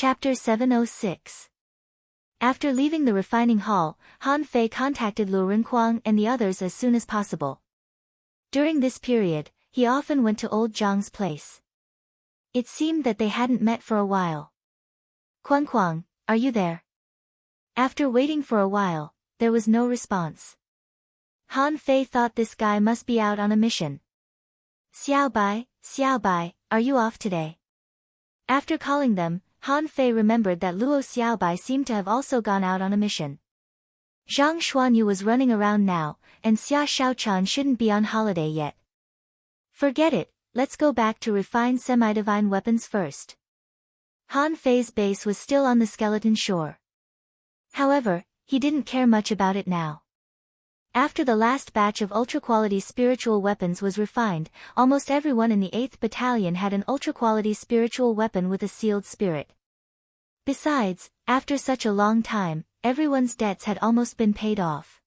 Chapter 706. After leaving the refining hall, Han Fei contacted Lu Renquang and the others as soon as possible. During this period, he often went to old Zhang's place. It seemed that they hadn't met for a while. Quang, are you there? After waiting for a while, there was no response. Han Fei thought this guy must be out on a mission. Xiaobai, are you off today? After calling them, Han Fei remembered that Luo Xiaobai seemed to have also gone out on a mission. Zhang Xuanyu was running around now, and Xia Shaochan shouldn't be on holiday yet. Forget it, let's go back to refine semi-divine weapons first. Han Fei's base was still on the skeleton shore. However, he didn't care much about it now. After the last batch of ultra-quality spiritual weapons was refined, almost everyone in the 8th Battalion had an ultra-quality spiritual weapon with a sealed spirit. Besides, after such a long time, everyone's debts had almost been paid off.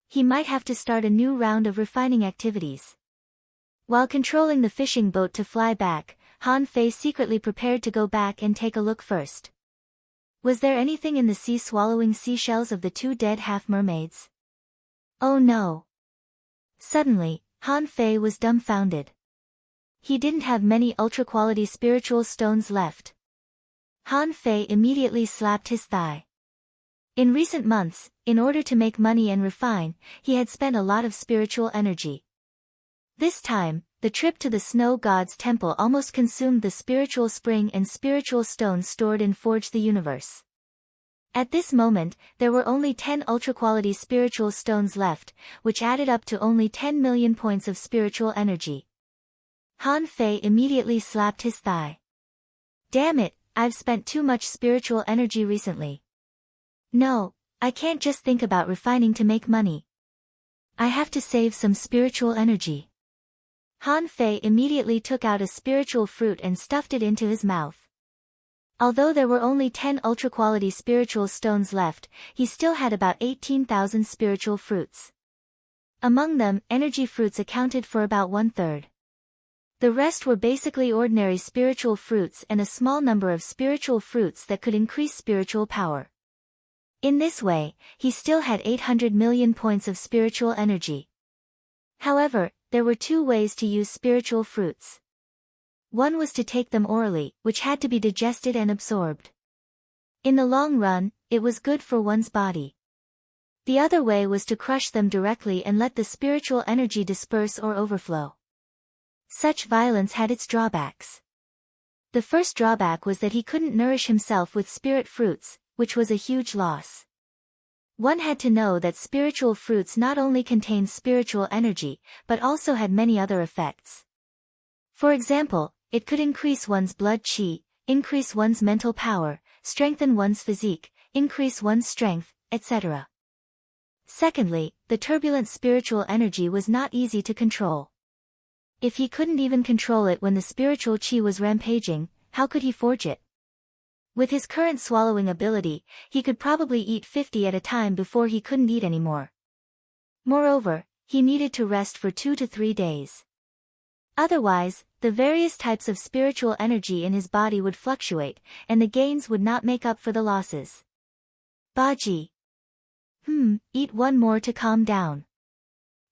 He might have to start a new round of refining activities. While controlling the fishing boat to fly back, Han Fei secretly prepared to go back and take a look first. Was there anything in the sea swallowing seashells of the 2 dead half-mermaids? Oh no! Suddenly, Han Fei was dumbfounded. He didn't have many ultra-quality spiritual stones left. Han Fei immediately slapped his thigh. In recent months, in order to make money and refine, he had spent a lot of spiritual energy. This time, the trip to the Snow God's temple almost consumed the spiritual spring and spiritual stones stored in Forge the Universe. At this moment, there were only 10 ultra-quality spiritual stones left, which added up to only 10 million points of spiritual energy. Han Fei immediately slapped his thigh. Damn it, I've spent too much spiritual energy recently. No, I can't just think about refining to make money. I have to save some spiritual energy. Han Fei immediately took out a spiritual fruit and stuffed it into his mouth. Although there were only 10 ultra-quality spiritual stones left, he still had about 18,000 spiritual fruits. Among them, energy fruits accounted for about 1/3. The rest were basically ordinary spiritual fruits and a small number of spiritual fruits that could increase spiritual power. In this way, he still had 800 million points of spiritual energy. However, there were 2 ways to use spiritual fruits. One was to take them orally, which had to be digested and absorbed. In the long run, it was good for one's body. The other way was to crush them directly and let the spiritual energy disperse or overflow. Such violence had its drawbacks. The first drawback was that he couldn't nourish himself with spirit fruits, which was a huge loss. One had to know that spiritual fruits not only contained spiritual energy, but also had many other effects. For example, it could increase one's blood qi, increase one's mental power, strengthen one's physique, increase one's strength, etc. Secondly, the turbulent spiritual energy was not easy to control. If he couldn't even control it when the spiritual qi was rampaging, how could he forge it? With his current swallowing ability, he could probably eat 50 at a time before he couldn't eat anymore. Moreover, he needed to rest for 2 to 3 days. Otherwise, the various types of spiritual energy in his body would fluctuate, and the gains would not make up for the losses. Baji. Eat one more to calm down.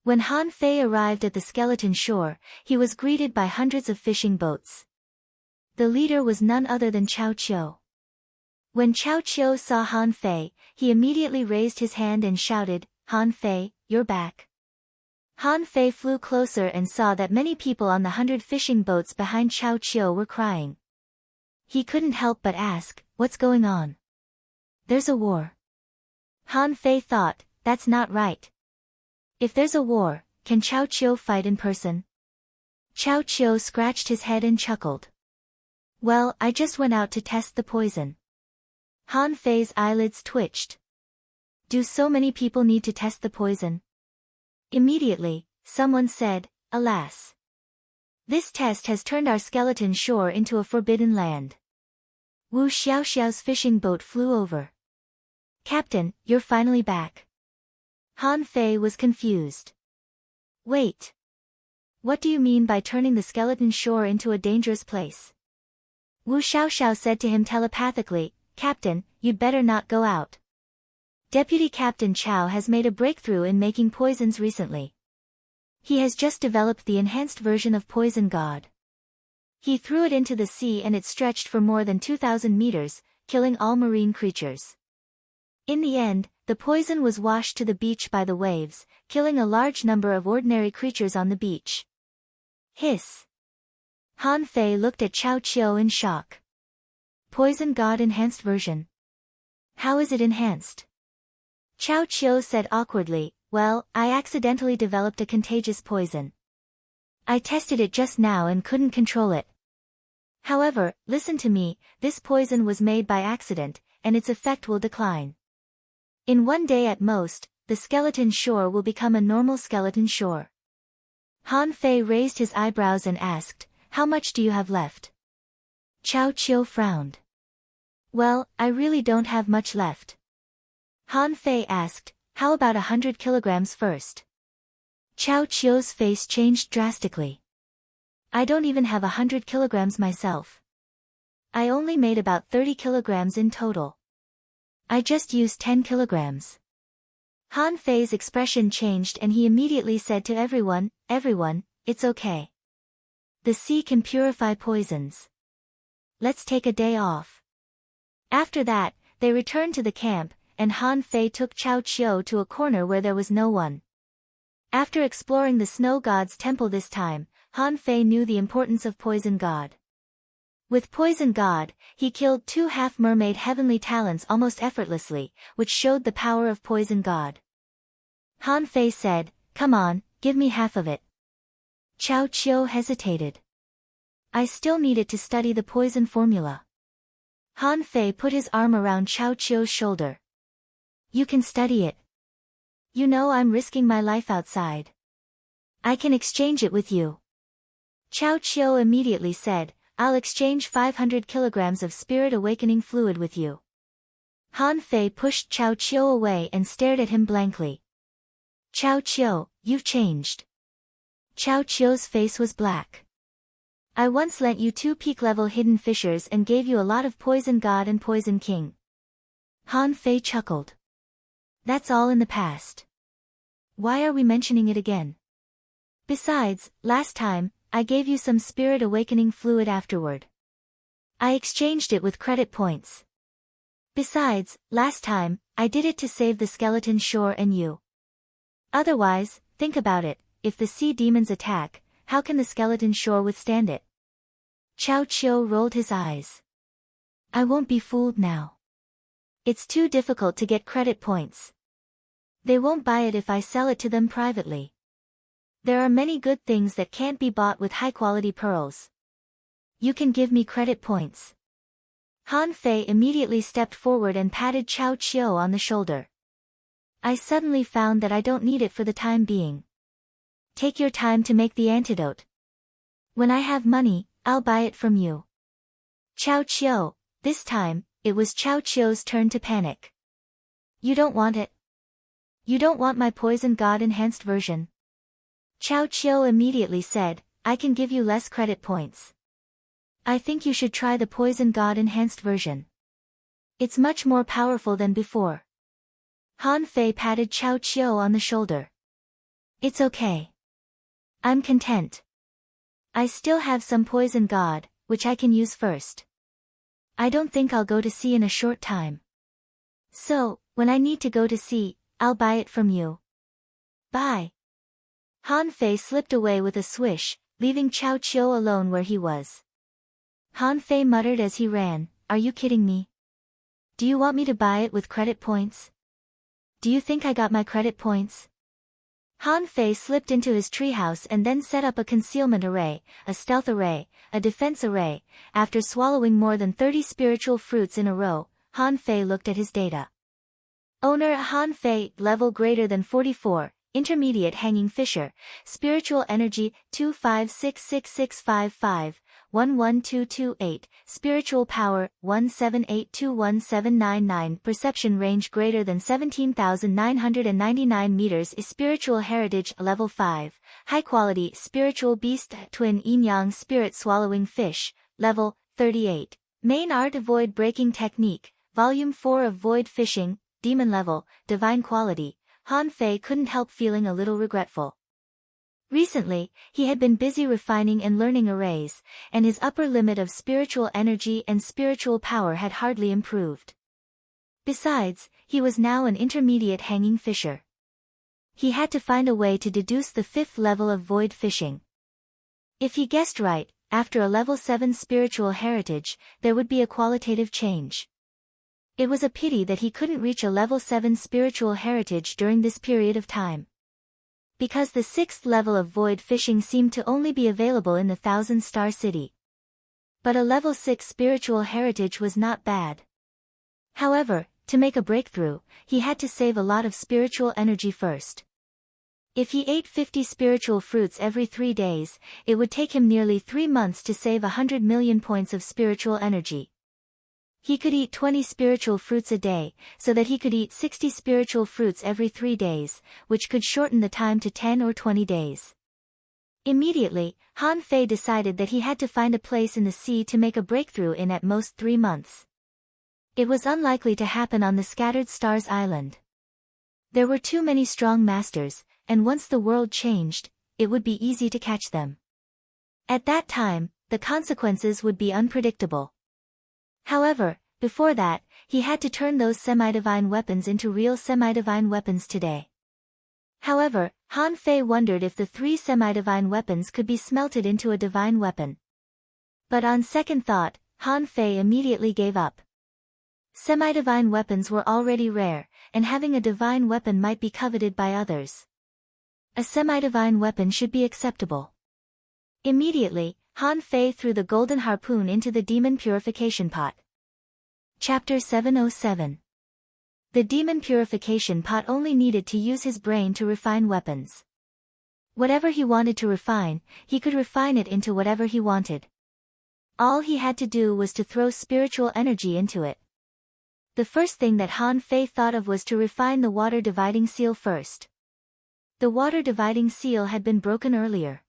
When Han Fei arrived at the skeleton shore, he was greeted by hundreds of fishing boats. The leader was none other than Cao Qiu. When Cao Qiu saw Han Fei, he immediately raised his hand and shouted, "Han Fei, you're back." Han Fei flew closer and saw that many people on the 100 fishing boats behind Cao Qiu were crying. He couldn't help but ask, "What's going on?" "There's a war." Han Fei thought, that's not right. If there's a war, can Cao Qiu fight in person? Cao Qiu scratched his head and chuckled. Well, I just went out to test the poison. Han Fei's eyelids twitched. Do so many people need to test the poison? Immediately, someone said, alas. This test has turned our skeleton shore into a forbidden land. Wu Xiaoxiao's fishing boat flew over. Captain, you're finally back. Han Fei was confused. Wait. What do you mean by turning the skeleton shore into a dangerous place? Wu Xiaoxiao said to him telepathically, "Captain, you'd better not go out. Deputy Captain Chow has made a breakthrough in making poisons recently. He has just developed the enhanced version of Poison God. He threw it into the sea and it stretched for more than 2,000 meters, killing all marine creatures. In the end, the poison was washed to the beach by the waves, killing a large number of ordinary creatures on the beach." Hiss. Han Fei looked at Chao Qiu in shock. Poison God enhanced version. How is it enhanced? Chao Qiu said awkwardly, "Well, I accidentally developed a contagious poison. I tested it just now and couldn't control it. However, listen to me, this poison was made by accident, and its effect will decline. In 1 day at most, the skeleton shore will become a normal skeleton shore." Han Fei raised his eyebrows and asked, "How much do you have left?" Chao Qiu frowned. "Well, I really don't have much left." Han Fei asked, "How about 100 kilograms first?" Chao Qiu's face changed drastically. "I don't even have 100 kilograms myself. I only made about 30 kilograms in total. I just used 10 kilograms. Han Fei's expression changed and he immediately said to everyone, "Everyone, it's okay. The sea can purify poisons. Let's take a day off." After that, they returned to the camp, and Han Fei took Chao Qiu to a corner where there was no one. After exploring the snow god's temple this time, Han Fei knew the importance of Poison God. With Poison God, he killed 2 half-mermaid heavenly talents almost effortlessly, which showed the power of Poison God. Han Fei said, "Come on, give me half of it." Chao Qiu hesitated. "I still need it to study the poison formula." Han Fei put his arm around Chao Qiu's shoulder. "You can study it. You know I'm risking my life outside. I can exchange it with you." Chao Qiu immediately said, "I'll exchange 500 kilograms of spirit awakening fluid with you." Han Fei pushed Chao Qiu away and stared at him blankly. "Chao Qiu, you've changed." Chao Qiu's face was black. "I once lent you 2 peak-level hidden fissures and gave you a lot of Poison God and Poison King." Han Fei chuckled. "That's all in the past. Why are we mentioning it again? Besides, last time, I gave you some spirit awakening fluid afterward. I exchanged it with credit points. Besides, last time, I did it to save the skeleton shore and you. Otherwise, think about it, if the sea demons attack, how can the skeleton shore withstand it?" Chao Qiu rolled his eyes. "I won't be fooled now. It's too difficult to get credit points. They won't buy it if I sell it to them privately. There are many good things that can't be bought with high-quality pearls. You can give me credit points." Han Fei immediately stepped forward and patted Chao Qiu on the shoulder. "I suddenly found that I don't need it for the time being. Take your time to make the antidote. When I have money, I'll buy it from you." Chao Qiu, this time, it was Chao Qiu's turn to panic. "You don't want it? You don't want my Poison God enhanced version?" Chao Qiu immediately said, "I can give you less credit points. I think you should try the Poison God enhanced version. It's much more powerful than before." Han Fei patted Chao Qiu on the shoulder. "It's okay. I'm content. I still have some Poison God, which I can use first. I don't think I'll go to sea in a short time. So, when I need to go to sea, I'll buy it from you. Bye." Han Fei slipped away with a swish, leaving Chao Qiu alone where he was. Han Fei muttered as he ran, "Are you kidding me? Do you want me to buy it with credit points? Do you think I got my credit points?" Han Fei slipped into his treehouse and then set up a concealment array, a stealth array, a defense array. After swallowing more than 30 spiritual fruits in a row, Han Fei looked at his data. Owner Han Fei, level greater than 44, intermediate hanging fisher, spiritual energy 2566655, 11228, spiritual power 178217999, perception range greater than 17,999 meters is spiritual heritage level 5, high quality spiritual beast twin yin yang spirit swallowing fish, level 38. Main Art Void Breaking Technique, Volume 4 of Void Fishing, Demon Level, Divine Quality. Han Fei couldn't help feeling a little regretful. Recently, he had been busy refining and learning arrays, and his upper limit of spiritual energy and spiritual power had hardly improved. Besides, he was now an intermediate hanging fisher. He had to find a way to deduce the 5th level of void fishing. If he guessed right, after a level 7 spiritual heritage, there would be a qualitative change. It was a pity that he couldn't reach a level 7 spiritual heritage during this period of time. Because the 6th level of void fishing seemed to only be available in the Thousand-Star City. But a level 6 spiritual heritage was not bad. However, to make a breakthrough, he had to save a lot of spiritual energy first. If he ate 50 spiritual fruits every 3 days, it would take him nearly 3 months to save 100 million points of spiritual energy. He could eat 20 spiritual fruits a day, so that he could eat 60 spiritual fruits every 3 days, which could shorten the time to 10 or 20 days. Immediately, Han Fei decided that he had to find a place in the sea to make a breakthrough in at most 3 months. It was unlikely to happen on the Scattered Stars Island. There were too many strong masters, and once the world changed, it would be easy to catch them. At that time, the consequences would be unpredictable. However, before that, he had to turn those semi-divine weapons into real semi-divine weapons today. However, Han Fei wondered if the 3 semi-divine weapons could be smelted into a divine weapon. But on second thought, Han Fei immediately gave up. Semi-divine weapons were already rare, and having a divine weapon might be coveted by others. A semi-divine weapon should be acceptable. Immediately, Han Fei threw the golden harpoon into the demon purification pot. Chapter 707. The demon purification pot only needed to use his brain to refine weapons. Whatever he wanted to refine, he could refine it into whatever he wanted. All he had to do was to throw spiritual energy into it. The first thing that Han Fei thought of was to refine the water dividing seal first. The water dividing seal had been broken earlier.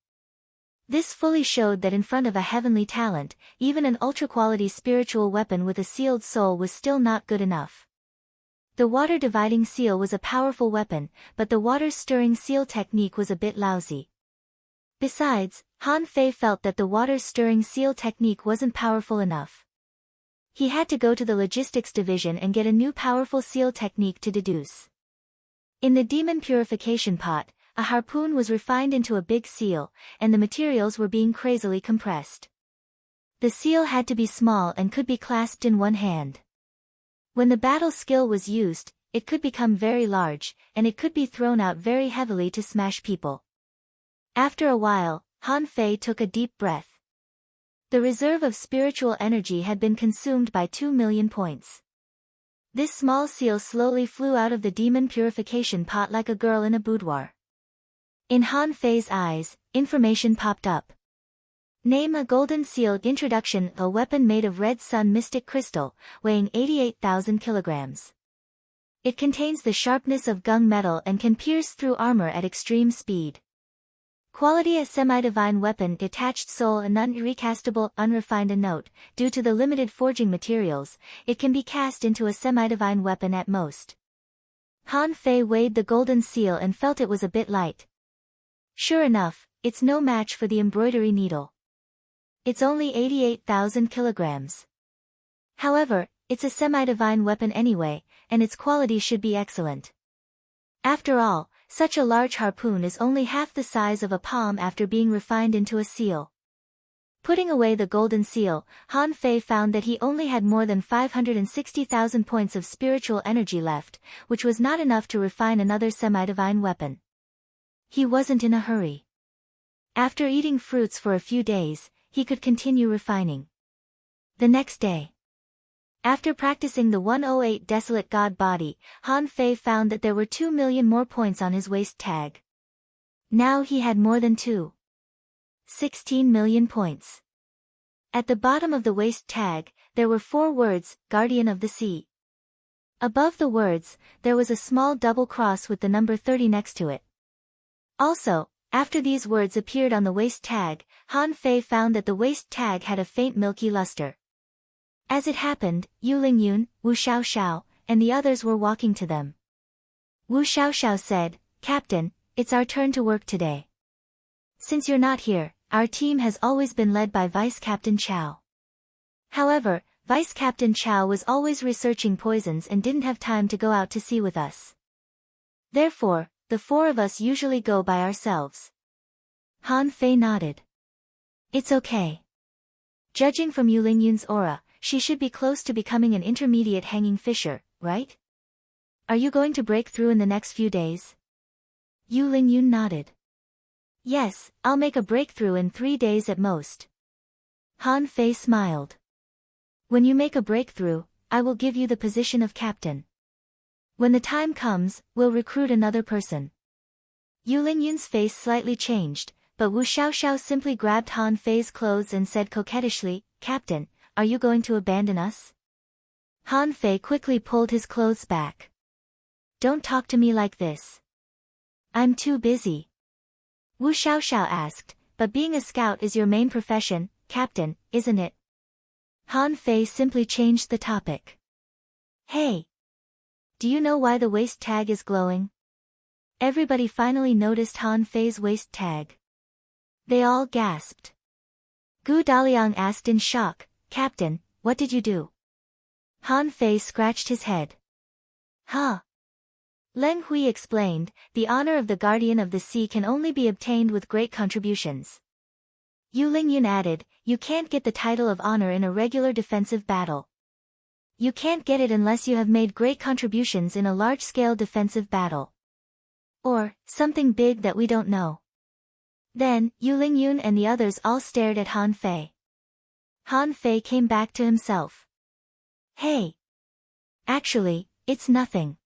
This fully showed that in front of a heavenly talent, even an ultra-quality spiritual weapon with a sealed soul was still not good enough. The water dividing seal was a powerful weapon, but the water stirring seal technique was a bit lousy. Besides, Han Fei felt that the water stirring seal technique wasn't powerful enough. He had to go to the logistics division and get a new powerful seal technique to deduce. In the demon purification pot, a harpoon was refined into a big seal, and the materials were being crazily compressed. The seal had to be small and could be clasped in one hand. When the battle skill was used, it could become very large, and it could be thrown out very heavily to smash people. After a while, Han Fei took a deep breath. The reserve of spiritual energy had been consumed by 2 million points. This small seal slowly flew out of the demon purification pot like a girl in a boudoir. In Han Fei's eyes, information popped up. Name a golden seal. Introduction: a weapon made of red sun mystic crystal, weighing 88,000 kilograms. It contains the sharpness of gung metal and can pierce through armor at extreme speed. Quality: a semi-divine weapon. Detached soul: a non-recastable, unrefined. A note: due to the limited forging materials, it can be cast into a semi-divine weapon at most. Han Fei weighed the golden seal and felt it was a bit light. Sure enough, it's no match for the embroidery needle. It's only 88,000 kilograms. However, it's a semi-divine weapon anyway, and its quality should be excellent. After all, such a large harpoon is only half the size of a palm after being refined into a seal. Putting away the golden seal, Han Fei found that he only had more than 560,000 points of spiritual energy left, which was not enough to refine another semi-divine weapon. He wasn't in a hurry. After eating fruits for a few days, he could continue refining. The next day, after practicing the 108 Desolate God body, Han Fei found that there were 2 million more points on his waist tag. Now he had more than 16 million points. At the bottom of the waist tag, there were 4 words, Guardian of the Sea. Above the words, there was a small double cross with the number 30 next to it. Also, after these words appeared on the waist tag, Han Fei found that the waist tag had a faint milky luster. As it happened, Yu Lingyun, Wu Xiaoxiao, and the others were walking to them. Wu Xiaoxiao said, "Captain, it's our turn to work today. Since you're not here, our team has always been led by Vice Captain Chao. However, Vice Captain Chao was always researching poisons and didn't have time to go out to sea with us. Therefore, the four of us usually go by ourselves." Han Fei nodded. "It's okay. Judging from Yu Lingyun's aura, she should be close to becoming an intermediate hanging fisher, right? Are you going to break through in the next few days?" Yu Lingyun nodded. "Yes, I'll make a breakthrough in 3 days at most." Han Fei smiled. "When you make a breakthrough, I will give you the position of captain. When the time comes, we'll recruit another person." Yu Lingyun's face slightly changed, but Wu Xiaoxiao simply grabbed Han Fei's clothes and said coquettishly, "Captain, are you going to abandon us?" Han Fei quickly pulled his clothes back. "Don't talk to me like this. I'm too busy." Wu Xiaoxiao asked, "But being a scout is your main profession, Captain, isn't it?" Han Fei simply changed the topic. "Hey! Do you know why the waist tag is glowing?" Everybody finally noticed Han Fei's waist tag. They all gasped. Gu Daliang asked in shock, "Captain, what did you do?" Han Fei scratched his head. "Huh?" Leng Hui explained, "The honor of the Guardian of the Sea can only be obtained with great contributions." Yu Lingyun added, "You can't get the title of honor in a regular defensive battle. You can't get it unless you have made great contributions in a large-scale defensive battle. Or, something big that we don't know." Then, Yu Lingyun and the others all stared at Han Fei. Han Fei came back to himself. "Hey! Actually, it's nothing.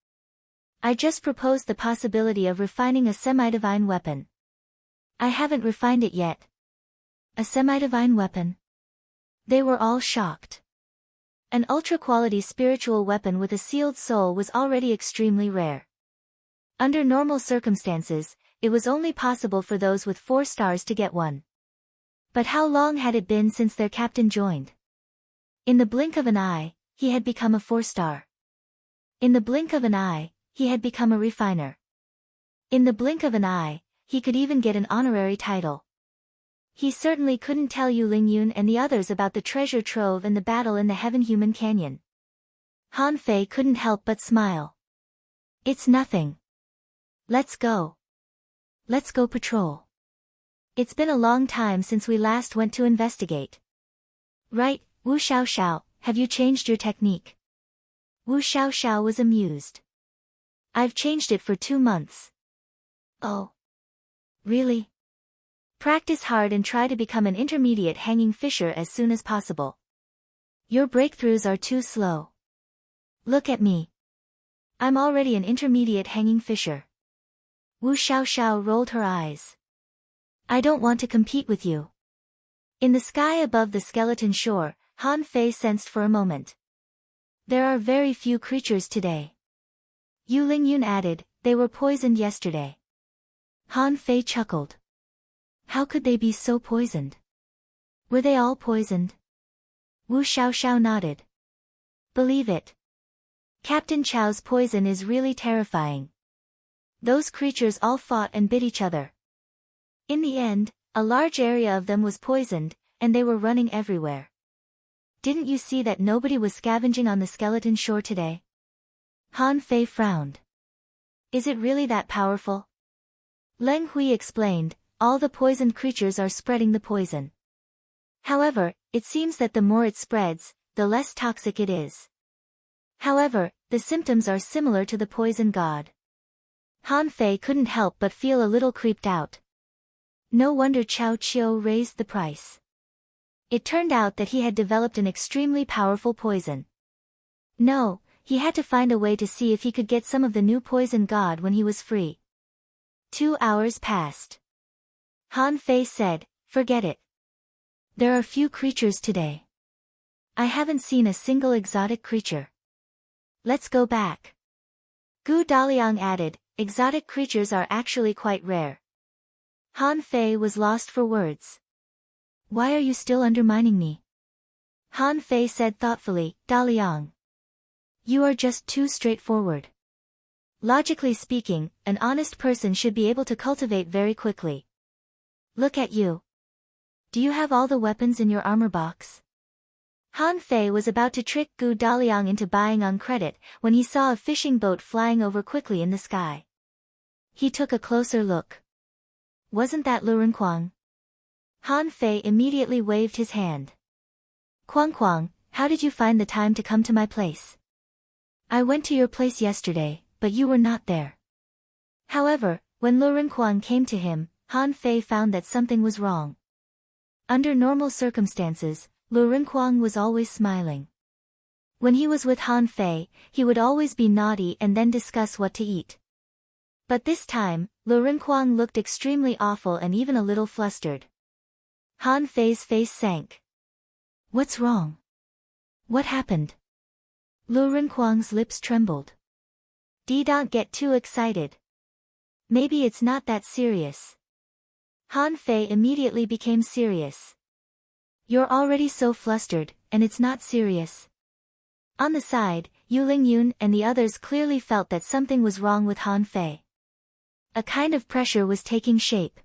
I just proposed the possibility of refining a semi-divine weapon. I haven't refined it yet." "A semi-divine weapon?" They were all shocked. An ultra-quality spiritual weapon with a sealed soul was already extremely rare. Under normal circumstances, it was only possible for those with 4 stars to get one. But how long had it been since their captain joined? In the blink of an eye, he had become a 4-star. In the blink of an eye, he had become a refiner. In the blink of an eye, he could even get an honorary title. He certainly couldn't tell Yu Lingyun and the others about the treasure trove and the battle in the Heaven-Human Canyon. Han Fei couldn't help but smile. "It's nothing. Let's go. Let's go patrol. It's been a long time since we last went to investigate." "Right, Wu Xiaoxiao, have you changed your technique?" Wu Xiaoxiao was amused. "I've changed it for 2 months." "Oh. Really? Practice hard and try to become an intermediate hanging fisher as soon as possible. Your breakthroughs are too slow. Look at me. I'm already an intermediate hanging fisher." Wu Xiaoxiao rolled her eyes. "I don't want to compete with you." In the sky above the skeleton shore, Han Fei sensed for a moment. "There are very few creatures today." Yu Lingyun added, "They were poisoned yesterday." Han Fei chuckled. How could they be so poisoned? Were they all poisoned? Wu Xiaoxiao nodded. "Believe it. Captain Chao's poison is really terrifying. Those creatures all fought and bit each other. In the end, a large area of them was poisoned, and they were running everywhere. Didn't you see that nobody was scavenging on the skeleton shore today?" Han Fei frowned. "Is it really that powerful?" Leng Hui explained, "All the poisoned creatures are spreading the poison. However, it seems that the more it spreads, the less toxic it is. However, the symptoms are similar to the poison god." Han Fei couldn't help but feel a little creeped out. No wonder Chao Qiu raised the price. It turned out that he had developed an extremely powerful poison. No, he had to find a way to see if he could get some of the new poison god when he was free. 2 hours passed. Han Fei said, "Forget it. There are few creatures today. I haven't seen a single exotic creature. Let's go back." Gu Daliang added, "Exotic creatures are actually quite rare." Han Fei was lost for words. "Why are you still undermining me?" Han Fei said thoughtfully, Da Liang. You are just too straightforward. Logically speaking, an honest person should be able to cultivate very quickly. Look at you. Do you have all the weapons in your armor box? Han Fei was about to trick Gu Daliang into buying on credit when he saw a fishing boat flying over quickly in the sky. He took a closer look. Wasn't that Lu Renquang? Han Fei immediately waved his hand. Quang, how did you find the time to come to my place? I went to your place yesterday, but you were not there. However, when Lu Renquang came to him, Han Fei found that something was wrong. Under normal circumstances, Lu Renquang was always smiling. When he was with Han Fei, he would always be naughty and then discuss what to eat. But this time, Lu Renquang looked extremely awful and even a little flustered. Han Fei's face sank. What's wrong? What happened? Lu Renquang's lips trembled. Don't get too excited. Maybe it's not that serious. Han Fei immediately became serious. You're already so flustered, and it's not serious. On the side, Yu Lingyun and the others clearly felt that something was wrong with Han Fei. A kind of pressure was taking shape.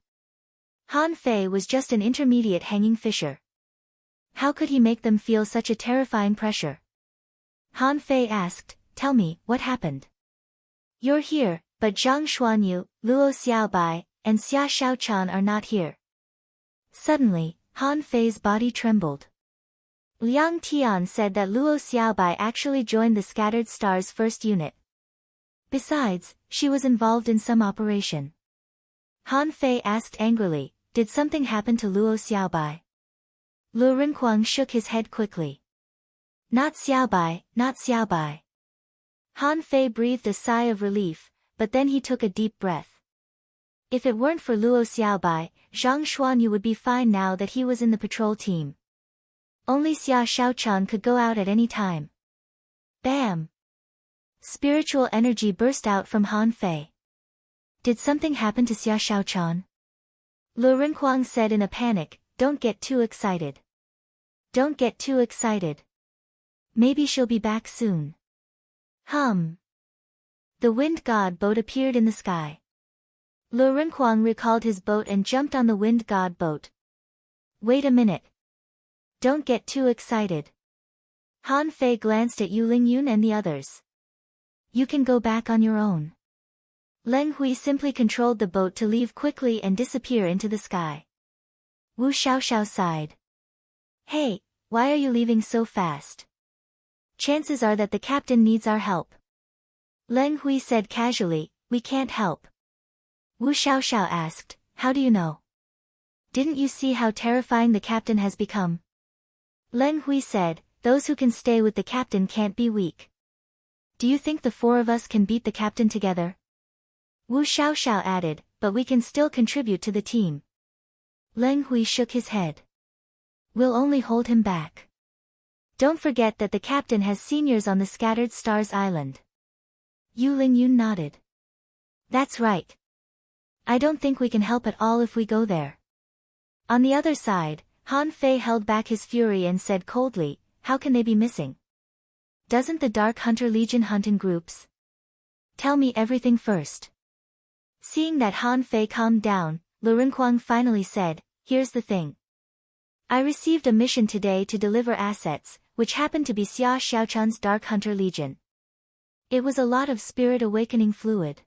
Han Fei was just an intermediate hanging fisher. How could he make them feel such a terrifying pressure? Han Fei asked, Tell me, what happened? You're here, but Zhang Xuanyu, Luo Xiaobai, and Xia Shaochan are not here. Suddenly, Han Fei's body trembled. Liang Tian said that Luo Xiaobai actually joined the Scattered Stars first unit. Besides, she was involved in some operation. Han Fei asked angrily, Did something happen to Luo Xiaobai? Lu Renquang shook his head quickly. Not Xiaobai, not Xiaobai. Han Fei breathed a sigh of relief, but then he took a deep breath. If it weren't for Luo Xiaobai, Zhang Xuanyu would be fine now that he was in the patrol team. Only Xia Shaochan could go out at any time. Bam! Spiritual energy burst out from Han Fei. Did something happen to Xia Shaochan? Lu Renquang said in a panic, Don't get too excited. Don't get too excited. Maybe she'll be back soon. The wind god boat appeared in the sky. Lu Renquang recalled his boat and jumped on the wind god boat. Wait a minute. Don't get too excited. Han Fei glanced at Yu Lingyun and the others. You can go back on your own. Leng Hui simply controlled the boat to leave quickly and disappear into the sky. Wu Xiaoxiao sighed. Hey, why are you leaving so fast? Chances are that the captain needs our help. Leng Hui said casually, We can't help. Wu Xiaoxiao asked, How do you know? Didn't you see how terrifying the captain has become? Leng Hui said, Those who can stay with the captain can't be weak. Do you think the four of us can beat the captain together? Wu Xiaoxiao added, But we can still contribute to the team. Leng Hui shook his head. We'll only hold him back. Don't forget that the captain has seniors on the Scattered Stars Island. Yu Lingyun nodded. That's right. I don't think we can help at all if we go there. On the other side, Han Fei held back his fury and said coldly, How can they be missing? Doesn't the Dark Hunter Legion hunt in groups? Tell me everything first. Seeing that Han Fei calmed down, Lu Renquang finally said, Here's the thing. I received a mission today to deliver assets, which happened to be Xia Xiaochan's Dark Hunter Legion. It was a lot of spirit awakening fluid.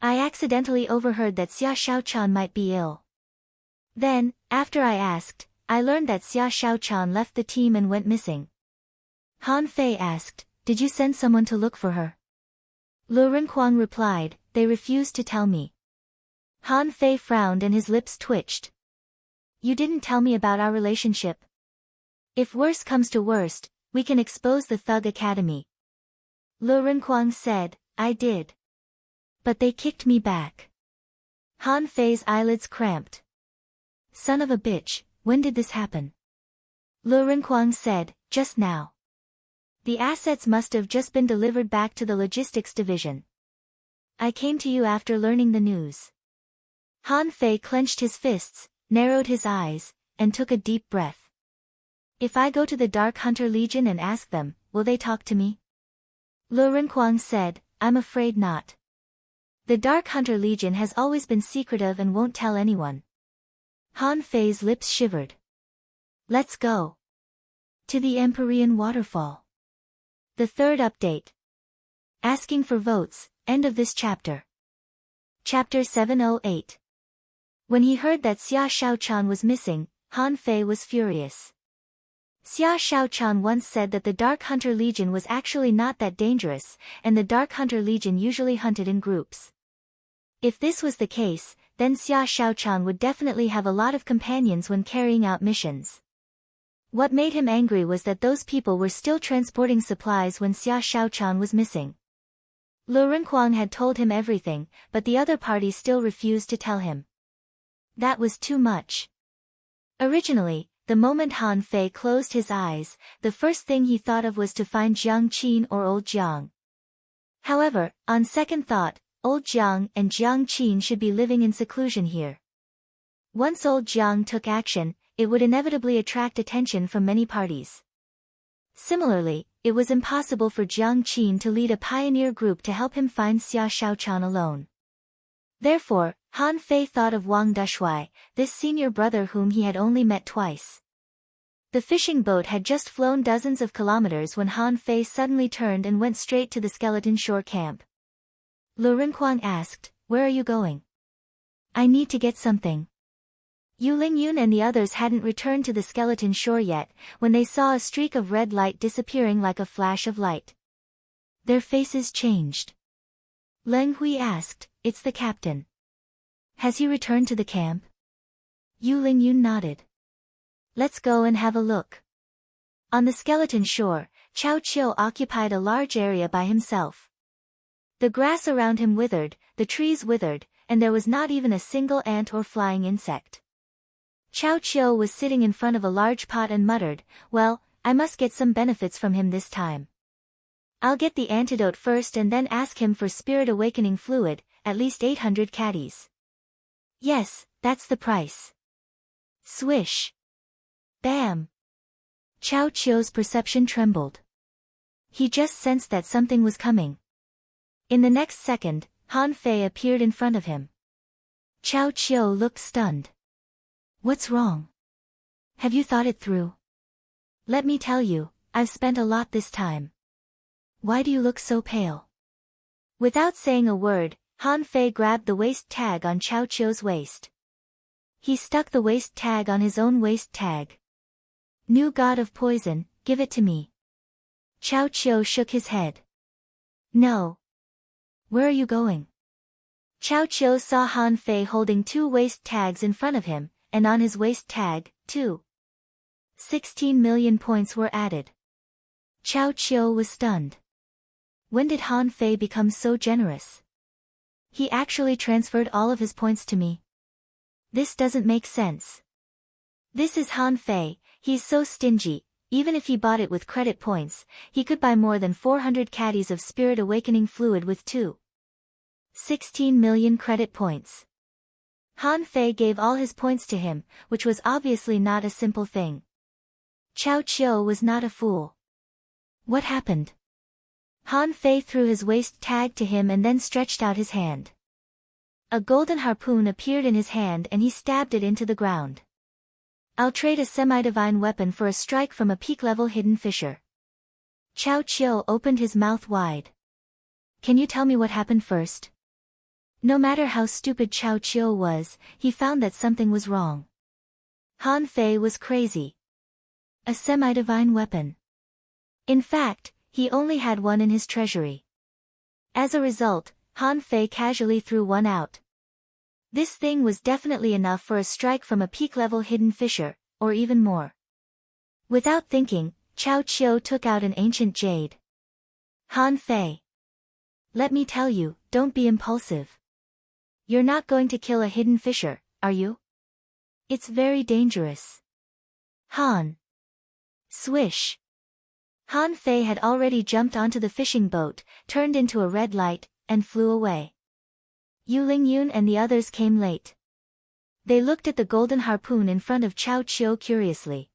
I accidentally overheard that Xia Shaochan might be ill. Then, after I asked, I learned that Xia Shaochan left the team and went missing. Han Fei asked, Did you send someone to look for her? Lu Renquang replied, They refused to tell me. Han Fei frowned and his lips twitched. You didn't tell me about our relationship. If worse comes to worst, we can expose the Thug Academy. Lu Renquang said, I did. But they kicked me back. Han Fei's eyelids cramped. Son of a bitch, when did this happen? Lu Renquang said, Just now. The assets must have just been delivered back to the logistics division. I came to you after learning the news. Han Fei clenched his fists, narrowed his eyes, and took a deep breath. If I go to the Dark Hunter Legion and ask them, will they talk to me? Lu Renkuang said, I'm afraid not. The Dark Hunter Legion has always been secretive and won't tell anyone. Han Fei's lips shivered. Let's go. To the Empyrean Waterfall. The third update. Asking for votes, end of this chapter. Chapter 708. When he heard that Xia Shaochan was missing, Han Fei was furious. Xia Shaochan once said that the Dark Hunter Legion was actually not that dangerous, and the Dark Hunter Legion usually hunted in groups. If this was the case, then Xia Shaochan would definitely have a lot of companions when carrying out missions. What made him angry was that those people were still transporting supplies when Xia Shaochan was missing. Lu Renkuang had told him everything, but the other party still refused to tell him. That was too much. Originally, the moment Han Fei closed his eyes, the first thing he thought of was to find Jiang Qin or Old Jiang. However, on second thought, Old Jiang and Jiang Qin should be living in seclusion here. Once Old Jiang took action, it would inevitably attract attention from many parties. Similarly, it was impossible for Jiang Qin to lead a pioneer group to help him find Xia Shaochan alone. Therefore, Han Fei thought of Wang Dushui, this senior brother whom he had only met twice. The fishing boat had just flown dozens of kilometers when Han Fei suddenly turned and went straight to the skeleton shore camp. Lu Renkuang asked, where are you going? I need to get something. Yu Lingyun and the others hadn't returned to the skeleton shore yet, when they saw a streak of red light disappearing like a flash of light. Their faces changed. Leng Hui asked, it's the captain. Has he returned to the camp? Yu Lingyun nodded. Let's go and have a look. On the skeleton shore, Chao Qiu occupied a large area by himself. The grass around him withered, the trees withered, and there was not even a single ant or flying insect. Chao Qiu was sitting in front of a large pot and muttered, well, I must get some benefits from him this time. I'll get the antidote first and then ask him for spirit awakening fluid, at least 800 caddies. Yes, that's the price. Swish. Bam. Chao Qiu's perception trembled. He just sensed that something was coming. In the next second, Han Fei appeared in front of him. Chao Qiu looked stunned. What's wrong? Have you thought it through? Let me tell you, I've spent a lot this time. Why do you look so pale? Without saying a word, Han Fei grabbed the waist tag on Chao Qiu's waist. He stuck the waist tag on his own waist tag. New god of poison, give it to me. Chao Qiu shook his head. No. Where are you going? Chao Qiu saw Han Fei holding 2 waist tags in front of him, and on his waist tag, too. 16 million points were added. Chao Qiu was stunned. When did Han Fei become so generous? He actually transferred all of his points to me. This doesn't make sense. This is Han Fei, he's so stingy, even if he bought it with credit points, he could buy more than 400 caddies of spirit awakening fluid with 16 million credit points. Han Fei gave all his points to him, which was obviously not a simple thing. Chao Qiu was not a fool. What happened? Han Fei threw his waist tag to him and then stretched out his hand. A golden harpoon appeared in his hand and he stabbed it into the ground. I'll trade a semi-divine weapon for a strike from a peak-level hidden fissure. Chao Qiu opened his mouth wide. Can you tell me what happened first? No matter how stupid Chao Qiu was, he found that something was wrong. Han Fei was crazy. A semi-divine weapon. In fact, he only had one in his treasury. As a result, Han Fei casually threw one out. This thing was definitely enough for a strike from a peak-level hidden fissure, or even more. Without thinking, Chao Qiu took out an ancient jade. Han Fei. Let me tell you, don't be impulsive. You're not going to kill a hidden fissure, are you? It's very dangerous. Han. Swish. Han Fei had already jumped onto the fishing boat, turned into a red light, and flew away. Yu Lingyun and the others came late. They looked at the golden harpoon in front of Chao Qiu curiously.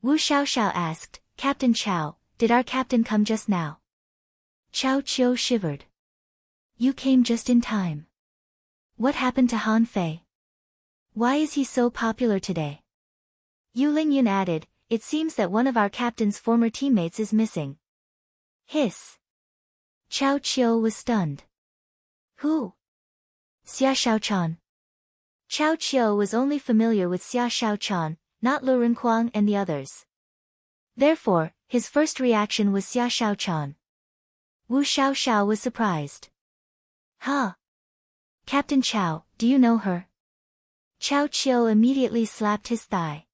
Wu Xiaoxiao asked, Captain Chao, did our captain come just now? Chao Qiu shivered. You came just in time. What happened to Han Fei? Why is he so popular today? Yu Lingyun added, it seems that one of our captain's former teammates is missing. Hiss. Chao Qiu was stunned. Who? Xia Shaochan. Chao Qiu was only familiar with Xia Shaochan, not Lu Renkuang and the others. Therefore, his first reaction was Xia Shaochan. Wu Xiaoxiao was surprised. Huh? Captain Chao, do you know her? Chao Qiu immediately slapped his thigh.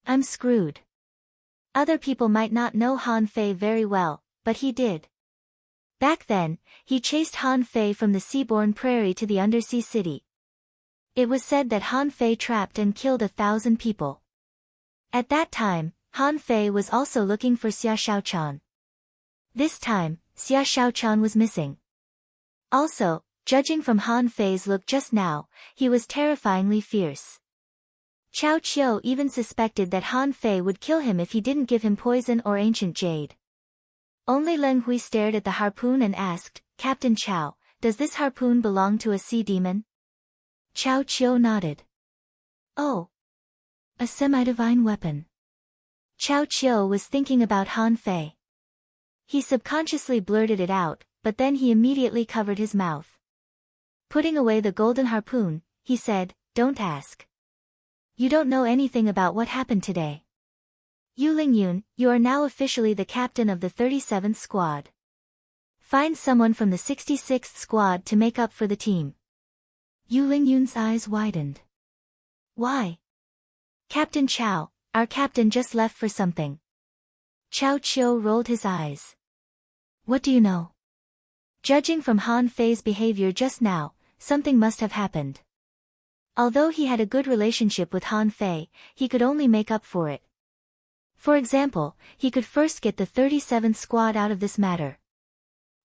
I'm screwed. Other people might not know Han Fei very well, but he did. Back then, he chased Han Fei from the seaborne prairie to the undersea city. It was said that Han Fei trapped and killed 1,000 people. At that time, Han Fei was also looking for Xia Shaochan. This time, Xia Shaochan was missing. Also, judging from Han Fei's look just now, he was terrifyingly fierce. Chao Qiu even suspected that Han Fei would kill him if he didn't give him poison or ancient jade. Only Leng Hui stared at the harpoon and asked, Captain Chao, does this harpoon belong to a sea demon? Chao Qiu nodded. Oh. A semi-divine weapon. Chao Qiu was thinking about Han Fei. He subconsciously blurted it out, but then he immediately covered his mouth. Putting away the golden harpoon, he said, don't ask. You don't know anything about what happened today. Yu Lingyun, you are now officially the captain of the 37th squad. Find someone from the 66th squad to make up for the team. Yu Lingyun's eyes widened. Why? Captain Chao, our captain just left for something. Chao Qiu rolled his eyes. What do you know? Judging from Han Fei's behavior just now, something must have happened. Although he had a good relationship with Han Fei, he could only make up for it. For example, he could first get the 37th squad out of this matter.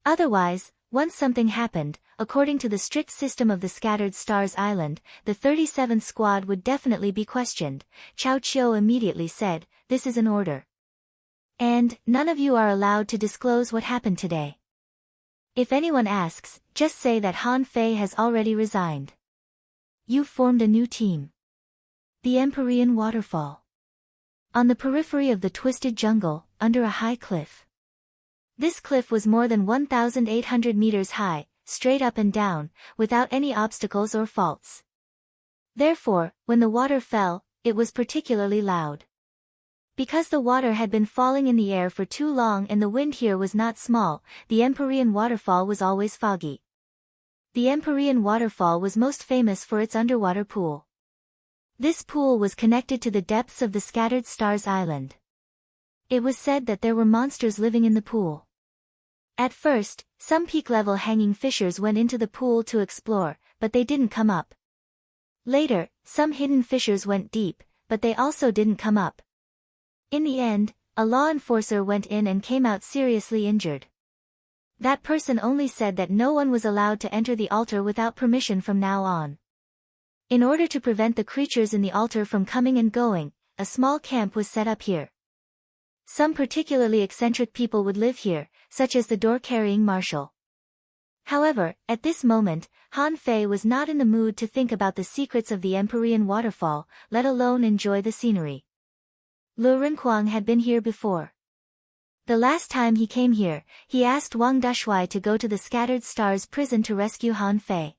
Otherwise, once something happened, according to the strict system of the Scattered Stars Island, the 37th squad would definitely be questioned. Chao Qiu immediately said, this is an order. And, none of you are allowed to disclose what happened today. If anyone asks, just say that Han Fei has already resigned. You formed a new team. The Empyrean Waterfall. On the periphery of the twisted jungle, under a high cliff. This cliff was more than 1,800 meters high, straight up and down, without any obstacles or faults. Therefore, when the water fell, it was particularly loud. Because the water had been falling in the air for too long and the wind here was not small, the Empyrean Waterfall was always foggy. The Empyrean Waterfall was most famous for its underwater pool. This pool was connected to the depths of the Scattered Stars Island. It was said that there were monsters living in the pool. At first, some peak-level hanging fishers went into the pool to explore, but they didn't come up. Later, some hidden fishers went deep, but they also didn't come up. In the end, a law enforcer went in and came out seriously injured. That person only said that no one was allowed to enter the altar without permission from now on. In order to prevent the creatures in the altar from coming and going, a small camp was set up here. Some particularly eccentric people would live here, such as the door-carrying marshal. However, at this moment, Han Fei was not in the mood to think about the secrets of the Empyrean Waterfall, let alone enjoy the scenery. Lu Renkuang had been here before. The last time he came here, he asked Wang Dashuai to go to the Scattered Stars prison to rescue Han Fei.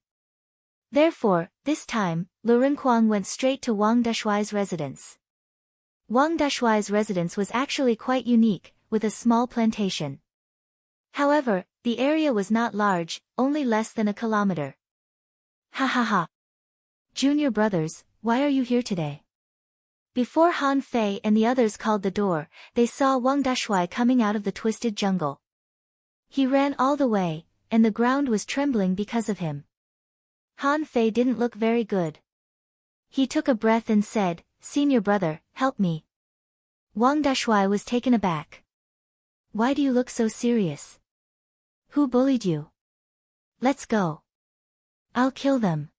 Therefore, this time, Lu Renkuang went straight to Wang Dashuai's residence. Wang Dashuai's residence was actually quite unique, with a small plantation. However, the area was not large, only less than a kilometer. Ha ha ha. Junior brothers, why are you here today? Before Han Fei and the others called the door, they saw Wang Dashuai coming out of the twisted jungle. He ran all the way, and the ground was trembling because of him. Han Fei didn't look very good. He took a breath and said, Senior brother, help me. Wang Dashuai was taken aback. Why do you look so serious? Who bullied you? Let's go. I'll kill them.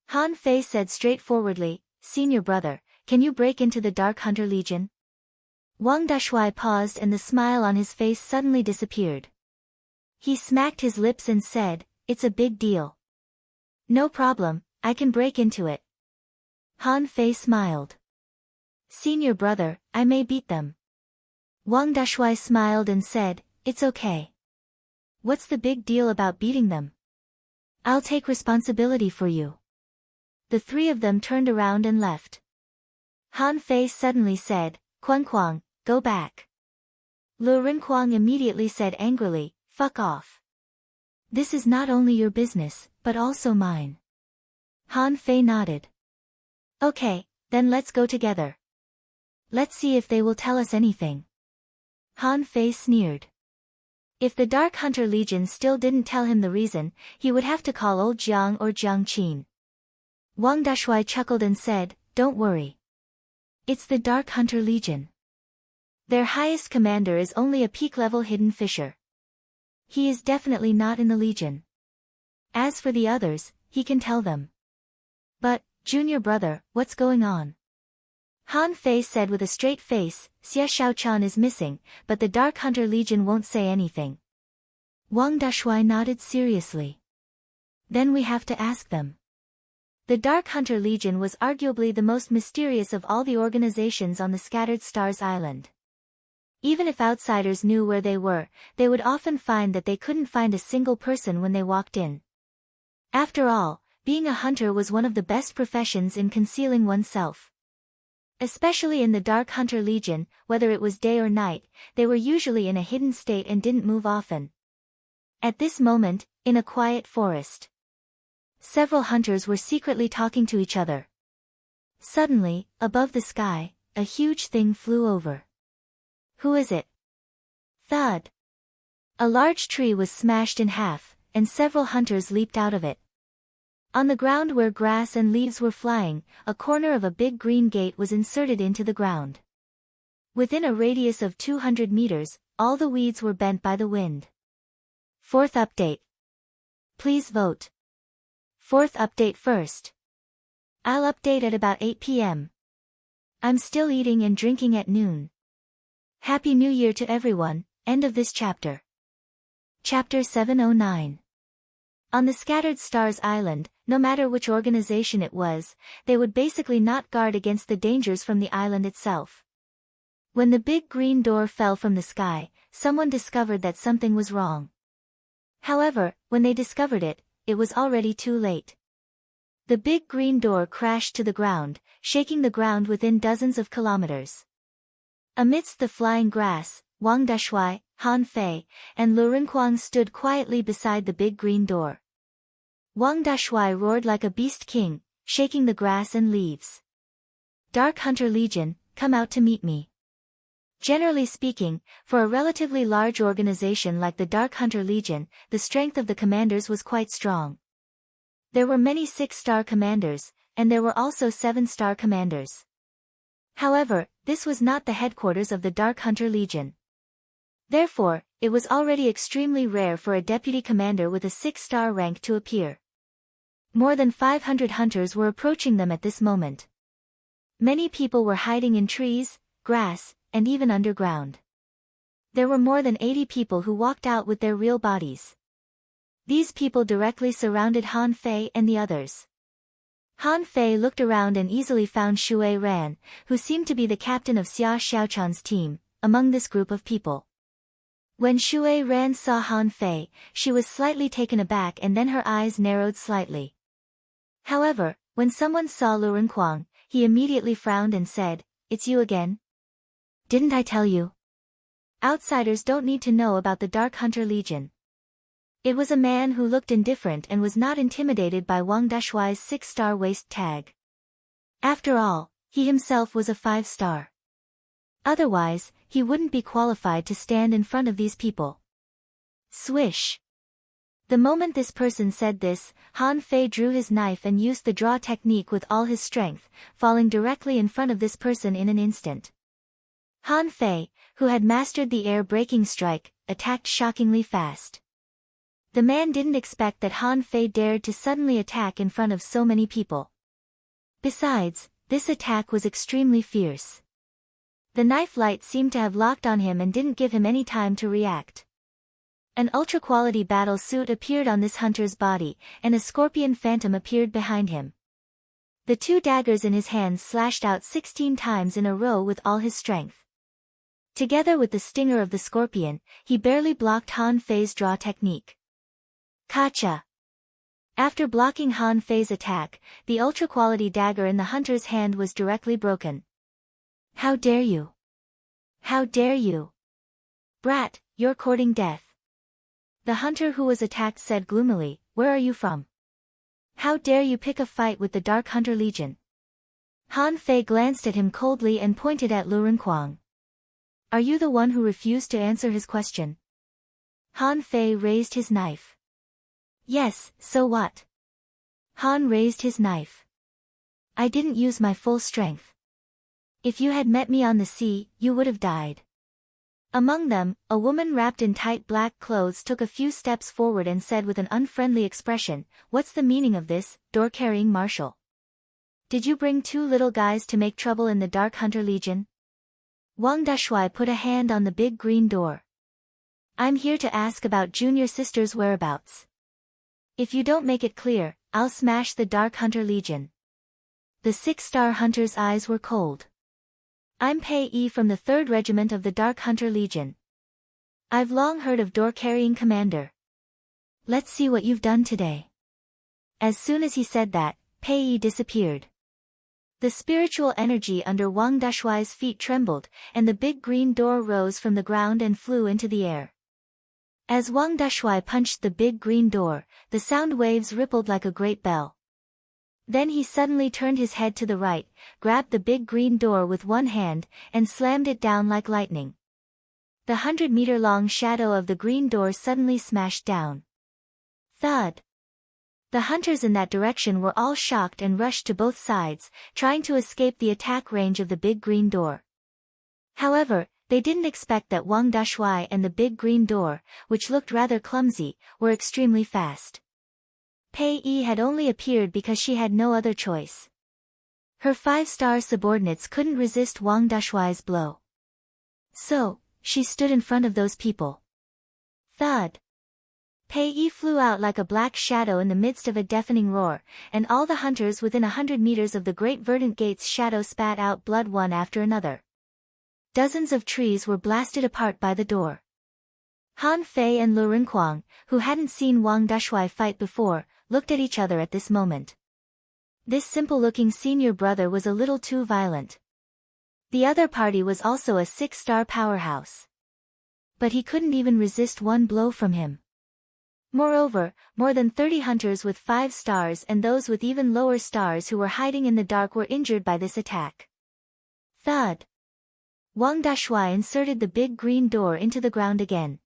Han Fei said straightforwardly, Senior brother, can you break into the Dark Hunter Legion? Wang Dashui paused and the smile on his face suddenly disappeared. He smacked his lips and said, "It's a big deal." "No problem, I can break into it." Han Fei smiled. "Senior brother, I may beat them." Wang Dashui smiled and said, "It's okay. What's the big deal about beating them? I'll take responsibility for you." The three of them turned around and left. Han Fei suddenly said, "Quang, go back." Lu Rinquang immediately said angrily, "Fuck off. This is not only your business, but also mine." Han Fei nodded. "Okay, then let's go together. Let's see if they will tell us anything." Han Fei sneered. If the Dark Hunter Legion still didn't tell him the reason, he would have to call old Jiang or Jiang Qin. Wang Dashui chuckled and said, "Don't worry. It's the Dark Hunter Legion. Their highest commander is only a peak-level hidden fisher. He is definitely not in the Legion. As for the others, he can tell them." "But, junior brother, what's going on?" Han Fei said with a straight face, "Xia Shaochan is missing, but the Dark Hunter Legion won't say anything." Wang Dashui nodded seriously. "Then we have to ask them." The Dark Hunter Legion was arguably the most mysterious of all the organizations on the Scattered Stars Island. Even if outsiders knew where they were, they would often find that they couldn't find a single person when they walked in. After all, being a hunter was one of the best professions in concealing oneself. Especially in the Dark Hunter Legion, whether it was day or night, they were usually in a hidden state and didn't move often. At this moment, in a quiet forest, several hunters were secretly talking to each other. Suddenly, above the sky, a huge thing flew over. "Who is it?" Thud. A large tree was smashed in half, and several hunters leaped out of it. On the ground where grass and leaves were flying, a corner of a big green gate was inserted into the ground. Within a radius of 200 meters, all the weeds were bent by the wind. Fourth update. Please vote. Fourth update first. I'll update at about 8 p.m. I'm still eating and drinking at noon. Happy New Year to everyone. End of this chapter. Chapter 709. On the Scattered Stars Island, no matter which organization it was, they would basically not guard against the dangers from the island itself. When the big green door fell from the sky, someone discovered that something was wrong. However, when they discovered it, it was already too late. The big green door crashed to the ground, shaking the ground within dozens of kilometers. Amidst the flying grass, Wang Dashui, Han Fei, and Lu Rinquang stood quietly beside the big green door. Wang Dashui roared like a beast king, shaking the grass and leaves. "Dark Hunter Legion, come out to meet me." Generally speaking, for a relatively large organization like the Dark Hunter Legion, the strength of the commanders was quite strong. There were many 6-star commanders, and there were also 7-star commanders. However, this was not the headquarters of the Dark Hunter Legion. Therefore, it was already extremely rare for a deputy commander with a 6-star rank to appear. More than 500 hunters were approaching them at this moment. Many people were hiding in trees, grass, and even underground. There were more than 80 people who walked out with their real bodies. These people directly surrounded Han Fei and the others. Han Fei looked around and easily found Shui Ran, who seemed to be the captain of Xia Xiaochan's team, among this group of people. When Shui Ran saw Han Fei, she was slightly taken aback and then her eyes narrowed slightly. However, when someone saw Lu Rinquang, he immediately frowned and said, "It's you again? Didn't I tell you? Outsiders don't need to know about the Dark Hunter Legion." It was a man who looked indifferent and was not intimidated by Wang Dashui's 6-star waist tag. After all, he himself was a 5-star. Otherwise, he wouldn't be qualified to stand in front of these people. Swish! The moment this person said this, Han Fei drew his knife and used the draw technique with all his strength, falling directly in front of this person in an instant. Han Fei, who had mastered the air-breaking strike, attacked shockingly fast. The man didn't expect that Han Fei dared to suddenly attack in front of so many people. Besides, this attack was extremely fierce. The knife light seemed to have locked on him and didn't give him any time to react. An ultra-quality battle suit appeared on this hunter's body, and a scorpion phantom appeared behind him. The two daggers in his hands slashed out 16 times in a row with all his strength. Together with the stinger of the scorpion, he barely blocked Han Fei's draw technique. Kacha! After blocking Han Fei's attack, the ultra-quality dagger in the hunter's hand was directly broken. How dare you! How dare you! Brat, you're courting death. The hunter who was attacked said gloomily, where are you from? How dare you pick a fight with the Dark Hunter Legion? Han Fei glanced at him coldly and pointed at Lu Renkuang. Are you the one who refused to answer his question? Han Fei raised his knife. Yes, so what? Han raised his knife. I didn't use my full strength. If you had met me on the sea, you would have died. Among them, a woman wrapped in tight black clothes took a few steps forward and said with an unfriendly expression, what's the meaning of this, door-carrying marshal? Did you bring two little guys to make trouble in the Dark Hunter Legion? Wang Dashui put a hand on the big green door. I'm here to ask about junior sister's whereabouts. If you don't make it clear, I'll smash the Dark Hunter Legion. The 6-star hunter's eyes were cold. I'm Pei Yi from the 3rd Regiment of the Dark Hunter Legion. I've long heard of door-carrying commander. Let's see what you've done today. As soon as he said that, Pei Yi disappeared. The spiritual energy under Wang Dashui's feet trembled, and the big green door rose from the ground and flew into the air. As Wang Dashui punched the big green door, the sound waves rippled like a great bell. Then he suddenly turned his head to the right, grabbed the big green door with one hand, and slammed it down like lightning. The 100-meter-long shadow of the green door suddenly smashed down. Thud! The hunters in that direction were all shocked and rushed to both sides, trying to escape the attack range of the big green door. However, they didn't expect that Wang Dashui and the big green door, which looked rather clumsy, were extremely fast. Pei Yi had only appeared because she had no other choice. Her 5-star subordinates couldn't resist Wang Dashui's blow. So, she stood in front of those people. Thud! Pei Yi flew out like a black shadow in the midst of a deafening roar, and all the hunters within 100 meters of the great verdant gate's shadow spat out blood one after another. Dozens of trees were blasted apart by the door. Han Fei and Lu Renkuang, who hadn't seen Wang Dashui fight before, looked at each other at this moment. This simple-looking senior brother was a little too violent. The other party was also a 6-star powerhouse. But he couldn't even resist one blow from him. Moreover, more than 30 hunters with 5 stars and those with even lower stars who were hiding in the dark were injured by this attack. Thud! Wang Dashui inserted the big green door into the ground again.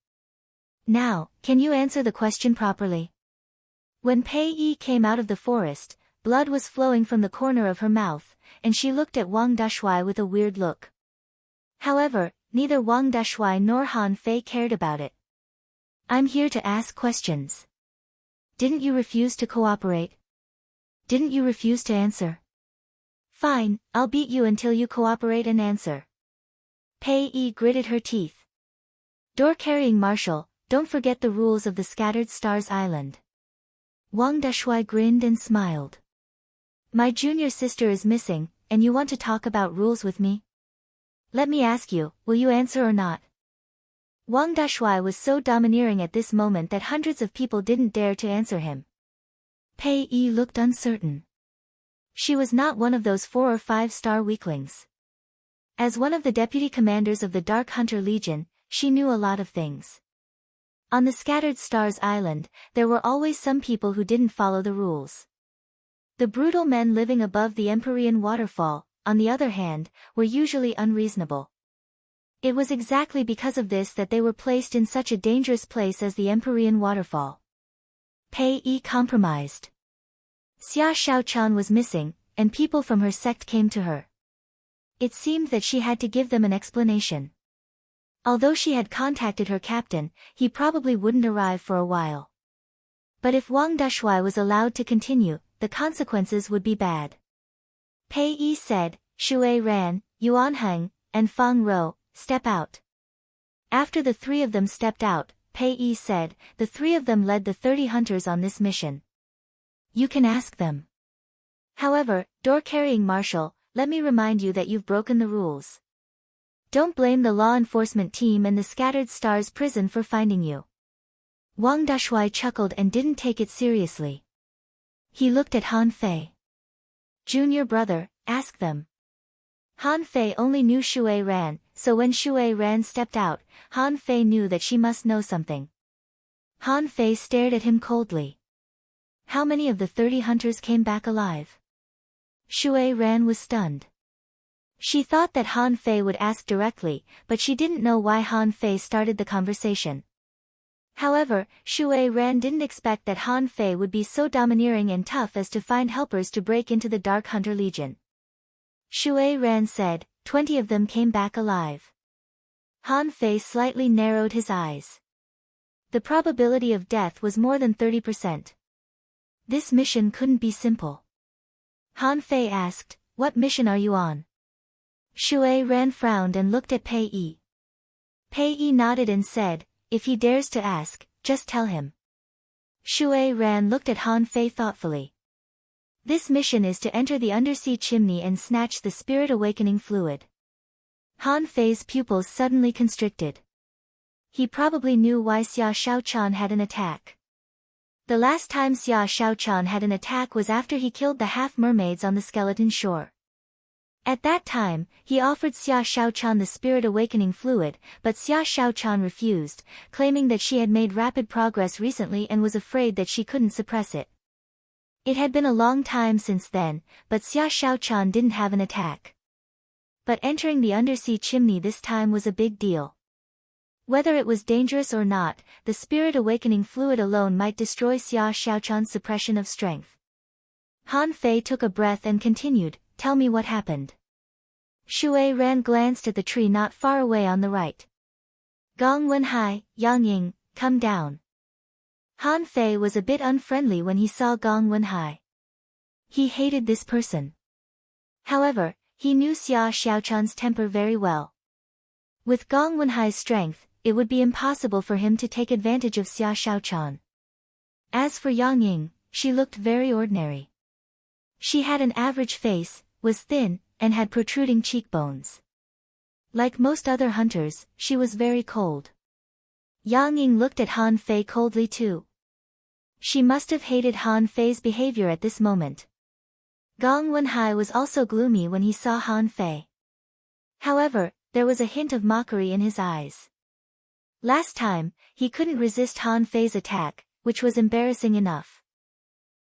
Now, can you answer the question properly? When Pei Yi came out of the forest, blood was flowing from the corner of her mouth, and she looked at Wang Dashui with a weird look. However, neither Wang Dashui nor Han Fei cared about it. I'm here to ask questions. Didn't you refuse to cooperate? Didn't you refuse to answer? Fine, I'll beat you until you cooperate and answer. Pei Yi gritted her teeth. Door-carrying marshal, don't forget the rules of the Scattered Stars Island. Wang Dashui grinned and smiled. My junior sister is missing, and you want to talk about rules with me? Let me ask you, will you answer or not? Wang Dashui was so domineering at this moment that hundreds of people didn't dare to answer him. Pei Yi looked uncertain. She was not one of those 4 or 5-star weaklings. As one of the deputy commanders of the Dark Hunter Legion, she knew a lot of things. On the Scattered Stars Island, there were always some people who didn't follow the rules. The brutal men living above the Empyrean waterfall, on the other hand, were usually unreasonable. It was exactly because of this that they were placed in such a dangerous place as the Empyrean waterfall. Pei Yi compromised. Xia Shaochan was missing, and people from her sect came to her. It seemed that she had to give them an explanation. Although she had contacted her captain, he probably wouldn't arrive for a while. But if Wang Dashui was allowed to continue, the consequences would be bad. Pei Yi said, Shui Ran, Yuan Heng, and Fang Rou, step out. After the three of them stepped out, Pei Yi said, the three of them led the 30 hunters on this mission. You can ask them. However, door-carrying marshal, let me remind you that you've broken the rules. Don't blame the law enforcement team and the Scattered Stars prison for finding you. Wang Dashui chuckled and didn't take it seriously. He looked at Han Fei. Junior brother, ask them. Han Fei only knew Shui Ran, so when Shui Ran stepped out, Han Fei knew that she must know something. Han Fei stared at him coldly. How many of the 30 hunters came back alive? Shui Ran was stunned. She thought that Han Fei would ask directly, but she didn't know why Han Fei started the conversation. However, Shui Ran didn't expect that Han Fei would be so domineering and tough as to find helpers to break into the Dark Hunter Legion. Shui Ran said, 20 of them came back alive. Han Fei slightly narrowed his eyes. The probability of death was more than 30%. This mission couldn't be simple. Han Fei asked, what mission are you on? Shui Ran frowned and looked at Pei Yi. Pei Yi nodded and said, if he dares to ask, just tell him. Shui Ran looked at Han Fei thoughtfully. This mission is to enter the undersea chimney and snatch the spirit awakening fluid. Han Fei's pupils suddenly constricted. He probably knew why Xia Shaochan had an attack. The last time Xia Shaochan had an attack was after he killed the half-mermaids on the skeleton shore. At that time, he offered Xia Shaochan the spirit awakening fluid, but Xia Shaochan refused, claiming that she had made rapid progress recently and was afraid that she couldn't suppress it. It had been a long time since then, but Xia Shaochan didn't have an attack. But entering the undersea chimney this time was a big deal. Whether it was dangerous or not, the spirit awakening fluid alone might destroy Xia Shaochan's suppression of strength. Han Fei took a breath and continued, tell me what happened. Shui Ran glanced at the tree not far away on the right. Gong Wenhai, Yang Ying, come down. Han Fei was a bit unfriendly when he saw Gong Wenhai. He hated this person. However, he knew Xia Shaochan's temper very well. With Gong Wenhai's strength, it would be impossible for him to take advantage of Xia Shaochan. As for Yang Ying, she looked very ordinary. She had an average face, was thin, and had protruding cheekbones. Like most other hunters, she was very cold. Yang Ying looked at Han Fei coldly too. She must have hated Han Fei's behavior at this moment. Gong Wenhai was also gloomy when he saw Han Fei. However, there was a hint of mockery in his eyes. Last time, he couldn't resist Han Fei's attack, which was embarrassing enough.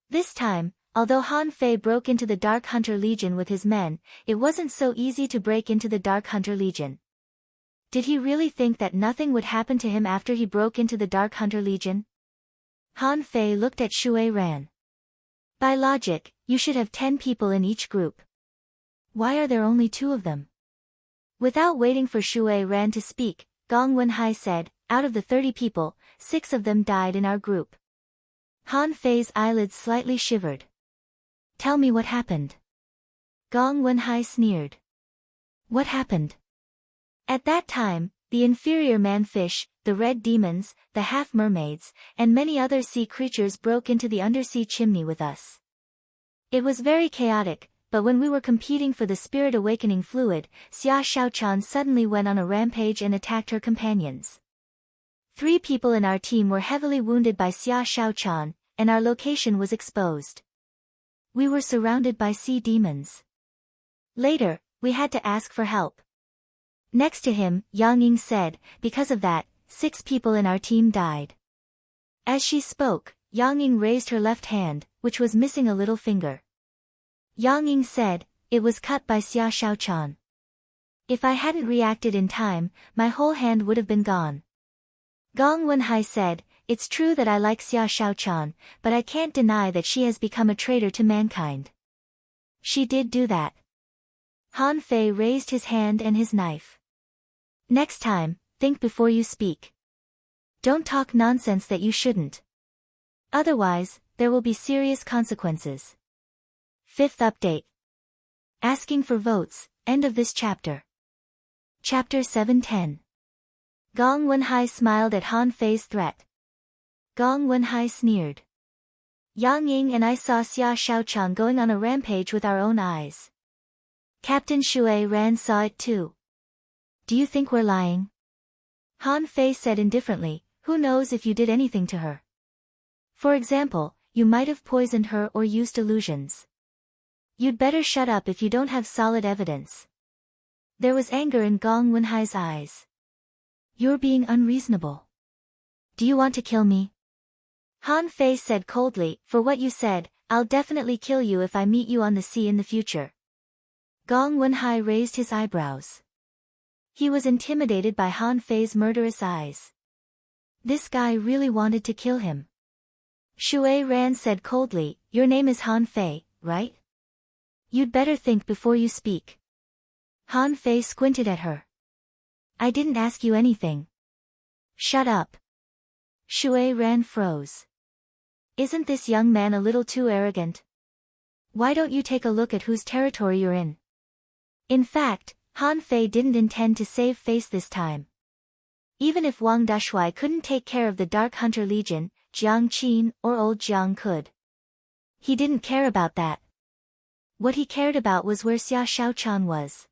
This time, although Han Fei broke into the Dark Hunter Legion with his men, it wasn't so easy to break into the Dark Hunter Legion. Did he really think that nothing would happen to him after he broke into the Dark Hunter Legion? Han Fei looked at Shui Ran. By logic, you should have 10 people in each group. Why are there only 2 of them? Without waiting for Shui Ran to speak, Gong Wenhai said, out of the 30 people, 6 of them died in our group. Han Fei's eyelids slightly shivered. Tell me what happened. Gong Wenhai sneered. What happened? At that time, the inferior man-fish, the red demons, the half-mermaids, and many other sea creatures broke into the undersea chimney with us. It was very chaotic, but when we were competing for the spirit awakening fluid, Xia Shaochan suddenly went on a rampage and attacked her companions. 3 people in our team were heavily wounded by Xia Shaochan, and our location was exposed. We were surrounded by sea demons. Later, we had to ask for help. Next to him, Yang Ying said, because of that, 6 people in our team died. As she spoke, Yang Ying raised her left hand, which was missing a little finger. Yang Ying said, it was cut by Xia Shaochan. If I hadn't reacted in time, my whole hand would have been gone. Gong Wenhai said, it's true that I like Xia Shaochan, but I can't deny that she has become a traitor to mankind. She did do that. Han Fei raised his hand and his knife. Next time, think before you speak. Don't talk nonsense that you shouldn't. Otherwise, there will be serious consequences. 5th update. Asking for votes, end of this chapter. Chapter 710. Gong Wenhai smiled at Han Fei's threat. Gong Wenhai sneered. Yang Ying and I saw Xia Shaochang going on a rampage with our own eyes. Captain Shui Ran saw it too. Do you think we're lying? Han Fei said indifferently, who knows if you did anything to her? For example, you might have poisoned her or used illusions. You'd better shut up if you don't have solid evidence. There was anger in Gong Wenhai's eyes. You're being unreasonable. Do you want to kill me? Han Fei said coldly, for what you said, I'll definitely kill you if I meet you on the sea in the future. Gong Wenhai raised his eyebrows. He was intimidated by Han Fei's murderous eyes. This guy really wanted to kill him. Shui Ran said coldly, your name is Han Fei, right? You'd better think before you speak. Han Fei squinted at her. I didn't ask you anything. Shut up. Shui Ran froze. Isn't this young man a little too arrogant? Why don't you take a look at whose territory you're in? In fact, Han Fei didn't intend to save face this time. Even if Wang Dashui couldn't take care of the Dark Hunter Legion, Jiang Qin or old Jiang could. He didn't care about that. What he cared about was where Xia Shaochan was.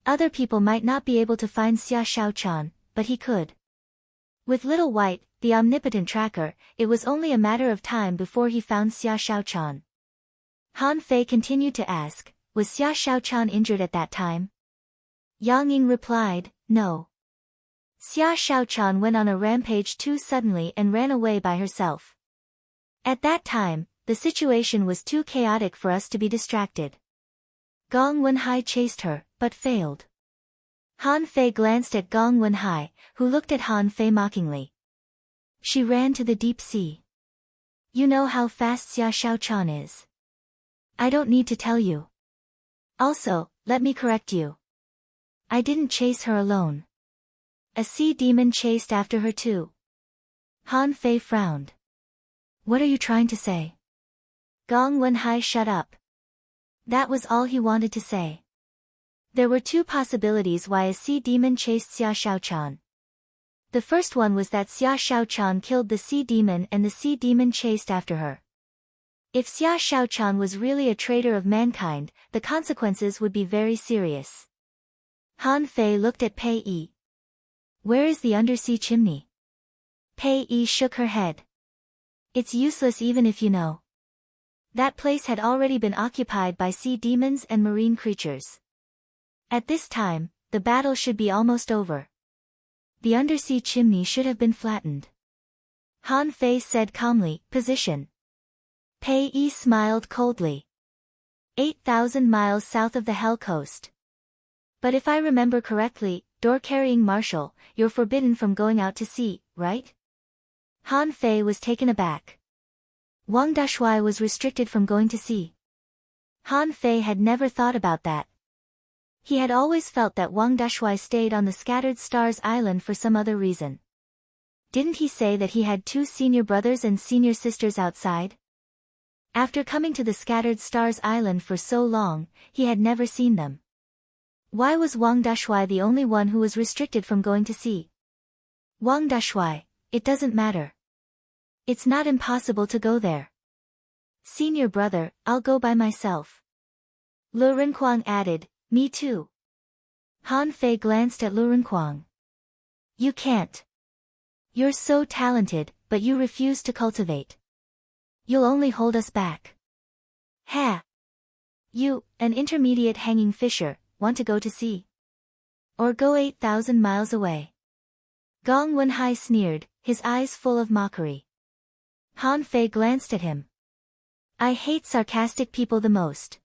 Other people might not be able to find Xia Shaochan, but he could. With Little White, the omnipotent tracker, it was only a matter of time before he found Xia Shaochan. Han Fei continued to ask, was Xia Shaochan injured at that time? Yang Ying replied, no. Xia Shaochan went on a rampage too suddenly and ran away by herself. At that time, the situation was too chaotic for us to be distracted. Gong Wenhai chased her, but failed. Han Fei glanced at Gong Wenhai, who looked at Han Fei mockingly. She ran to the deep sea. You know how fast Xia Shaochan is. I don't need to tell you. Also, let me correct you. I didn't chase her alone. A sea demon chased after her too. Han Fei frowned. What are you trying to say? Gong Wenhai shut up. That was all he wanted to say. There were two possibilities why a sea demon chased Xia Shaochan. The first one was that Xia Shaochan killed the sea demon and the sea demon chased after her. If Xia Shaochan was really a traitor of mankind, the consequences would be very serious. Han Fei looked at Pei Yi. Where is the undersea chimney? Pei Yi shook her head. It's useless even if you know. That place had already been occupied by sea demons and marine creatures. At this time, the battle should be almost over. The undersea chimney should have been flattened. Han Fei said calmly, position. Pei Yi smiled coldly. 8,000 miles south of the Hell Coast. But if I remember correctly, door-carrying marshal, you're forbidden from going out to sea, right? Han Fei was taken aback. Wang Dashui was restricted from going to sea. Han Fei had never thought about that. He had always felt that Wang Dashui stayed on the Scattered Stars Island for some other reason. Didn't he say that he had 2 senior brothers and senior sisters outside? After coming to the Scattered Stars Island for so long, he had never seen them. Why was Wang Dashui the only one who was restricted from going to sea? Wang Dashui, it doesn't matter. It's not impossible to go there. Senior brother, I'll go by myself. Lu Renquang added, me too. Han Fei glanced at Lu Renquang. You can't. You're so talented, but you refuse to cultivate. You'll only hold us back. Ha! You, an intermediate hanging fisher, want to go to sea? Or go 8,000 miles away? Gong Wenhai sneered, his eyes full of mockery. Han Fei glanced at him. I hate sarcastic people the most.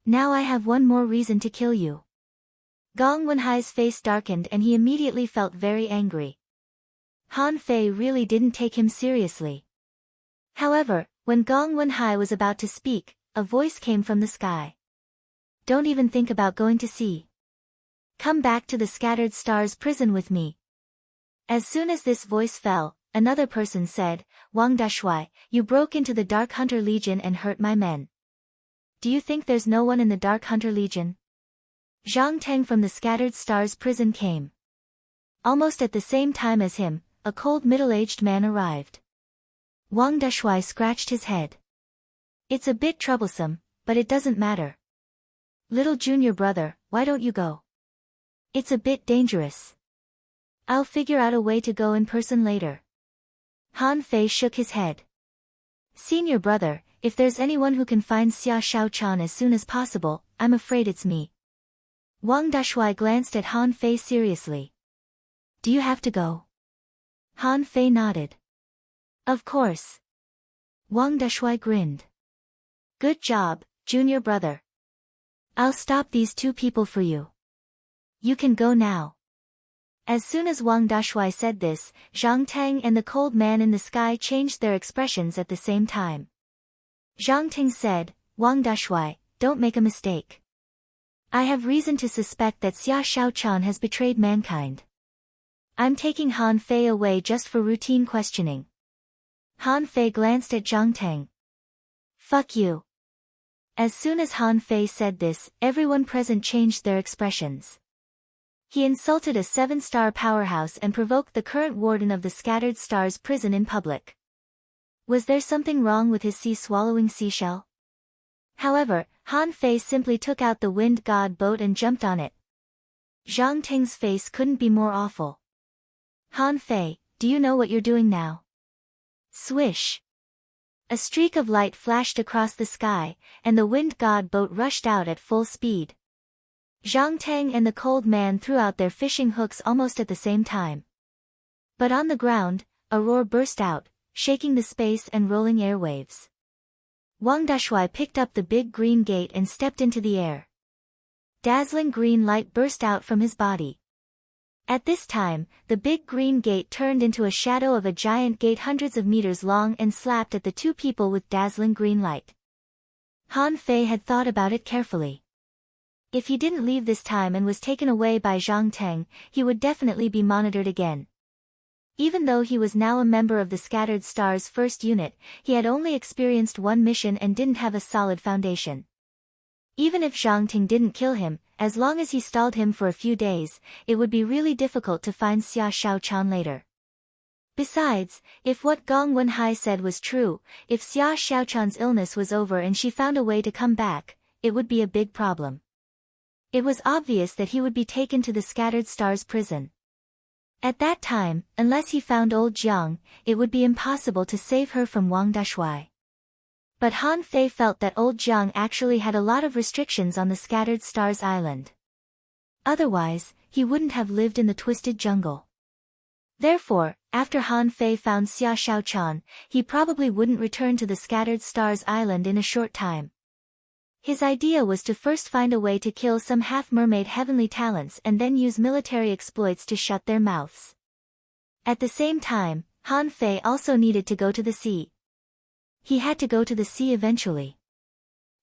Now I have one more reason to kill you. Gong Wenhai's face darkened and he immediately felt very angry. Han Fei really didn't take him seriously. However, when Gong Wenhai was about to speak, a voice came from the sky. Don't even think about going to sea. Come back to the Scattered Stars prison with me. As soon as this voice fell, another person said, Wang Dashui, you broke into the Dark Hunter Legion and hurt my men. Do you think there's no one in the Dark Hunter Legion? Zhang Teng from the Scattered Stars prison came. Almost at the same time as him, a cold middle-aged man arrived. Wang Dashui scratched his head. It's a bit troublesome, but it doesn't matter. Little junior brother, why don't you go? It's a bit dangerous. I'll figure out a way to go in person later. Han Fei shook his head. Senior brother, if there's anyone who can find Xia Shaochan as soon as possible, I'm afraid it's me. Wang Dashui glanced at Han Fei seriously. Do you have to go? Han Fei nodded. Of course. Wang Dashui grinned. Good job, junior brother. I'll stop these two people for you. You can go now. As soon as Wang Dashui said this, Zhang Teng and the cold man in the sky changed their expressions at the same time. Zhang Teng said, Wang Dashui, don't make a mistake. I have reason to suspect that Xia Shaochan has betrayed mankind. I'm taking Han Fei away just for routine questioning. Han Fei glanced at Zhang Teng. Fuck you. As soon as Han Fei said this, everyone present changed their expressions. He insulted a 7-star powerhouse and provoked the current warden of the Scattered Stars prison in public. Was there something wrong with his sea-swallowing seashell? However, Han Fei simply took out the wind god boat and jumped on it. Zhang Teng's face couldn't be more awful. Han Fei, do you know what you're doing now? Swish. A streak of light flashed across the sky, and the wind god boat rushed out at full speed. Zhang Teng and the cold man threw out their fishing hooks almost at the same time. But on the ground, a roar burst out, shaking the space and rolling airwaves. Wang Dashui picked up the big green gate and stepped into the air. Dazzling green light burst out from his body. At this time, the big green gate turned into a shadow of a giant gate hundreds of meters long and slapped at the two people with dazzling green light. Han Fei had thought about it carefully. If he didn't leave this time and was taken away by Zhang Teng, he would definitely be monitored again. Even though he was now a member of the Scattered Stars first unit, he had only experienced one mission and didn't have a solid foundation. Even if Zhang Teng didn't kill him, as long as he stalled him for a few days, it would be really difficult to find Xia Shaochan later. Besides, if what Gong Wenhai said was true, if Xia Shaochan's illness was over and she found a way to come back, it would be a big problem. It was obvious that he would be taken to the Scattered Stars prison. At that time, unless he found old Jiang, it would be impossible to save her from Wang Dashui. But Han Fei felt that old Jiang actually had a lot of restrictions on the Scattered Stars island. Otherwise, he wouldn't have lived in the twisted jungle. Therefore, after Han Fei found Xia Shaochan, he probably wouldn't return to the Scattered Stars island in a short time. His idea was to first find a way to kill some half-mermaid heavenly talents and then use military exploits to shut their mouths. At the same time, Han Fei also needed to go to the sea. He had to go to the sea eventually.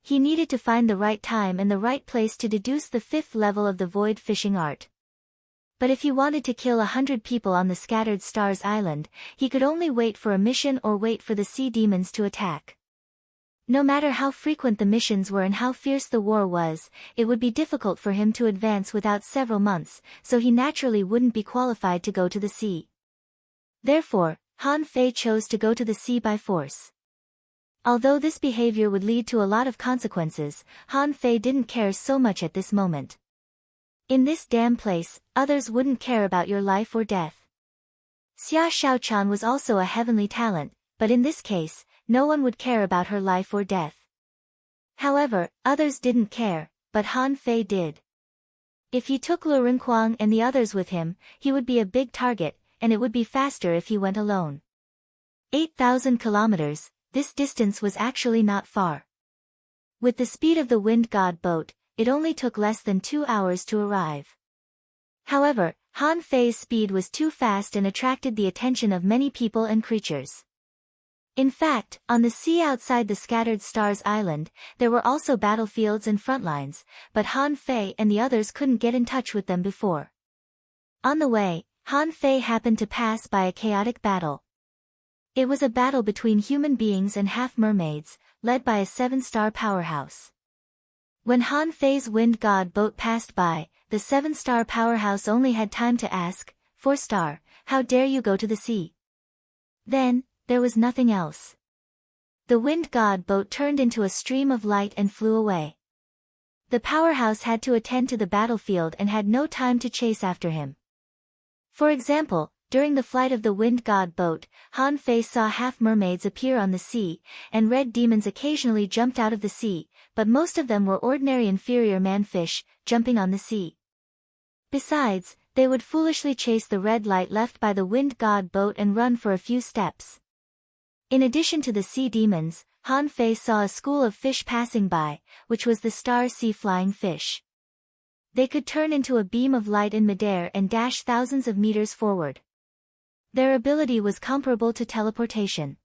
He needed to find the right time and the right place to deduce the 5th level of the void fishing art. But if he wanted to kill 100 people on the Scattered Stars island, he could only wait for a mission or wait for the sea demons to attack. No matter how frequent the missions were and how fierce the war was, it would be difficult for him to advance without several months, so he naturally wouldn't be qualified to go to the sea. Therefore, Han Fei chose to go to the sea by force. Although this behavior would lead to a lot of consequences, Han Fei didn't care so much at this moment. In this damn place, others wouldn't care about your life or death. Xia Shaochan was also a heavenly talent, but in this case, no one would care about her life or death. However, others didn't care, but Han Fei did. If he took Lu Rinquang and the others with him, he would be a big target, and it would be faster if he went alone. 8,000 kilometers, this distance was actually not far. With the speed of the wind god boat, it only took less than 2 hours to arrive. However, Han Fei's speed was too fast and attracted the attention of many people and creatures. In fact, on the sea outside the Scattered Stars island, there were also battlefields and front lines, but Han Fei and the others couldn't get in touch with them before. On the way, Han Fei happened to pass by a chaotic battle. It was a battle between human beings and half-mermaids, led by a 7-star powerhouse. When Han Fei's wind god boat passed by, the 7-star powerhouse only had time to ask, 4-star, how dare you go to the sea? Then, there was nothing else. The wind god boat turned into a stream of light and flew away. The powerhouse had to attend to the battlefield and had no time to chase after him. For example, during the flight of the wind god boat, Han Fei saw half-mermaids appear on the sea, and red demons occasionally jumped out of the sea, but most of them were ordinary inferior man-fish, jumping on the sea. Besides, they would foolishly chase the red light left by the wind god boat and run for a few steps. In addition to the sea demons, Han Fei saw a school of fish passing by, which was the star sea flying fish. They could turn into a beam of light in midair and dash thousands of meters forward. Their ability was comparable to teleportation.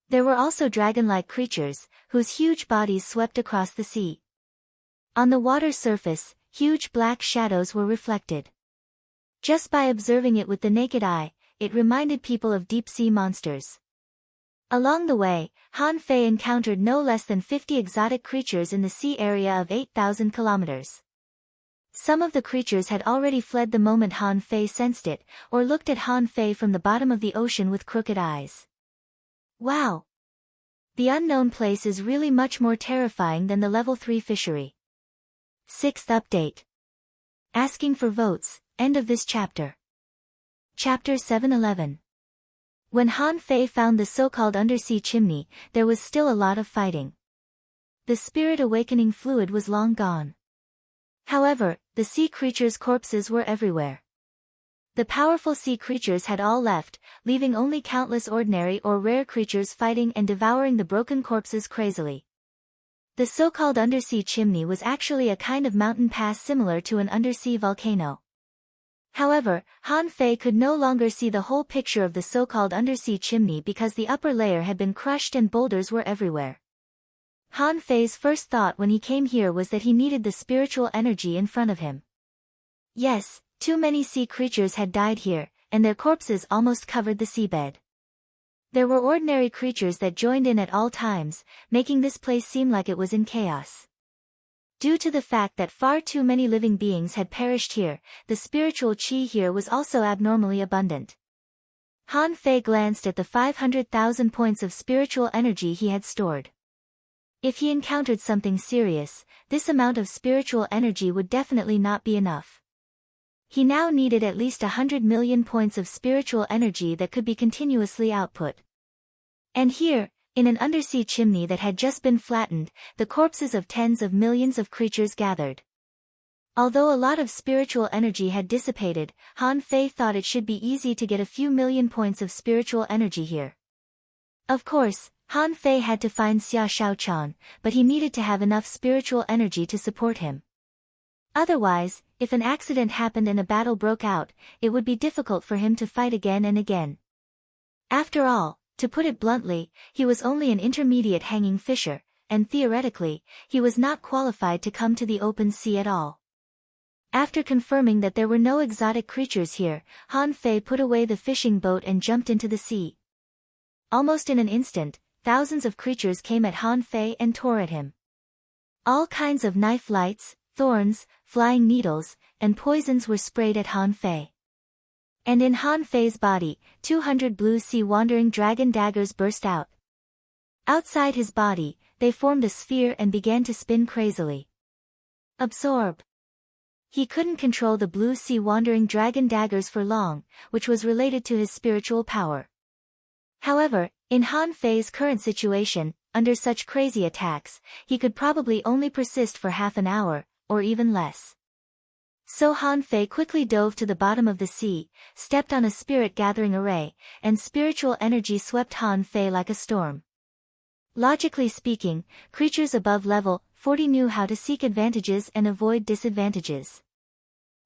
There were also dragon-like creatures, whose huge bodies swept across the sea. On the water's surface, huge black shadows were reflected. Just by observing it with the naked eye, it reminded people of deep-sea monsters. Along the way, Han Fei encountered no less than 50 exotic creatures in the sea area of 8,000 kilometers. Some of the creatures had already fled the moment Han Fei sensed it, or looked at Han Fei from the bottom of the ocean with crooked eyes. Wow! The unknown place is really much more terrifying than the level 3 fishery. 6th update. Asking for votes, end of this chapter. Chapter 7:11. When Han Fei found the so-called undersea chimney, there was still a lot of fighting. The spirit awakening fluid was long gone. However, the sea creatures' corpses were everywhere. The powerful sea creatures had all left, leaving only countless ordinary or rare creatures fighting and devouring the broken corpses crazily. The so-called undersea chimney was actually a kind of mountain pass similar to an undersea volcano. However, Han Fei could no longer see the whole picture of the so-called undersea chimney because the upper layer had been crushed and boulders were everywhere. Han Fei's first thought when he came here was that he needed the spiritual energy in front of him. Yes, too many sea creatures had died here, and their corpses almost covered the seabed. There were ordinary creatures that joined in at all times, making this place seem like it was in chaos. Due to the fact that far too many living beings had perished here, the spiritual qi here was also abnormally abundant. Han Fei glanced at the 500,000 points of spiritual energy he had stored. If he encountered something serious, this amount of spiritual energy would definitely not be enough. He now needed at least 100 million points of spiritual energy that could be continuously output. And here, in an undersea chimney that had just been flattened, the corpses of tens of millions of creatures gathered. Although a lot of spiritual energy had dissipated, Han Fei thought it should be easy to get a few million points of spiritual energy here. Of course, Han Fei had to find Xia Shaochan, but he needed to have enough spiritual energy to support him. Otherwise, if an accident happened and a battle broke out, it would be difficult for him to fight again and again. After all, to put it bluntly, he was only an intermediate hanging fisher, and theoretically, he was not qualified to come to the open sea at all. After confirming that there were no exotic creatures here, Han Fei put away the fishing boat and jumped into the sea. Almost in an instant, thousands of creatures came at Han Fei and tore at him. All kinds of knife lights, thorns, flying needles, and poisons were sprayed at Han Fei. And in Han Fei's body, 200 blue sea wandering dragon daggers burst out. Outside his body, they formed a sphere and began to spin crazily. Absorb. He couldn't control the blue sea wandering dragon daggers for long, which was related to his spiritual power. However, in Han Fei's current situation, under such crazy attacks, he could probably only persist for half an hour, or even less. So Han Fei quickly dove to the bottom of the sea, stepped on a spirit gathering array, and spiritual energy swept Han Fei like a storm. Logically speaking, creatures above level 40 knew how to seek advantages and avoid disadvantages.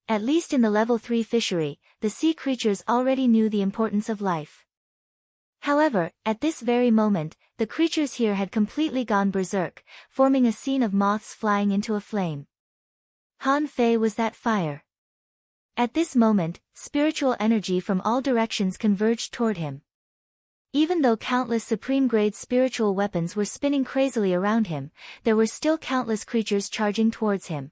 At least in the level 3 fishery, the sea creatures already knew the importance of life. However, at this very moment, the creatures here had completely gone berserk, forming a scene of moths flying into a flame. Han Fei was that fire. At this moment, spiritual energy from all directions converged toward him. Even though countless supreme-grade spiritual weapons were spinning crazily around him, there were still countless creatures charging towards him.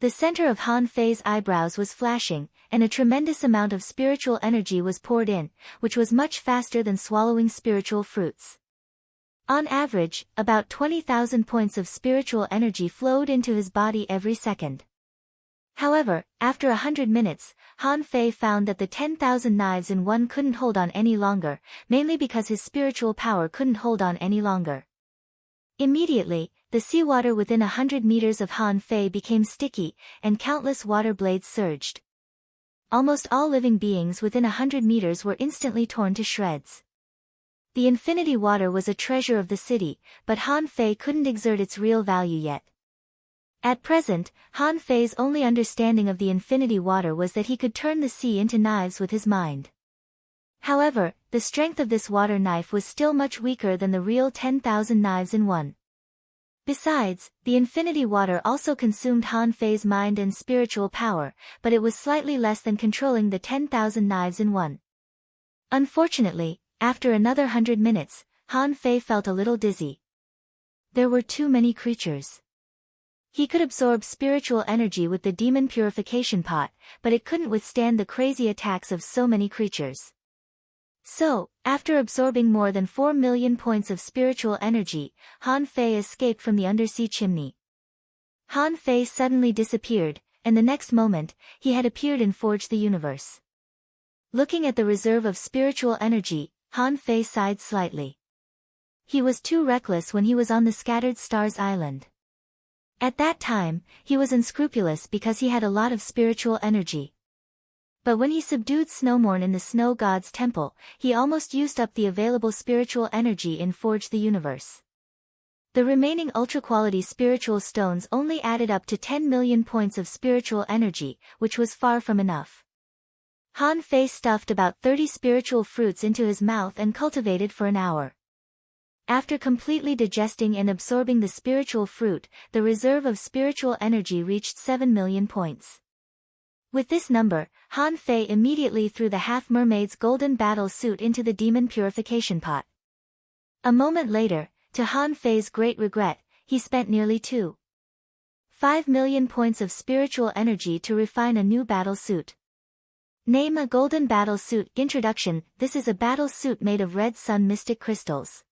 The center of Han Fei's eyebrows was flashing, and a tremendous amount of spiritual energy was poured in, which was much faster than swallowing spiritual fruits. On average, about 20,000 points of spiritual energy flowed into his body every second. However, after 100 minutes, Han Fei found that the 10,000 knives in one couldn't hold on any longer, mainly because his spiritual power couldn't hold on any longer. Immediately, the seawater within 100 meters of Han Fei became sticky, and countless water blades surged. Almost all living beings within 100 meters were instantly torn to shreds. The infinity water was a treasure of the city, but Han Fei couldn't exert its real value yet. At present, Han Fei's only understanding of the infinity water was that he could turn the sea into knives with his mind. However, the strength of this water knife was still much weaker than the real 10,000 knives in one. Besides, the infinity water also consumed Han Fei's mind and spiritual power, but it was slightly less than controlling the 10,000 knives in one. Unfortunately, after another 100 minutes, Han Fei felt a little dizzy. There were too many creatures. He could absorb spiritual energy with the demon purification pot, but it couldn't withstand the crazy attacks of so many creatures. So, after absorbing more than 4 million points of spiritual energy, Han Fei escaped from the undersea chimney. Han Fei suddenly disappeared, and the next moment, he had appeared in Forge the Universe. Looking at the reserve of spiritual energy, Han Fei sighed slightly. He was too reckless when he was on the Scattered Stars Island. At that time, he was unscrupulous because he had a lot of spiritual energy. But when he subdued Snowmorn in the Snow God's Temple, he almost used up the available spiritual energy in Forge the Universe. The remaining ultra-quality spiritual stones only added up to 10 million points of spiritual energy, which was far from enough. Han Fei stuffed about 30 spiritual fruits into his mouth and cultivated for an hour. After completely digesting and absorbing the spiritual fruit, the reserve of spiritual energy reached 7 million points. With this number, Han Fei immediately threw the half-mermaid's golden battle suit into the demon purification pot. A moment later, to Han Fei's great regret, he spent nearly 2.5 million points of spiritual energy to refine a new battle suit. Name a golden battle suit. Introduction. This is a battle suit made of red sun mystic crystals.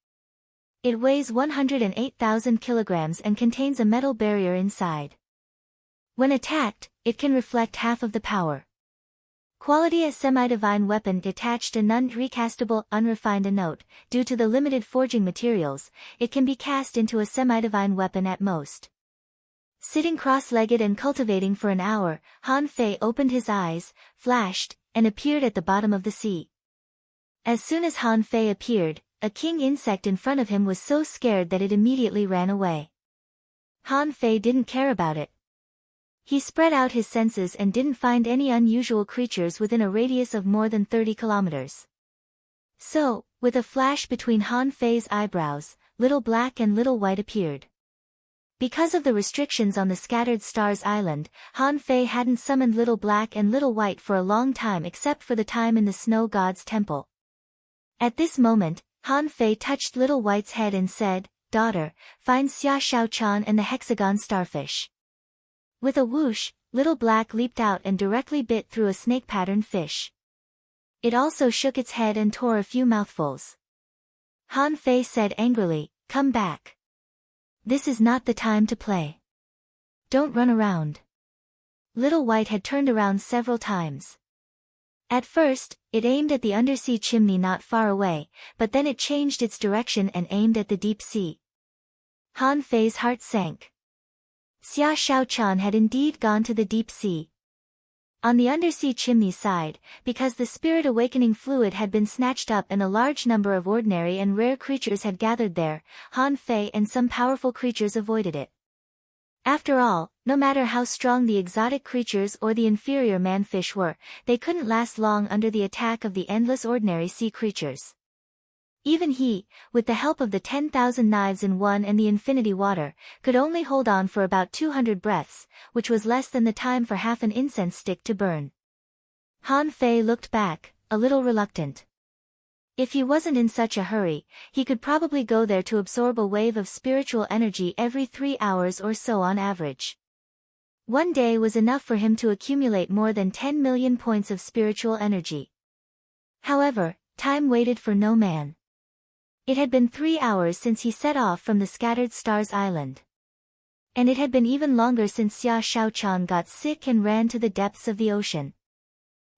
It weighs 108,000 kilograms and contains a metal barrier inside. When attacked, it can reflect half of the power. Quality: a semi-divine weapon detached and non-recastable, unrefined. A note: due to the limited forging materials, it can be cast into a semi-divine weapon at most. Sitting cross-legged and cultivating for an hour, Han Fei opened his eyes, flashed, and appeared at the bottom of the sea. As soon as Han Fei appeared, a king insect in front of him was so scared that it immediately ran away. Han Fei didn't care about it. He spread out his senses and didn't find any unusual creatures within a radius of more than 30 kilometers. So, with a flash between Han Fei's eyebrows, Little Black and Little White appeared. Because of the restrictions on the Scattered Stars Island, Han Fei hadn't summoned Little Black and Little White for a long time except for the time in the Snow God's Temple. At this moment, Han Fei touched Little White's head and said, "Daughter, find Xia Shaochan and the hexagon starfish." With a whoosh, Little Black leaped out and directly bit through a snake-patterned fish. It also shook its head and tore a few mouthfuls. Han Fei said angrily, "Come back. This is not the time to play. Don't run around." Little White had turned around several times. At first, it aimed at the undersea chimney not far away, but then it changed its direction and aimed at the deep sea. Han Fei's heart sank. Xia Shaochan had indeed gone to the deep sea. On the undersea chimney side, because the spirit awakening fluid had been snatched up and a large number of ordinary and rare creatures had gathered there, Han Fei and some powerful creatures avoided it. After all, no matter how strong the exotic creatures or the inferior man-fish were, they couldn't last long under the attack of the endless ordinary sea creatures. Even he, with the help of the 10,000 knives in one and the infinity water, could only hold on for about 200 breaths, which was less than the time for half an incense stick to burn. Han Fei looked back, a little reluctant. If he wasn't in such a hurry, he could probably go there to absorb a wave of spiritual energy every 3 hours or so on average. One day was enough for him to accumulate more than 10 million points of spiritual energy. However, time waited for no man. It had been 3 hours since he set off from the Scattered Stars Island. And it had been even longer since Xia Shaochan got sick and ran to the depths of the ocean.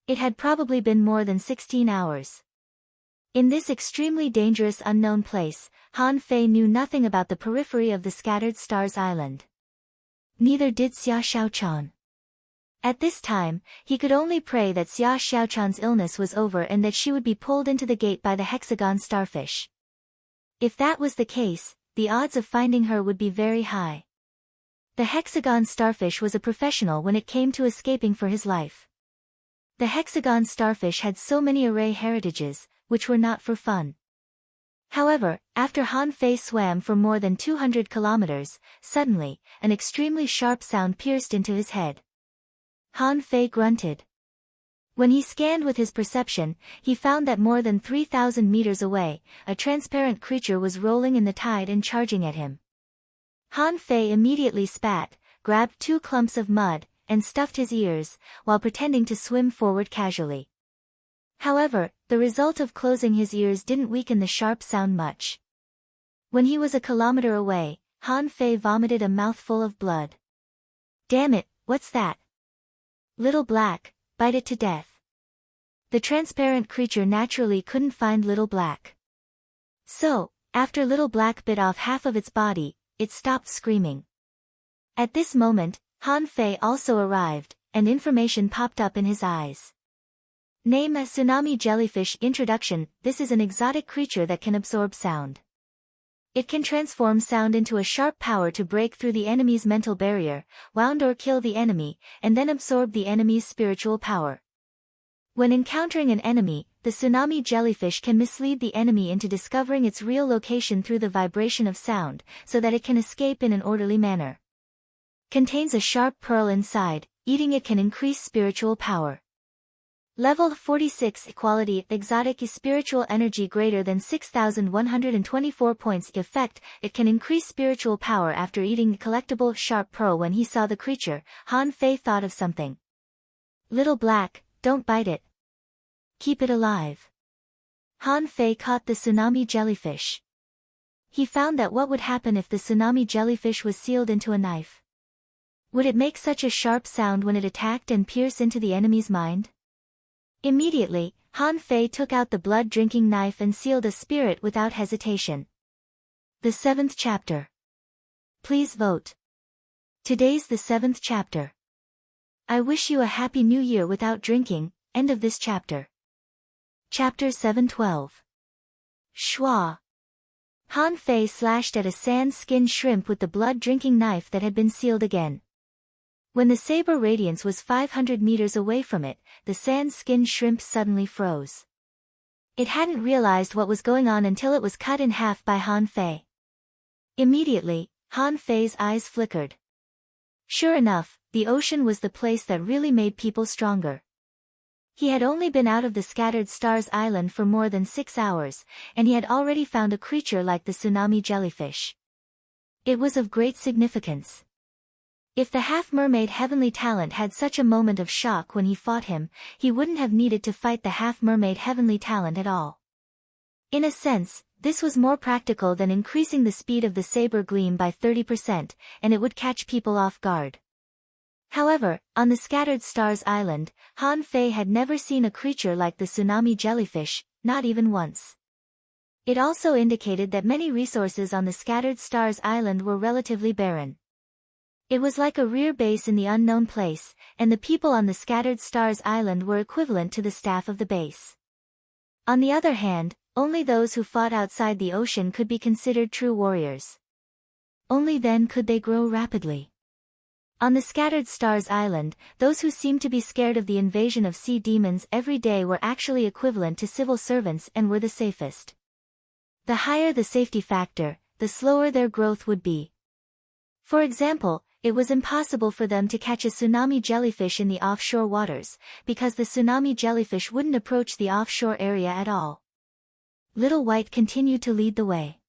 It had probably been more than 16 hours. In this extremely dangerous unknown place, Han Fei knew nothing about the periphery of the Scattered Stars Island. Neither did Xia Shaochan. At this time, he could only pray that Xia Shaochan's illness was over and that she would be pulled into the gate by the hexagon starfish. If that was the case, the odds of finding her would be very high. The hexagon starfish was a professional when it came to escaping for his life. The hexagon starfish had so many array heritages, which were not for fun. However, after Han Fei swam for more than 200 kilometers, suddenly, an extremely sharp sound pierced into his head. Han Fei grunted. When he scanned with his perception, he found that more than 3,000 meters away, a transparent creature was rolling in the tide and charging at him. Han Fei immediately spat, grabbed 2 clumps of mud, and stuffed his ears, while pretending to swim forward casually. However, the result of closing his ears didn't weaken the sharp sound much. When he was a kilometer away, Han Fei vomited a mouthful of blood. Damn it, what's that? Little Black, bite it to death. The transparent creature naturally couldn't find Little Black. So, after Little Black bit off half of its body, it stopped screaming. At this moment, Han Fei also arrived, and information popped up in his eyes. Name: a tsunami jellyfish. Introduction. This is an exotic creature that can absorb sound. It can transform sound into a sharp power to break through the enemy's mental barrier, wound or kill the enemy, and then absorb the enemy's spiritual power. When encountering an enemy, the tsunami jellyfish can mislead the enemy into discovering its real location through the vibration of sound, so that it can escape in an orderly manner. Contains a sharp pearl inside. Eating it can increase spiritual power. Level 46. Equality. Exotic is spiritual energy greater than 6,124 points. Effect. It can increase spiritual power after eating the collectible sharp pearl. When he saw the creature, Han Fei thought of something. Little Black, don't bite it. Keep it alive. Han Fei caught the tsunami jellyfish. He found that what would happen if the tsunami jellyfish was sealed into a knife? Would it make such a sharp sound when it attacked and pierce into the enemy's mind? Immediately, Han Fei took out the blood-drinking knife and sealed a spirit without hesitation. The 7th chapter. Please vote. Today's the 7th chapter. I wish you a happy new year without drinking. End of this chapter. Chapter 7:12. Schwa. Han Fei slashed at a sand-skinned shrimp with the blood-drinking knife that had been sealed again. When the saber radiance was 500 meters away from it, the sand-skinned shrimp suddenly froze. It hadn't realized what was going on until it was cut in half by Han Fei. Immediately, Han Fei's eyes flickered. Sure enough, the ocean was the place that really made people stronger. He had only been out of the Scattered Stars Island for more than 6 hours, and he had already found a creature like the tsunami jellyfish. It was of great significance. If the half-mermaid heavenly talent had such a moment of shock when he fought him, he wouldn't have needed to fight the half-mermaid heavenly talent at all. In a sense, this was more practical than increasing the speed of the saber gleam by 30%, and it would catch people off guard. However, on the Scattered Stars Island, Han Fei had never seen a creature like the tsunami jellyfish, not even once. It also indicated that many resources on the Scattered Stars Island were relatively barren. It was like a rear base in the unknown place, and the people on the Scattered Stars Island were equivalent to the staff of the base. On the other hand, only those who fought outside the ocean could be considered true warriors. Only then could they grow rapidly. On the Scattered Stars Island, those who seemed to be scared of the invasion of sea demons every day were actually equivalent to civil servants and were the safest. The higher the safety factor, the slower their growth would be. For example, it was impossible for them to catch a tsunami jellyfish in the offshore waters, because the tsunami jellyfish wouldn't approach the offshore area at all. Little White continued to lead the way.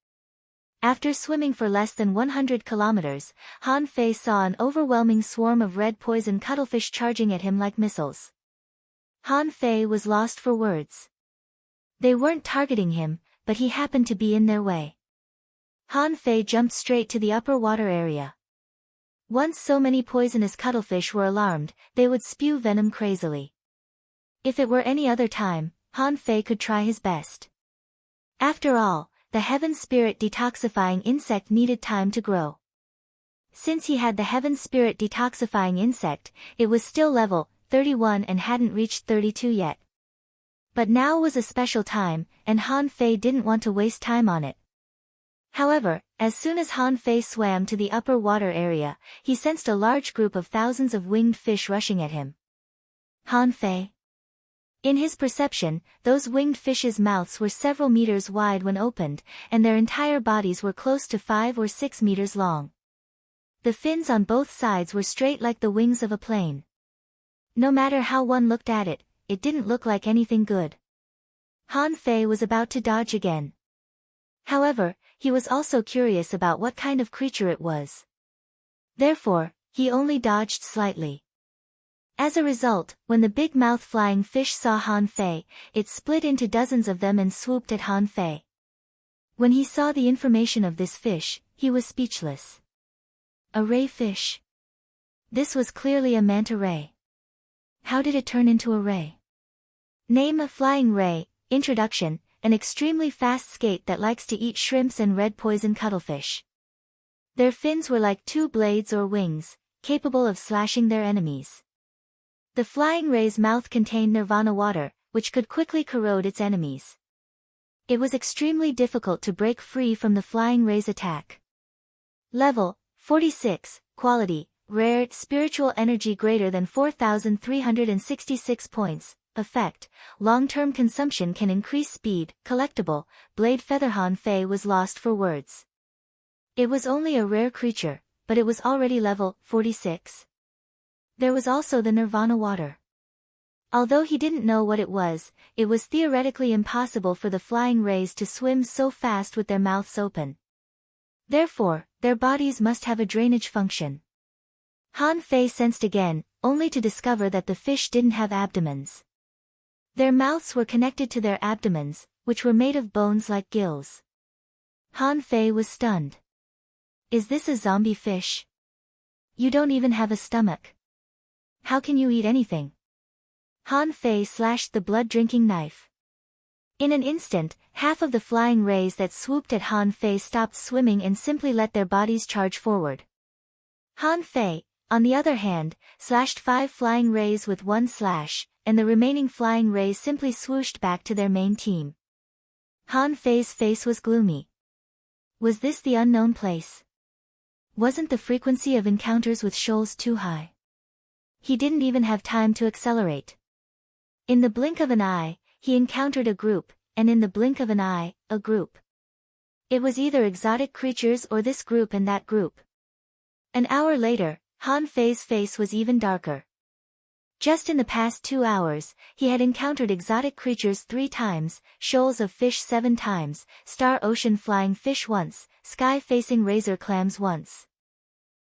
After swimming for less than 100 kilometers, Han Fei saw an overwhelming swarm of red poison cuttlefish charging at him like missiles. Han Fei was lost for words. They weren't targeting him, but he happened to be in their way. Han Fei jumped straight to the upper water area. Once so many poisonous cuttlefish were alarmed, they would spew venom crazily. If it were any other time, Han Fei could try his best. After all, the heaven spirit detoxifying insect needed time to grow. Since he had the heaven spirit detoxifying insect, it was still level 31 and hadn't reached 32 yet. But now was a special time, and Han Fei didn't want to waste time on it. However, as soon as Han Fei swam to the upper water area, he sensed a large group of thousands of winged fish rushing at him. Han Fei. In his perception, those winged fish's mouths were several meters wide when opened, and their entire bodies were close to 5 or 6 meters long. The fins on both sides were straight like the wings of a plane. No matter how one looked at it, it didn't look like anything good. Han Fei was about to dodge again. However, he was also curious about what kind of creature it was. Therefore, he only dodged slightly. As a result, when the big-mouth flying fish saw Han Fei, it split into dozens of them and swooped at Han Fei. When he saw the information of this fish, he was speechless. A ray fish. This was clearly a manta ray. How did it turn into a ray? Name: a flying ray. Introduction: an extremely fast skate that likes to eat shrimps and red poison cuttlefish. Their fins were like 2 blades or wings, capable of slashing their enemies. The flying ray's mouth contained nirvana water, which could quickly corrode its enemies. It was extremely difficult to break free from the flying ray's attack. Level: 46, quality, rare, spiritual energy greater than 4,366 points, effect, long-term consumption can increase speed, collectible, blade feather. Han Fei was lost for words. It was only a rare creature, but it was already level 46. There was also the nirvana water. Although he didn't know what it was theoretically impossible for the flying rays to swim so fast with their mouths open. Therefore, their bodies must have a drainage function. Han Fei sensed again, only to discover that the fish didn't have abdomens. Their mouths were connected to their abdomens, which were made of bones like gills. Han Fei was stunned. Is this a zombie fish? You don't even have a stomach. How can you eat anything? Han Fei slashed the blood-drinking knife. In an instant, half of the flying rays that swooped at Han Fei stopped swimming and simply let their bodies charge forward. Han Fei, on the other hand, slashed 5 flying rays with one slash, and the remaining flying rays simply swooshed back to their main team. Han Fei's face was gloomy. Was this the unknown place? Wasn't the frequency of encounters with shoals too high? He didn't even have time to accelerate. In the blink of an eye, he encountered a group, and in the blink of an eye, a group. It was either exotic creatures or this group and that group. An hour later, Han Fei's face was even darker. Just in the past 2 hours, he had encountered exotic creatures 3 times, shoals of fish 7 times, star ocean flying fish once, sky-facing razor clams once.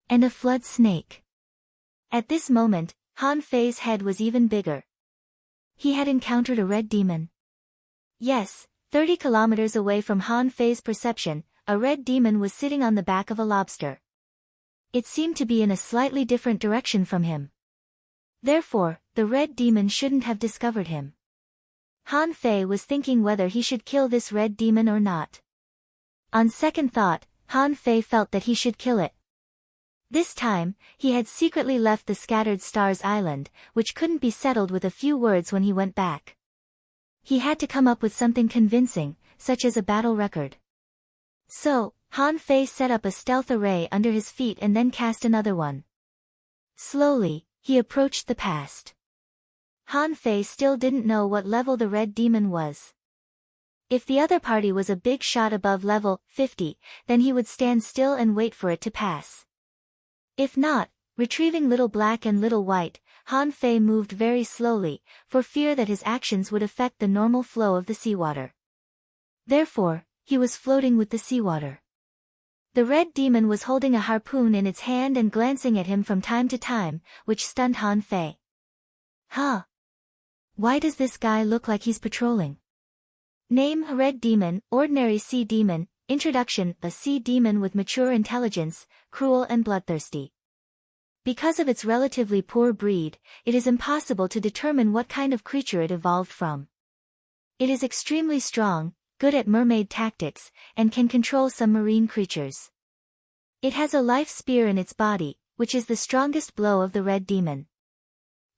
And a flood snake. At this moment, Han Fei's head was even bigger. He had encountered a red demon. Yes, 30 kilometers away from Han Fei's perception, a red demon was sitting on the back of a lobster. It seemed to be in a slightly different direction from him. Therefore, the red demon shouldn't have discovered him. Han Fei was thinking whether he should kill this red demon or not. On second thought, Han Fei felt that he should kill it. This time, he had secretly left the Scattered Stars Island, which couldn't be settled with a few words when he went back. He had to come up with something convincing, such as a battle record. So, Han Fei set up a stealth array under his feet and then cast another one. Slowly, he approached the past. Han Fei still didn't know what level the red demon was. If the other party was a big shot above level 50, then he would stand still and wait for it to pass. If not, retrieving Little Black and Little White, Han Fei moved very slowly, for fear that his actions would affect the normal flow of the seawater. Therefore, he was floating with the seawater. The red demon was holding a harpoon in its hand and glancing at him from time to time, which stunned Han Fei. Huh? Why does this guy look like he's patrolling? Name: Red Demon, Ordinary Sea Demon. Introduction: a sea demon with mature intelligence, cruel and bloodthirsty. Because of its relatively poor breed, it is impossible to determine what kind of creature it evolved from. It is extremely strong, good at mermaid tactics, and can control some marine creatures. It has a life spear in its body, which is the strongest blow of the red demon.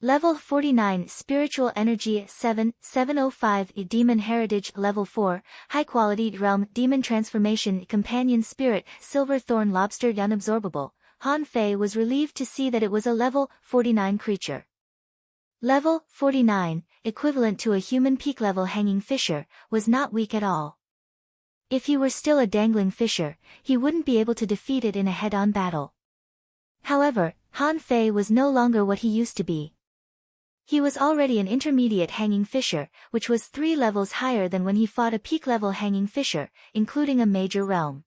Level 49 Spiritual Energy 705 Demon Heritage Level 4 High Quality Realm Demon Transformation Companion Spirit Silver Thorn Lobster Unabsorbable. Han Fei was relieved to see that it was a level 49 creature. Level 49, equivalent to a human peak level hanging fisher, was not weak at all. If he were still a dangling fisher, he wouldn't be able to defeat it in a head-on battle. However, Han Fei was no longer what he used to be. He was already an intermediate hanging fisher, which was 3 levels higher than when he fought a peak-level hanging fisher, including a major realm.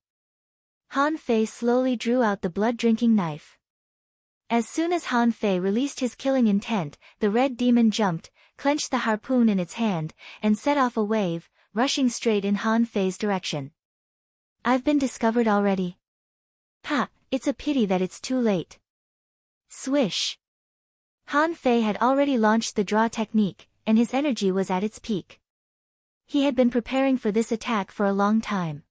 Han Fei slowly drew out the blood-drinking knife. As soon as Han Fei released his killing intent, the red demon jumped, clenched the harpoon in its hand, and set off a wave, rushing straight in Han Fei's direction. I've been discovered already. Ha, it's a pity that it's too late. Swish. Han Fei had already launched the draw technique, and his energy was at its peak. He had been preparing for this attack for a long time.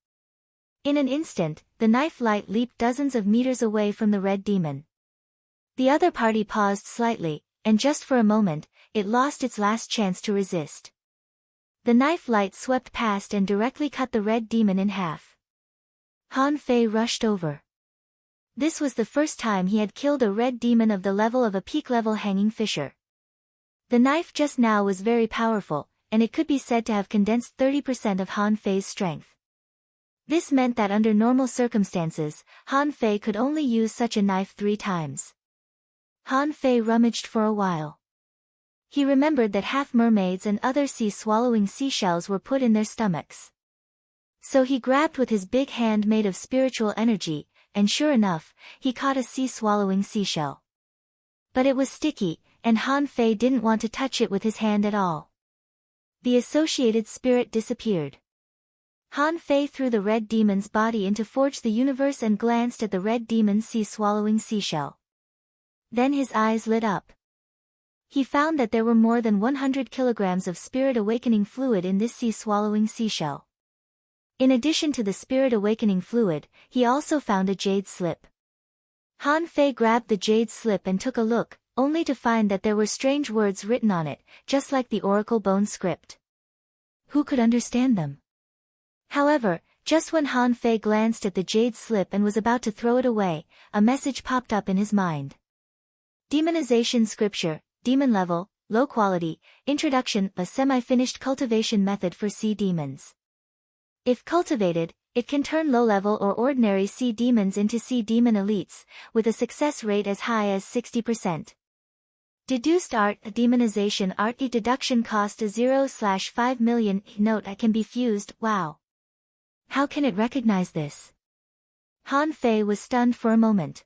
In an instant, the knife light leaped dozens of meters away from the red demon. The other party paused slightly, and just for a moment, it lost its last chance to resist. The knife light swept past and directly cut the red demon in half. Han Fei rushed over. This was the first time he had killed a red demon of the level of a peak-level hanging fisher. The knife just now was very powerful, and it could be said to have condensed 30% of Han Fei's strength. This meant that under normal circumstances, Han Fei could only use such a knife 3 times. Han Fei rummaged for a while. He remembered that half-mermaids and other sea-swallowing seashells were put in their stomachs. So he grabbed with his big hand made of spiritual energy, and sure enough, he caught a sea-swallowing seashell. But it was sticky, and Han Fei didn't want to touch it with his hand at all. The associated spirit disappeared. Han Fei threw the red demon's body into Forge the Universe and glanced at the red demon's sea-swallowing seashell. Then his eyes lit up. He found that there were more than 100 kilograms of spirit awakening fluid in this sea-swallowing seashell. In addition to the spirit awakening fluid, he also found a jade slip. Han Fei grabbed the jade slip and took a look, only to find that there were strange words written on it, just like the Oracle Bone script. Who could understand them? However, just when Han Fei glanced at the jade slip and was about to throw it away, a message popped up in his mind. Demonization Scripture, Demon Level, Low Quality, Introduction, a semi-finished cultivation method for sea demons. If cultivated, it can turn low-level or ordinary sea demons into sea demon elites, with a success rate as high as 60%. Deduced art, a demonization art deduction cost a 0/5 million. Note: I can be fused. Wow. How can it recognize this? Han Fei was stunned for a moment.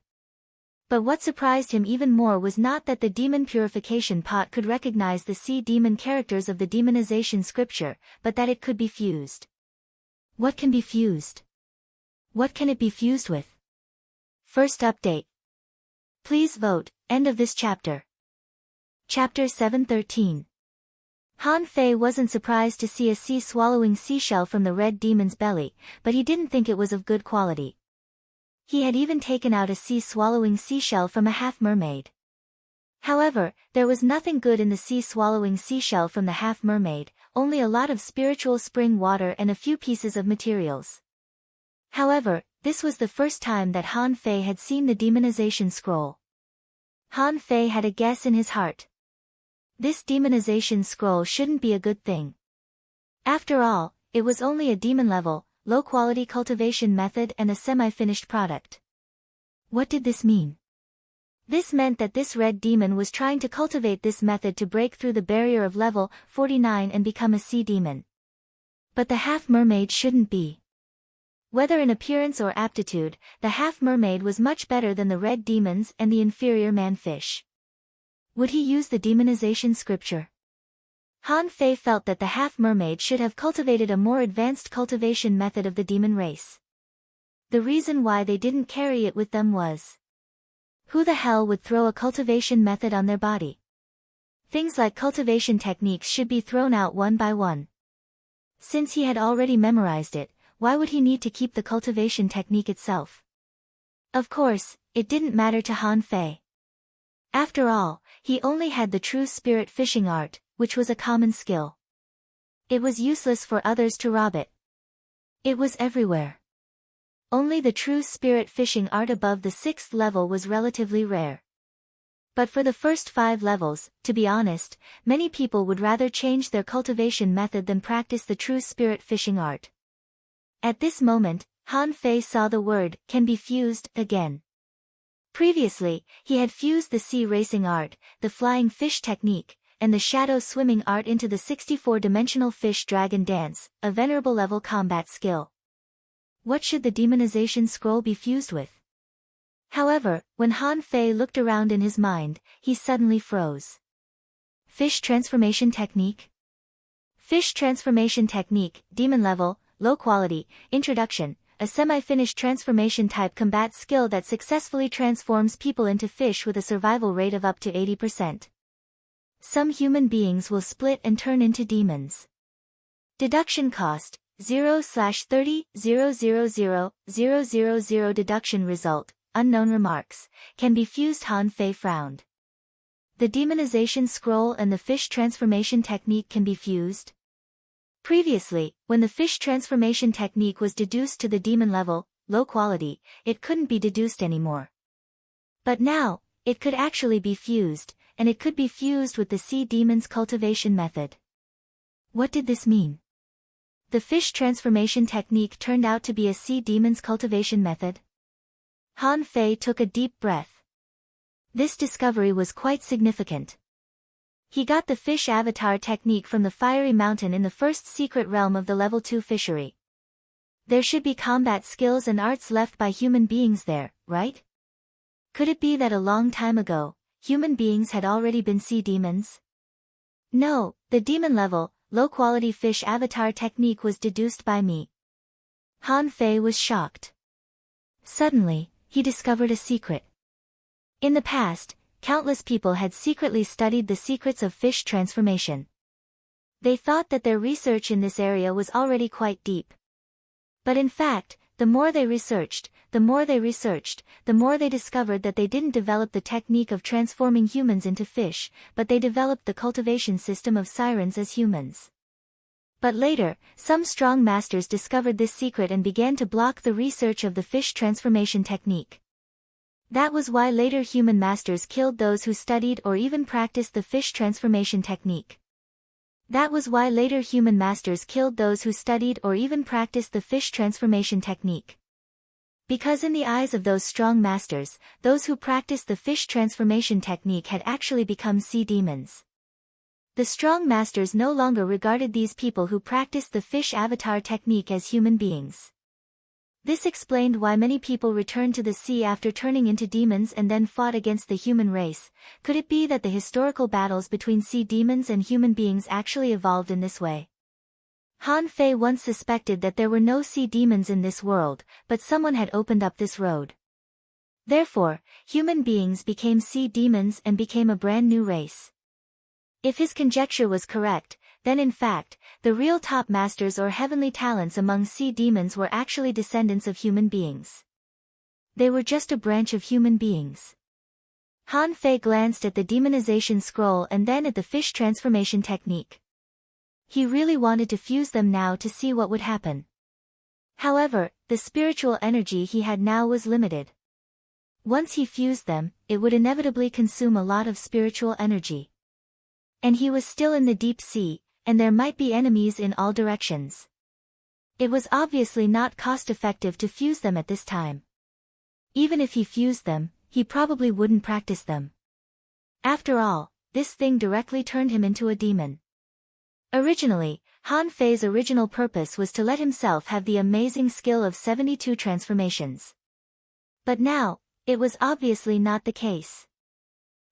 But what surprised him even more was not that the demon purification pot could recognize the sea demon characters of the demonization scripture, but that it could be fused. What can be fused? What can it be fused with? First update. Please vote. End of this chapter. Chapter 713. Han Fei wasn't surprised to see a sea-swallowing seashell from the red demon's belly, but he didn't think it was of good quality. He had even taken out a sea-swallowing seashell from a half-mermaid. However, there was nothing good in the sea-swallowing seashell from the half-mermaid, only a lot of spiritual spring water and a few pieces of materials. However, this was the first time that Han Fei had seen the demonization scroll. Han Fei had a guess in his heart. This demonization scroll shouldn't be a good thing. After all, it was only a demon-level, low-quality cultivation method and a semi-finished product. What did this mean? This meant that this red demon was trying to cultivate this method to break through the barrier of level 49 and become a sea demon. But the half-mermaid shouldn't be. Whether in appearance or aptitude, the half-mermaid was much better than the red demons and the inferior man-fish. Would he use the demonization scripture? Han Fei felt that the half-mermaid should have cultivated a more advanced cultivation method of the demon race. The reason why they didn't carry it with them was, who the hell would throw a cultivation method on their body? Things like cultivation techniques should be thrown out one by one. Since he had already memorized it, why would he need to keep the cultivation technique itself? Of course, it didn't matter to Han Fei. After all, he only had the true spirit fishing art, which was a common skill. It was useless for others to rob it. It was everywhere. Only the true spirit fishing art above the 6th level was relatively rare. But for the first 5 levels, to be honest, many people would rather change their cultivation method than practice the true spirit fishing art. At this moment, Han Fei saw the word "can be fused" again. Previously, he had fused the sea racing art, the flying fish technique, and the shadow swimming art into the 64-dimensional fish dragon dance, a venerable level combat skill. What should the demonization scroll be fused with? However, when Han Fei looked around in his mind, he suddenly froze. Fish transformation technique? Fish transformation technique, demon level, low quality, introduction, a semi-finished transformation type combat skill that successfully transforms people into fish with a survival rate of up to 80%. Some human beings will split and turn into demons. Deduction cost, 0/30,000,000 deduction result, unknown remarks, can be fused. Han Fei frowned. The demonization scroll and the fish transformation technique can be fused? Previously, when the fish transformation technique was deduced to the demon level, low quality, it couldn't be deduced anymore. But now, it could actually be fused, and it could be fused with the sea demon's cultivation method. What did this mean? The fish transformation technique turned out to be a sea demon's cultivation method? Han Fei took a deep breath. This discovery was quite significant. He got the fish avatar technique from the fiery mountain in the first secret realm of the level 2 fishery. There should be combat skills and arts left by human beings there, right? Could it be that a long time ago, human beings had already been sea demons? No, the demon level, low-quality fish avatar technique was deduced by me. Han Fei was shocked. Suddenly, he discovered a secret. In the past, countless people had secretly studied the secrets of fish transformation. They thought that their research in this area was already quite deep. But in fact, the more they researched, the more they discovered that they didn't develop the technique of transforming humans into fish, but they developed the cultivation system of sirens as humans. But later, some strong masters discovered this secret and began to block the research of the fish transformation technique. That was why later human masters killed those who studied or even practiced the fish transformation technique. That was why later human masters killed those who studied or even practiced the fish transformation technique. Because in the eyes of those strong masters, those who practiced the fish transformation technique had actually become sea demons. The strong masters no longer regarded these people who practiced the fish avatar technique as human beings. This explained why many people returned to the sea after turning into demons and then fought against the human race. Could it be that the historical battles between sea demons and human beings actually evolved in this way? Han Fei once suspected that there were no sea demons in this world, but someone had opened up this road. Therefore, human beings became sea demons and became a brand new race. If his conjecture was correct, then in fact, the real top masters or heavenly talents among sea demons were actually descendants of human beings. They were just a branch of human beings. Han Fei glanced at the demonization scroll and then at the fish transformation technique. He really wanted to fuse them now to see what would happen. However, the spiritual energy he had now was limited. Once he fused them, it would inevitably consume a lot of spiritual energy. And he was still in the deep sea, and there might be enemies in all directions. It was obviously not cost-effective to fuse them at this time. Even if he fused them, he probably wouldn't practice them. After all, this thing directly turned him into a demon. Originally, Han Fei's original purpose was to let himself have the amazing skill of 72 transformations. But now, it was obviously not the case.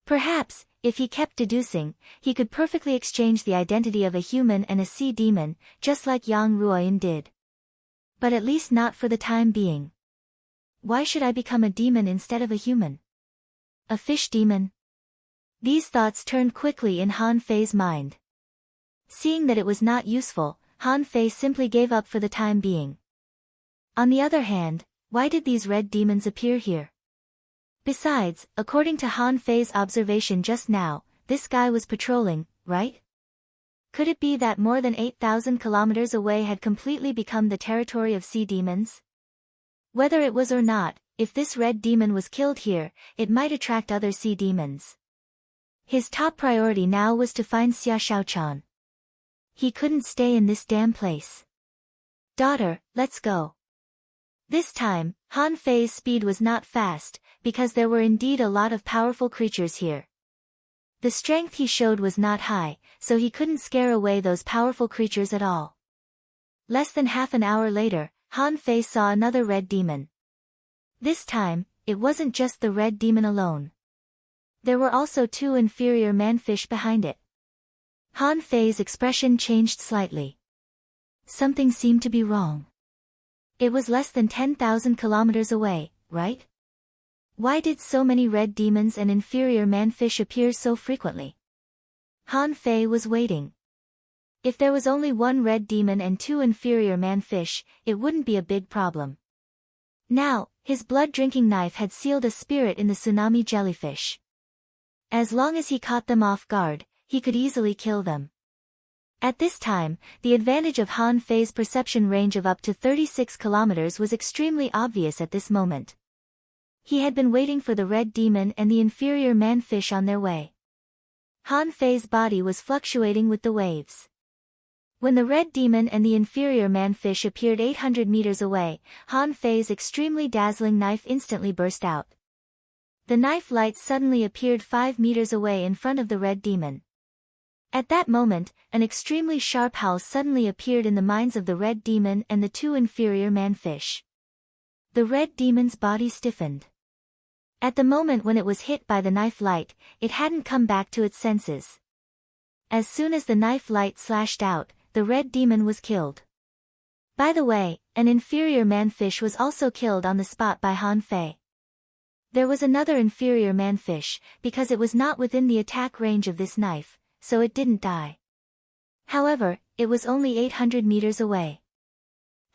Perhaps, if he kept deducing, he could perfectly exchange the identity of a human and a sea demon, just like Yang Ruoyin did. But at least not for the time being. Why should I become a demon instead of a human? A fish demon? These thoughts turned quickly in Han Fei's mind. Seeing that it was not useful, Han Fei simply gave up for the time being. On the other hand, why did these red demons appear here? Besides, according to Han Fei's observation just now, this guy was patrolling, right? Could it be that more than 8,000 kilometers away had completely become the territory of sea demons? Whether it was or not, if this red demon was killed here, it might attract other sea demons. His top priority now was to find Xia Shaochan. He couldn't stay in this damn place. Daughter, let's go. This time, Han Fei's speed was not fast, because there were indeed a lot of powerful creatures here. The strength he showed was not high, so he couldn't scare away those powerful creatures at all. Less than half an hour later, Han Fei saw another red demon. This time, it wasn't just the red demon alone. There were also two inferior manfish behind it. Han Fei's expression changed slightly. Something seemed to be wrong. It was less than 10,000 kilometers away, right? Why did so many red demons and inferior manfish appear so frequently? Han Fei was waiting. If there was only one red demon and two inferior manfish, it wouldn't be a big problem. Now, his blood-drinking knife had sealed a spirit in the tsunami jellyfish. As long as he caught them off guard, he could easily kill them. At this time, the advantage of Han Fei's perception range of up to 36 kilometers was extremely obvious at this moment. He had been waiting for the red demon and the inferior manfish on their way. Han Fei's body was fluctuating with the waves. When the red demon and the inferior manfish appeared 800 meters away, Han Fei's extremely dazzling knife instantly burst out. The knife light suddenly appeared 5 meters away in front of the red demon. At that moment, an extremely sharp howl suddenly appeared in the minds of the red demon and the two inferior manfish. The red demon's body stiffened. At the moment when it was hit by the knife light, it hadn't come back to its senses. As soon as the knife light slashed out, the red demon was killed. By the way, an inferior manfish was also killed on the spot by Han Fei. There was another inferior manfish, because it was not within the attack range of this knife, so it didn't die. However, it was only 800 meters away.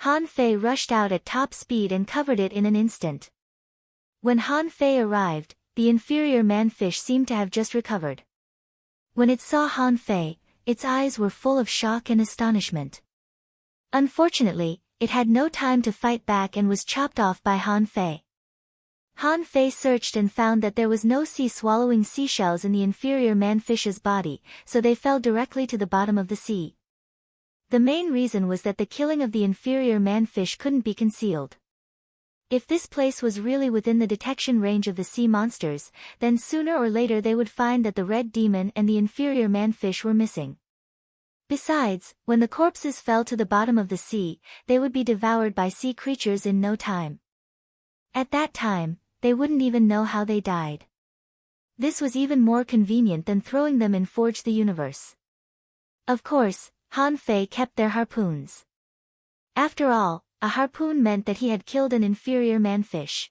Han Fei rushed out at top speed and covered it in an instant. When Han Fei arrived, the inferior manfish seemed to have just recovered. When it saw Han Fei, its eyes were full of shock and astonishment. Unfortunately, it had no time to fight back and was chopped off by Han Fei. Han Fei searched and found that there was no sea-swallowing seashells in the inferior manfish's body, so they fell directly to the bottom of the sea. The main reason was that the killing of the inferior manfish couldn't be concealed. If this place was really within the detection range of the sea monsters, then sooner or later they would find that the red demon and the inferior manfish were missing. Besides, when the corpses fell to the bottom of the sea, they would be devoured by sea creatures in no time. At that time, they wouldn't even know how they died. This was even more convenient than throwing them in Forge the Universe. Of course, Han Fei kept their harpoons. After all, a harpoon meant that he had killed an inferior manfish.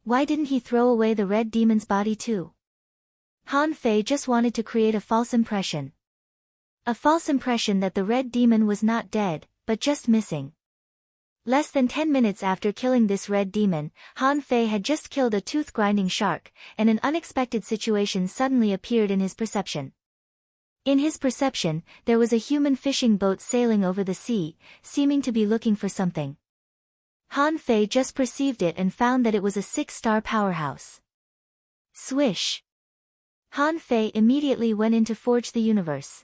Why didn't he throw away the red demon's body too? Han Fei just wanted to create a false impression. A false impression that the red demon was not dead, but just missing. Less than 10 minutes after killing this red demon, Han Fei had just killed a tooth-grinding shark, and an unexpected situation suddenly appeared in his perception. In his perception, there was a human fishing boat sailing over the sea, seeming to be looking for something. Han Fei just perceived it and found that it was a 6-star powerhouse. Swish! Han Fei immediately went into Forge the Universe.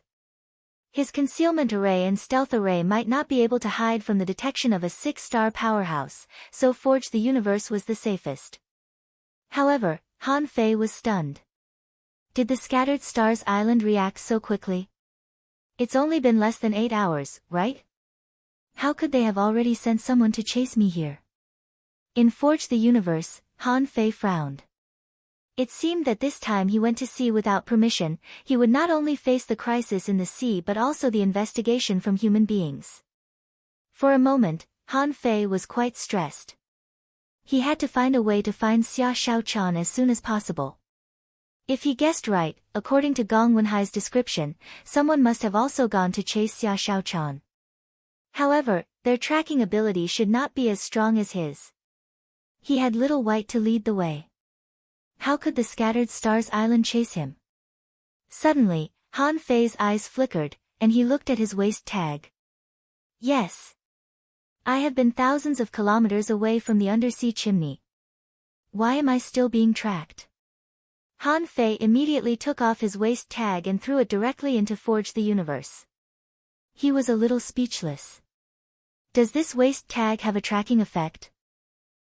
His concealment array and stealth array might not be able to hide from the detection of a 6-star powerhouse, so Forge the Universe was the safest. However, Han Fei was stunned. Did the Scattered Stars Island react so quickly? It's only been less than 8 hours, right? How could they have already sent someone to chase me here? In Forge the Universe, Han Fei frowned. It seemed that this time he went to sea without permission. He would not only face the crisis in the sea but also the investigation from human beings. For a moment, Han Fei was quite stressed. He had to find a way to find Xia Shaochan as soon as possible. If he guessed right, according to Gong Wenhai's description, someone must have also gone to chase Xia Shaochan. However, their tracking ability should not be as strong as his. He had Little White to lead the way. How could the Scattered Stars Island chase him? Suddenly, Han Fei's eyes flickered, and he looked at his waist tag. Yes. I have been thousands of kilometers away from the undersea chimney. Why am I still being tracked? Han Fei immediately took off his waist tag and threw it directly into Forge the Universe. He was a little speechless. Does this waist tag have a tracking effect?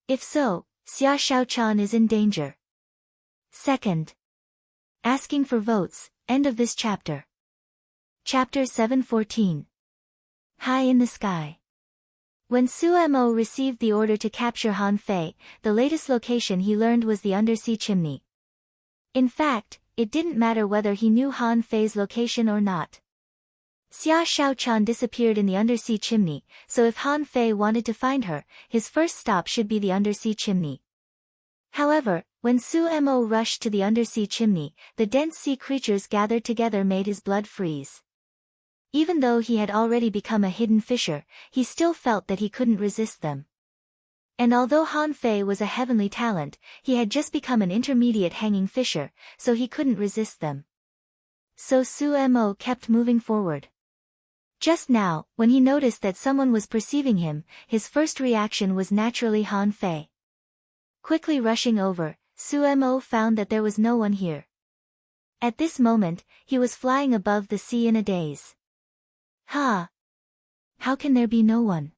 If so, Xia Shaochan is in danger. Second. Asking for votes, end of this chapter. Chapter 714. High in the Sky. When Su Mo received the order to capture Han Fei, the latest location he learned was the undersea chimney. In fact, it didn't matter whether he knew Han Fei's location or not. Xia Shaochan disappeared in the undersea chimney, so if Han Fei wanted to find her, his first stop should be the undersea chimney. However, when Su Mo rushed to the undersea chimney, the dense sea creatures gathered together made his blood freeze. Even though he had already become a hidden fisher, he still felt that he couldn't resist them. And although Han Fei was a heavenly talent, he had just become an intermediate hanging fisher, so he couldn't resist them. So Su Mo kept moving forward. Just now, when he noticed that someone was perceiving him, his first reaction was naturally Han Fei. Quickly rushing over, Su Mo found that there was no one here. At this moment, he was flying above the sea in a daze. Ha! How can there be no one?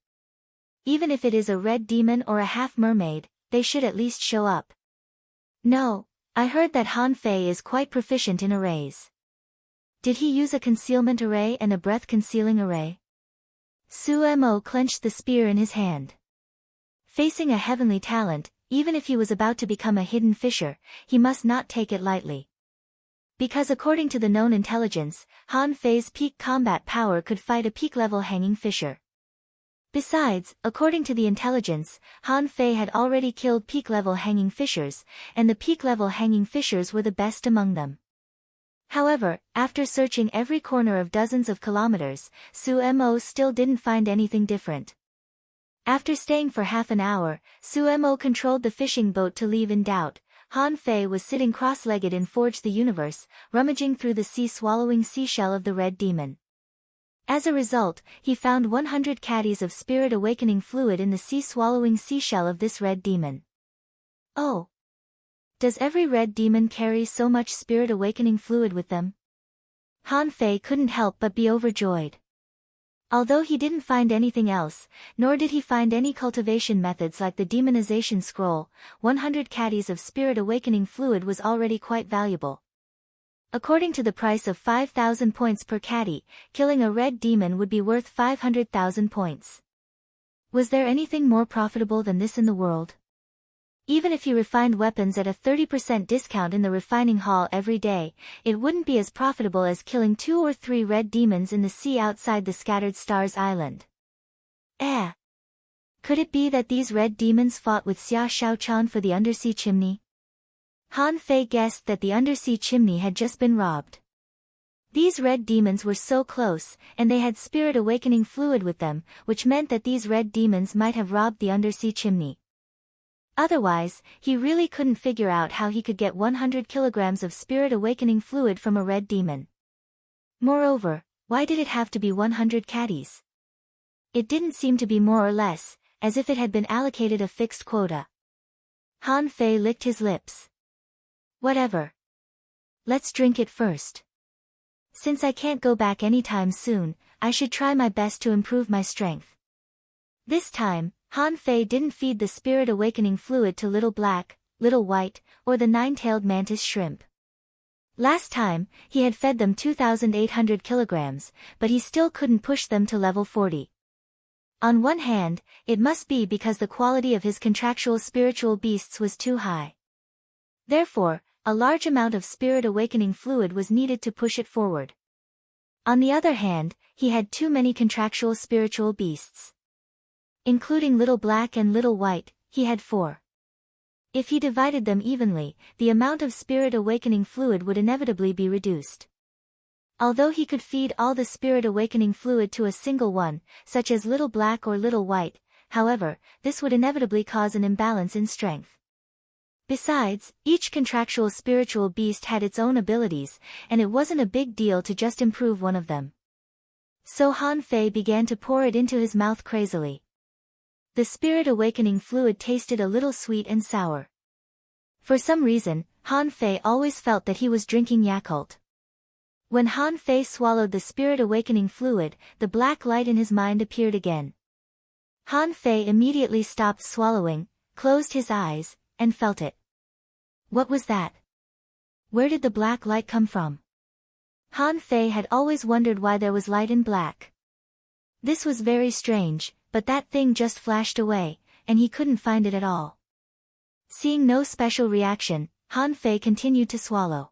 Even if it is a red demon or a half-mermaid, they should at least show up. No, I heard that Han Fei is quite proficient in arrays. Did he use a concealment array and a breath-concealing array? Su Mo clenched the spear in his hand. Facing a heavenly talent, even if he was about to become a hidden fisher, he must not take it lightly. Because according to the known intelligence, Han Fei's peak combat power could fight a peak-level hanging fisher. Besides, according to the intelligence, Han Fei had already killed peak-level hanging fishers, and the peak-level hanging fishers were the best among them. However, after searching every corner of dozens of kilometers, Su Mo still didn't find anything different. After staying for half an hour, Su Mo controlled the fishing boat to leave in doubt. Han Fei was sitting cross-legged in Forge the Universe, rummaging through the sea-swallowing seashell of the red demon. As a result, he found 100 caddies of spirit awakening fluid in the sea-swallowing seashell of this red demon. Oh! Does every red demon carry so much spirit awakening fluid with them? Han Fei couldn't help but be overjoyed. Although he didn't find anything else, nor did he find any cultivation methods like the demonization scroll, 100 caddies of spirit awakening fluid was already quite valuable. According to the price of 5,000 points per caddy, killing a red demon would be worth 500,000 points. Was there anything more profitable than this in the world? Even if he refined weapons at a 30% discount in the refining hall every day, it wouldn't be as profitable as killing 2 or 3 red demons in the sea outside the Scattered Stars Island. Could it be that these red demons fought with Xia Shaochan for the undersea chimney? Han Fei guessed that the undersea chimney had just been robbed. These red demons were so close, and they had spirit awakening fluid with them, which meant that these red demons might have robbed the undersea chimney. Otherwise, he really couldn't figure out how he could get 100 kilograms of spirit awakening fluid from a red demon. Moreover, why did it have to be 100 caddies? It didn't seem to be more or less, as if it had been allocated a fixed quota. Han Fei licked his lips. Whatever. Let's drink it first. Since I can't go back anytime soon, I should try my best to improve my strength. This time, Han Fei didn't feed the spirit awakening fluid to Little Black, Little White, or the nine-tailed mantis shrimp. Last time, he had fed them 2,800 kilograms, but he still couldn't push them to level 40. On one hand, it must be because the quality of his contractual spiritual beasts was too high. Therefore, a large amount of spirit awakening fluid was needed to push it forward. On the other hand, he had too many contractual spiritual beasts. Including Little Black and Little White, he had 4. If he divided them evenly, the amount of spirit awakening fluid would inevitably be reduced. Although he could feed all the spirit awakening fluid to a single one, such as Little Black or Little White, however, this would inevitably cause an imbalance in strength. Besides, each contractual spiritual beast had its own abilities, and it wasn't a big deal to just improve one of them. So Han Fei began to pour it into his mouth crazily. The spirit awakening fluid tasted a little sweet and sour. For some reason, Han Fei always felt that he was drinking Yakult. When Han Fei swallowed the spirit awakening fluid, the black light in his mind appeared again. Han Fei immediately stopped swallowing, closed his eyes, and felt it. What was that? Where did the black light come from? Han Fei had always wondered why there was light in black. This was very strange, but that thing just flashed away, and he couldn't find it at all. Seeing no special reaction, Han Fei continued to swallow.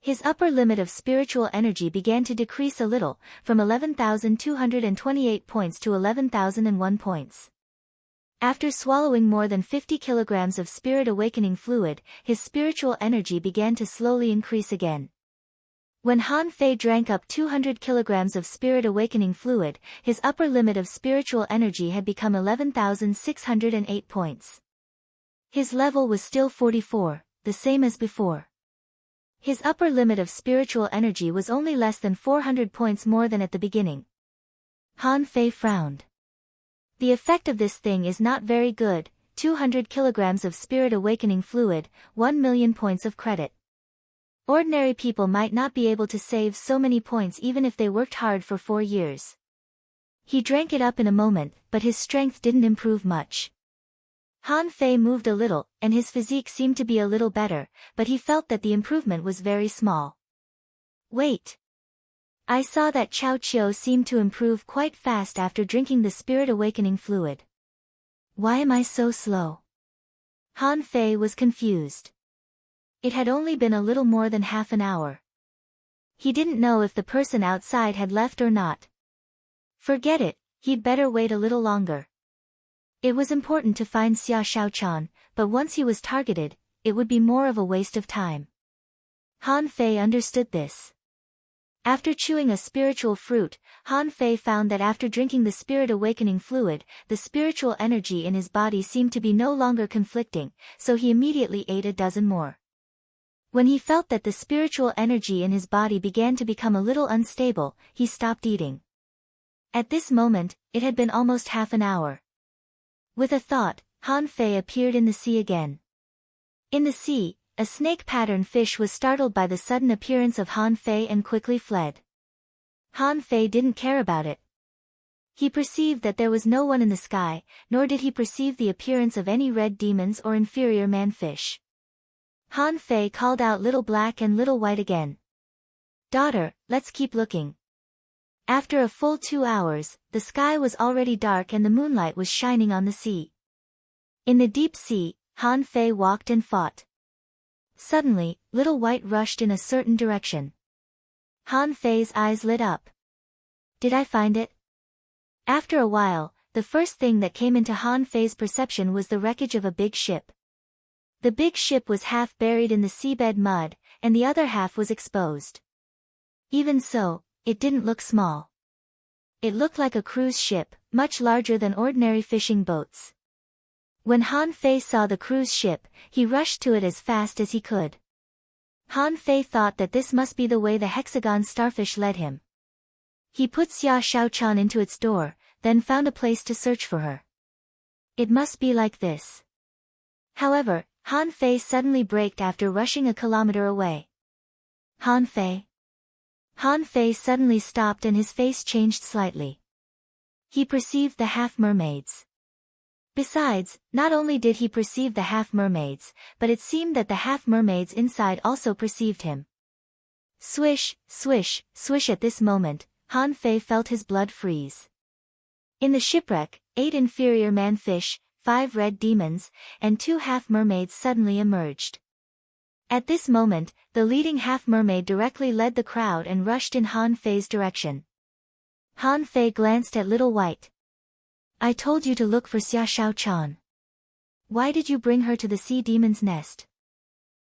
His upper limit of spiritual energy began to decrease a little, from 11,228 points to 11,001 points. After swallowing more than 50 kilograms of spirit awakening fluid, his spiritual energy began to slowly increase again. When Han Fei drank up 200 kilograms of spirit awakening fluid, his upper limit of spiritual energy had become 11,608 points. His level was still 44, the same as before. His upper limit of spiritual energy was only less than 400 points more than at the beginning. Han Fei frowned. The effect of this thing is not very good, 200 kilograms of spirit awakening fluid, 1 million points of credit. Ordinary people might not be able to save so many points even if they worked hard for 4 years. He drank it up in a moment, but his strength didn't improve much. Han Fei moved a little, and his physique seemed to be a little better, but he felt that the improvement was very small. Wait. I saw that Chao Qiu seemed to improve quite fast after drinking the spirit awakening fluid. Why am I so slow? Han Fei was confused. It had only been a little more than half an hour. He didn't know if the person outside had left or not. Forget it, he'd better wait a little longer. It was important to find Xia Shaochan, but once he was targeted, it would be more of a waste of time. Han Fei understood this. After chewing a spiritual fruit, Han Fei found that after drinking the spirit awakening fluid, the spiritual energy in his body seemed to be no longer conflicting, so he immediately ate a dozen more. When he felt that the spiritual energy in his body began to become a little unstable, he stopped eating. At this moment, it had been almost half an hour. With a thought, Han Fei appeared in the sea again. In the sea, a snake-pattern fish was startled by the sudden appearance of Han Fei and quickly fled. Han Fei didn't care about it. He perceived that there was no one in the sky, nor did he perceive the appearance of any red demons or inferior man-fish. Han Fei called out Little Black and Little White again. Daughter, let's keep looking. After a full 2 hours, the sky was already dark and the moonlight was shining on the sea. In the deep sea, Han Fei walked and fought. Suddenly, Little White rushed in a certain direction. Han Fei's eyes lit up. Did I find it? After a while, the first thing that came into Han Fei's perception was the wreckage of a big ship. The big ship was half buried in the seabed mud, and the other half was exposed. Even so, it didn't look small. It looked like a cruise ship, much larger than ordinary fishing boats. When Han Fei saw the cruise ship, he rushed to it as fast as he could. Han Fei thought that this must be the way the hexagon starfish led him. He put Xia Shaochan into its door, then found a place to search for her. It must be like this. However, Han Fei suddenly braked after rushing a kilometer away. Han Fei. Han Fei suddenly stopped and his face changed slightly. He perceived the half-mermaids. Besides, not only did he perceive the half-mermaids, but it seemed that the half-mermaids inside also perceived him. Swish, swish, swish. At this moment, Han Fei felt his blood freeze. In the shipwreck, 8 inferior man-fish, 5 red demons, and 2 half-mermaids suddenly emerged. At this moment, the leading half-mermaid directly led the crowd and rushed in Han Fei's direction. Han Fei glanced at Little White. I told you to look for Xia Shaochan. Why did you bring her to the sea demon's nest?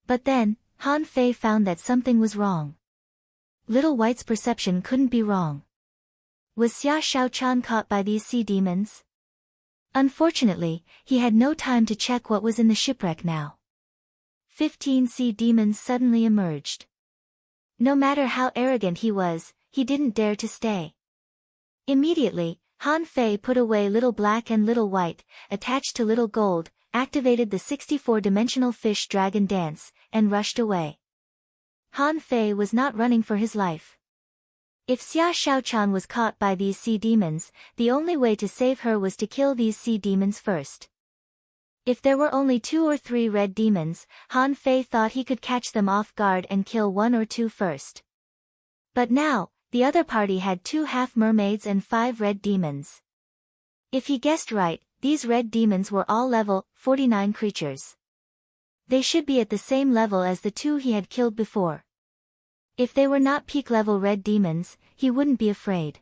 But then, Han Fei found that something was wrong. Little White's perception couldn't be wrong. Was Xia Shaochan caught by these sea demons? Unfortunately, he had no time to check what was in the shipwreck now. 15 sea demons suddenly emerged. No matter how arrogant he was, he didn't dare to stay. Immediately, Han Fei put away Little Black and Little White, attached to Little Gold, activated the 64-dimensional fish dragon dance, and rushed away. Han Fei was not running for his life. If Xia Shaochan was caught by these sea demons, the only way to save her was to kill these sea demons first. If there were only 2 or 3 red demons, Han Fei thought he could catch them off guard and kill 1 or 2 first. But now, the other party had 2 half-mermaids and 5 red demons. If he guessed right, these red demons were all level 49 creatures. They should be at the same level as the 2 he had killed before. If they were not peak-level red demons, he wouldn't be afraid.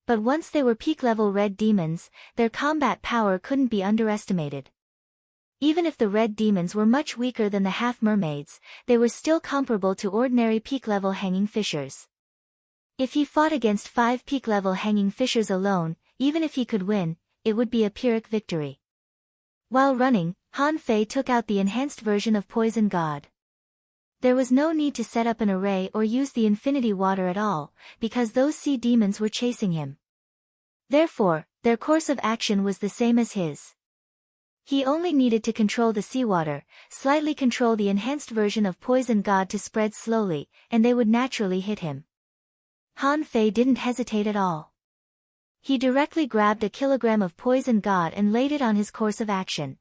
But once they were peak-level red demons, their combat power couldn't be underestimated. Even if the red demons were much weaker than the half-mermaids, they were still comparable to ordinary peak-level hanging fishers. If he fought against 5 peak-level hanging fishers alone, even if he could win, it would be a Pyrrhic victory. While running, Han Fei took out the enhanced version of Poison God. There was no need to set up an array or use the infinity water at all, because those sea demons were chasing him. Therefore, their course of action was the same as his. He only needed to control the seawater, slightly control the enhanced version of Poison God to spread slowly, and they would naturally hit him. Han Fei didn't hesitate at all. He directly grabbed a kilogram of Poison God and laid it on his course of action.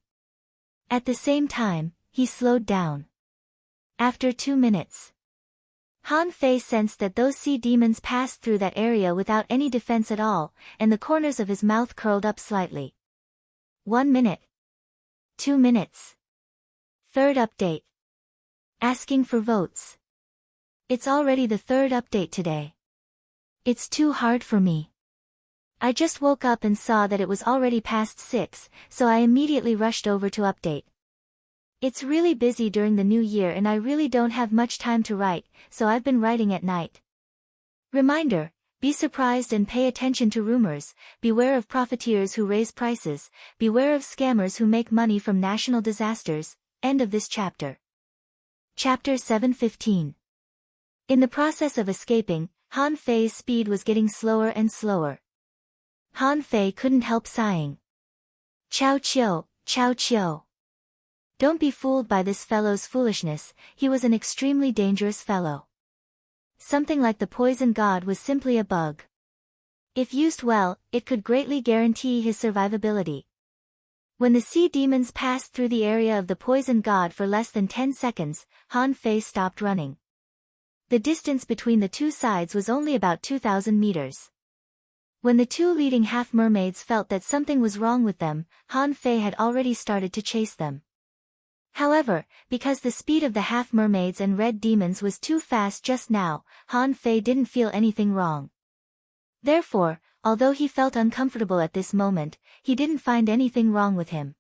At the same time, he slowed down. After 2 minutes, Han Fei sensed that those sea demons passed through that area without any defense at all, and the corners of his mouth curled up slightly. 1 minute. 2 minutes. Third update. Asking for votes. It's already the 3rd update today. It's too hard for me. I just woke up and saw that it was already past 6, so I immediately rushed over to update. It's really busy during the new year and I really don't have much time to write, so I've been writing at night. Reminder, be surprised and pay attention to rumors, beware of profiteers who raise prices, beware of scammers who make money from national disasters. End of this chapter. Chapter 7:15. In the process of escaping, Han Fei's speed was getting slower and slower. Han Fei couldn't help sighing. Chow Chio, Chow Chio. Don't be fooled by this fellow's foolishness, he was an extremely dangerous fellow. Something like the Poison God was simply a bug. If used well, it could greatly guarantee his survivability. When the sea demons passed through the area of the Poison God for less than 10 seconds, Han Fei stopped running. The distance between the 2 sides was only about 2,000 meters. When the 2 leading half-mermaids felt that something was wrong with them, Han Fei had already started to chase them. However, because the speed of the half-mermaids and red demons was too fast just now, Han Fei didn't feel anything wrong. Therefore, although he felt uncomfortable at this moment, he didn't find anything wrong with him.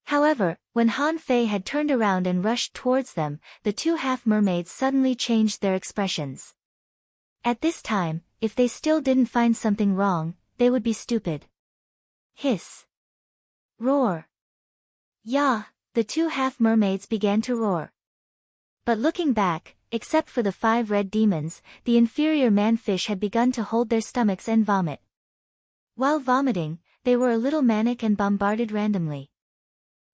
However, when Han Fei had turned around and rushed towards them, the 2 half-mermaids suddenly changed their expressions. At this time, if they still didn't find something wrong, they would be stupid. Hiss. Roar. Yah. The 2 half-mermaids began to roar. But looking back, except for the 5 red demons, the inferior man-fish had begun to hold their stomachs and vomit. While vomiting, they were a little manic and bombarded randomly.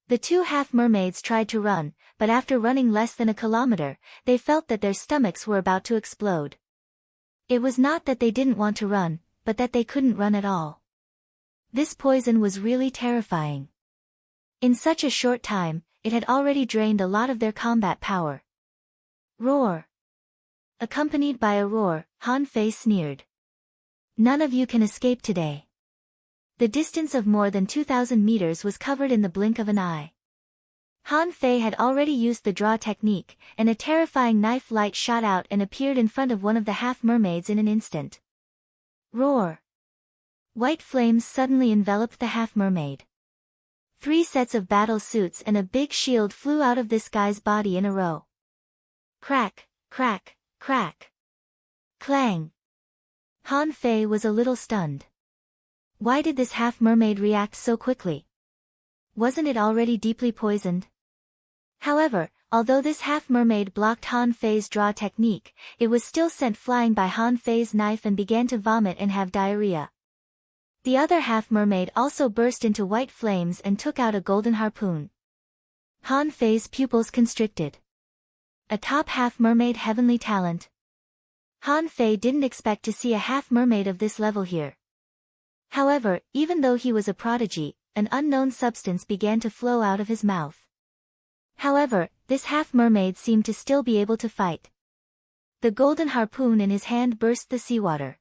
The 2 half-mermaids tried to run, but after running less than a kilometer, they felt that their stomachs were about to explode. It was not that they didn't want to run, but that they couldn't run at all. This poison was really terrifying. In such a short time, it had already drained a lot of their combat power. Roar. Accompanied by a roar, Han Fei sneered. None of you can escape today. The distance of more than 2,000 meters was covered in the blink of an eye. Han Fei had already used the draw technique, and a terrifying knife light shot out and appeared in front of one of the half-mermaids in an instant. Roar! White flames suddenly enveloped the half-mermaid. 3 sets of battle suits and a big shield flew out of this guy's body in a row. Crack, crack, crack. Clang! Han Fei was a little stunned. Why did this half-mermaid react so quickly? Wasn't it already deeply poisoned? However, although this half-mermaid blocked Han Fei's draw technique, it was still sent flying by Han Fei's knife and began to vomit and have diarrhea. The other half-mermaid also burst into white flames and took out a golden harpoon. Han Fei's pupils constricted. A top half-mermaid heavenly talent. Han Fei didn't expect to see a half-mermaid of this level here. However, even though he was a prodigy, an unknown substance began to flow out of his mouth. However, this half-mermaid seemed to still be able to fight. The golden harpoon in his hand burst the seawater.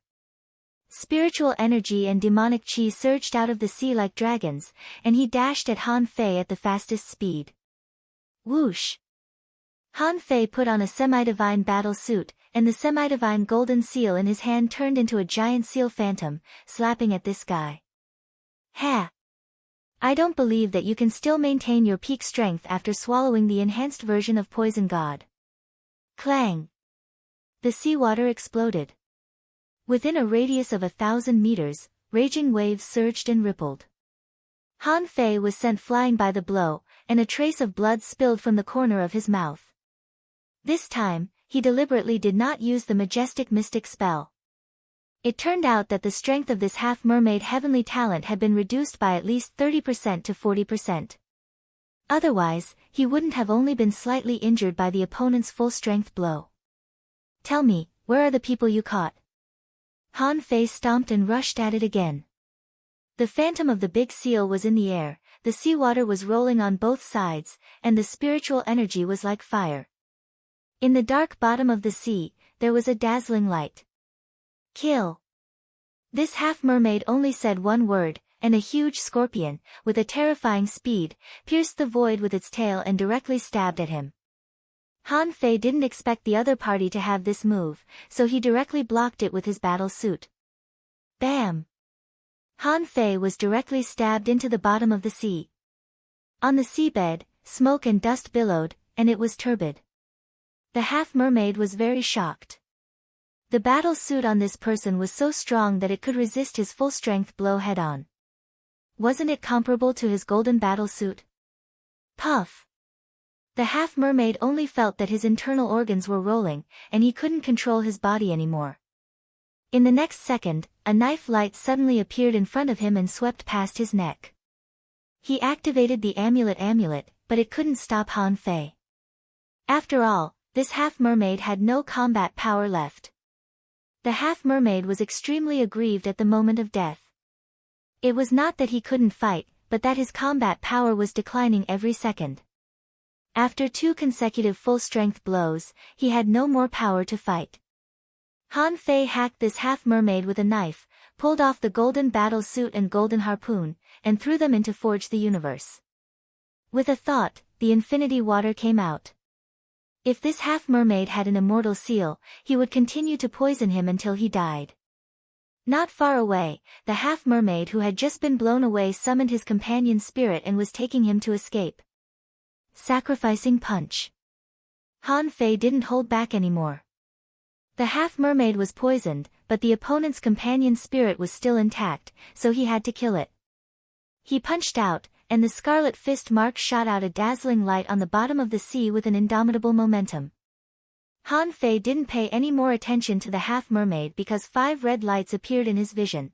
Spiritual energy and demonic chi surged out of the sea like dragons, and he dashed at Han Fei at the fastest speed. Whoosh! Han Fei put on a semi-divine battle suit, and the semi-divine golden seal in his hand turned into a giant seal phantom, slapping at this guy. Ha! I don't believe that you can still maintain your peak strength after swallowing the enhanced version of Poison God. Clang! The seawater exploded. Within a radius of 1,000 meters, raging waves surged and rippled. Han Fei was sent flying by the blow, and a trace of blood spilled from the corner of his mouth. This time, he deliberately did not use the majestic mystic spell. It turned out that the strength of this half-mermaid heavenly talent had been reduced by at least 30% to 40%. Otherwise, he wouldn't have only been slightly injured by the opponent's full-strength blow. Tell me, where are the people you caught? Han Fei stomped and rushed at it again. The phantom of the big seal was in the air, the seawater was rolling on both sides, and the spiritual energy was like fire. In the dark bottom of the sea, there was a dazzling light. Kill! This half-mermaid only said one word, and a huge scorpion, with a terrifying speed, pierced the void with its tail and directly stabbed at him. Han Fei didn't expect the other party to have this move, so he directly blocked it with his battle suit. Bam! Han Fei was directly stabbed into the bottom of the sea. On the seabed, smoke and dust billowed, and it was turbid. The half-mermaid was very shocked. The battle suit on this person was so strong that it could resist his full-strength blow head-on. Wasn't it comparable to his golden battle suit? Puff! The half-mermaid only felt that his internal organs were rolling, and he couldn't control his body anymore. In the next second, a knife light suddenly appeared in front of him and swept past his neck. He activated the amulet, but it couldn't stop Han Fei. After all, this half-mermaid had no combat power left. The half-mermaid was extremely aggrieved at the moment of death. It was not that he couldn't fight, but that his combat power was declining every second. After 2 consecutive full-strength blows, he had no more power to fight. Han Fei hacked this half-mermaid with a knife, pulled off the golden battle suit and golden harpoon, and threw them into Forge the Universe. With a thought, the infinity water came out. If this half-mermaid had an immortal seal, he would continue to poison him until he died. Not far away, the half-mermaid who had just been blown away summoned his companion spirit and was taking him to escape. Sacrificing punch. Han Fei didn't hold back anymore. The half-mermaid was poisoned, but the opponent's companion spirit was still intact, so he had to kill it. He punched out, and the scarlet fist mark shot out a dazzling light on the bottom of the sea with an indomitable momentum. Han Fei didn't pay any more attention to the half-mermaid because 5 red lights appeared in his vision.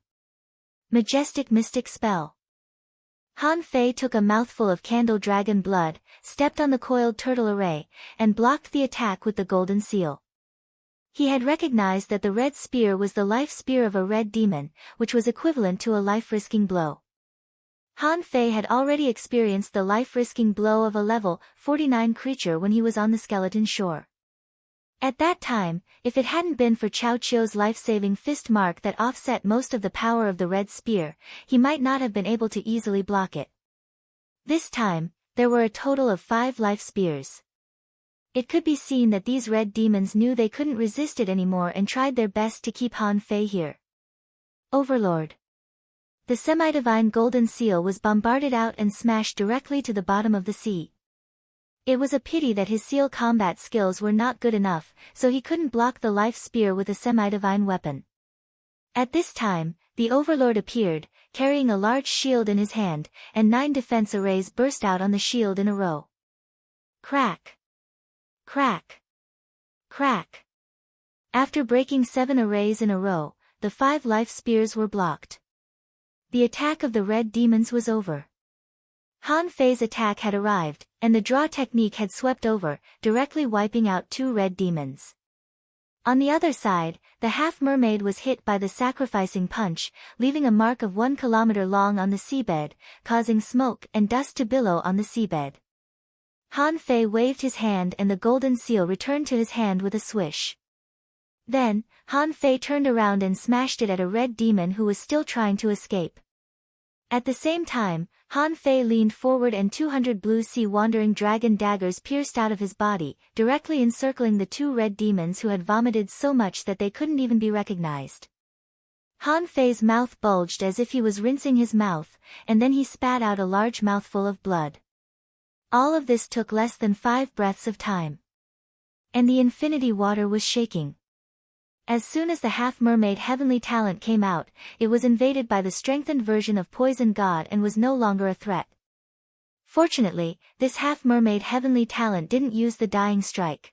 Majestic mystic spell. Han Fei took a mouthful of candle dragon blood, stepped on the coiled turtle array, and blocked the attack with the golden seal. He had recognized that the red spear was the life spear of a red demon, which was equivalent to a life-risking blow. Han Fei had already experienced the life-risking blow of a level 49 creature when he was on the skeleton shore. At that time, if it hadn't been for Chao Chio's life-saving fist mark that offset most of the power of the red spear, he might not have been able to easily block it. This time, there were a total of 5 life spears. It could be seen that these red demons knew they couldn't resist it anymore and tried their best to keep Han Fei here. Overlord. The semi-divine golden seal was bombarded out and smashed directly to the bottom of the sea. It was a pity that his seal combat skills were not good enough, so he couldn't block the life spear with a semi-divine weapon. At this time, the Overlord appeared, carrying a large shield in his hand, and 9 defense arrays burst out on the shield in a row. Crack! Crack! Crack! After breaking 7 arrays in a row, the 5 life spears were blocked. The attack of the red demons was over. Han Fei's attack had arrived, and the draw technique had swept over, directly wiping out 2 red demons. On the other side, the half-mermaid was hit by the sacrificing punch, leaving a mark of 1 kilometer long on the seabed, causing smoke and dust to billow on the seabed. Han Fei waved his hand and the golden seal returned to his hand with a swish. Then, Han Fei turned around and smashed it at a red demon who was still trying to escape. At the same time, Han Fei leaned forward and 200 blue sea wandering dragon daggers pierced out of his body, directly encircling the 2 red demons who had vomited so much that they couldn't even be recognized. Han Fei's mouth bulged as if he was rinsing his mouth, and then he spat out a large mouthful of blood. All of this took less than 5 breaths of time. And the infinity water was shaking. As soon as the half-mermaid heavenly talent came out, it was invaded by the strengthened version of Poison God and was no longer a threat. Fortunately, this half-mermaid heavenly talent didn't use the dying strike.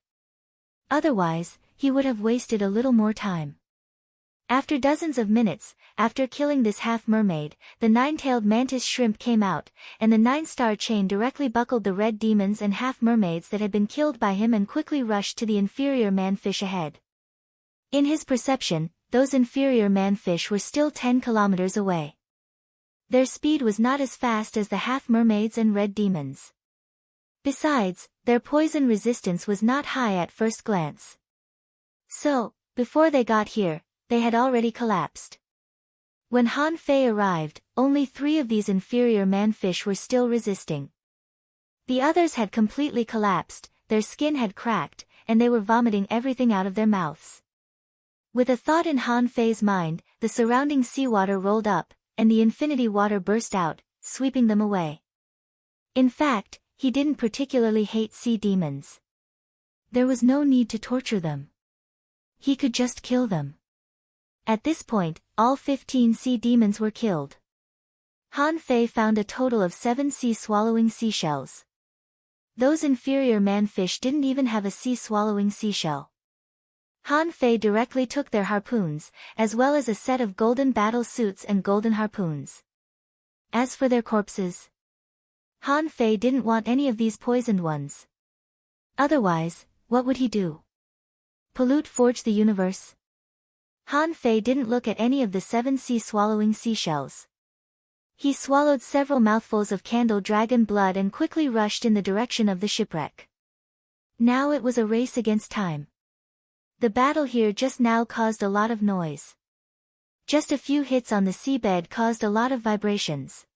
Otherwise, he would have wasted a little more time. After dozens of minutes, after killing this half-mermaid, the 9-tailed mantis shrimp came out, and the 9-star chain directly buckled the red demons and half-mermaids that had been killed by him and quickly rushed to the inferior man-fish ahead. In his perception, those inferior man-fish were still 10 kilometers away. Their speed was not as fast as the half-mermaids and red demons. Besides, their poison resistance was not high at first glance. So, before they got here, they had already collapsed. When Han Fei arrived, only 3 of these inferior man-fish were still resisting. The others had completely collapsed, their skin had cracked, and they were vomiting everything out of their mouths. With a thought in Han Fei's mind, the surrounding seawater rolled up, and the infinity water burst out, sweeping them away. In fact, he didn't particularly hate sea demons. There was no need to torture them. He could just kill them. At this point, all 15 sea demons were killed. Han Fei found a total of 7 sea-swallowing seashells. Those inferior man-fish didn't even have a sea-swallowing seashell. Han Fei directly took their harpoons, as well as a set of golden battle suits and golden harpoons. As for their corpses, Han Fei didn't want any of these poisoned ones. Otherwise, what would he do? Pollute forge the universe? Han Fei didn't look at any of the 7 sea-swallowing seashells. He swallowed several mouthfuls of candle dragon blood and quickly rushed in the direction of the shipwreck. Now it was a race against time. The battle here just now caused a lot of noise. Just a few hits on the seabed caused a lot of vibrations.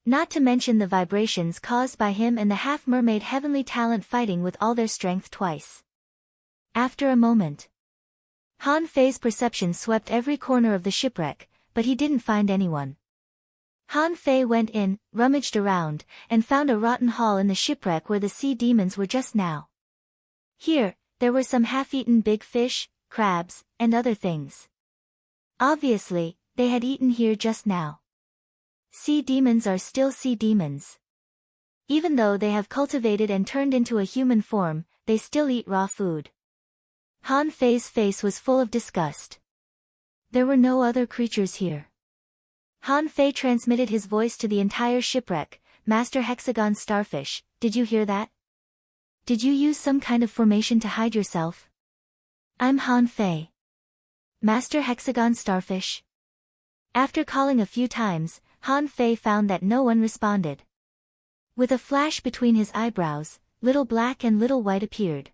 Not to mention the vibrations caused by him and the half-mermaid heavenly talent fighting with all their strength twice. After a moment, Han Fei's perception swept every corner of the shipwreck, but he didn't find anyone. Han Fei went in, rummaged around, and found a rotten hall in the shipwreck where the sea demons were just now. Here, there were some half-eaten big fish, crabs, and other things. Obviously, they had eaten here just now. Sea demons are still sea demons. Even though they have cultivated and turned into a human form, they still eat raw food. Han Fei's face was full of disgust. There were no other creatures here. Han Fei transmitted his voice to the entire shipwreck. Master Hexagon Starfish, did you hear that? Did you use some kind of formation to hide yourself? I'm Han Fei. Master Hexagon Starfish. After calling a few times, Han Fei found that no one responded. With a flash between his eyebrows, Little Black and Little White appeared.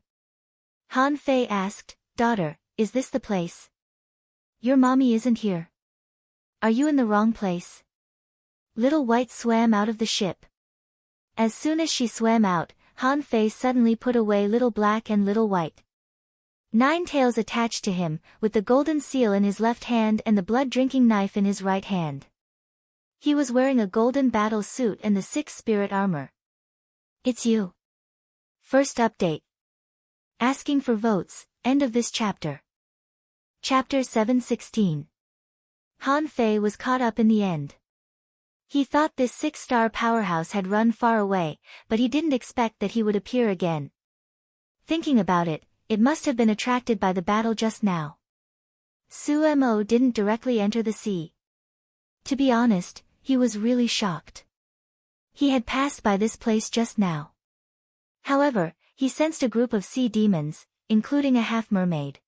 Han Fei asked, "Daughter, is this the place? Your mommy isn't here. Are you in the wrong place?" Little White swam out of the ship. As soon as she swam out, Han Fei suddenly put away Little Black and Little White. Nine Tails attached to him, with the golden seal in his left hand and the blood-drinking knife in his right hand. He was wearing a golden battle suit and the 6 spirit armor. It's you. First update. Asking for votes, end of this chapter. Chapter 7:16. Han Fei was caught up in the end. He thought this 6-star powerhouse had run far away, but he didn't expect that he would appear again. Thinking about it, it must have been attracted by the battle just now. Su Mo didn't directly enter the sea. To be honest, he was really shocked. He had passed by this place just now. However, he sensed a group of sea demons, including a half-mermaid.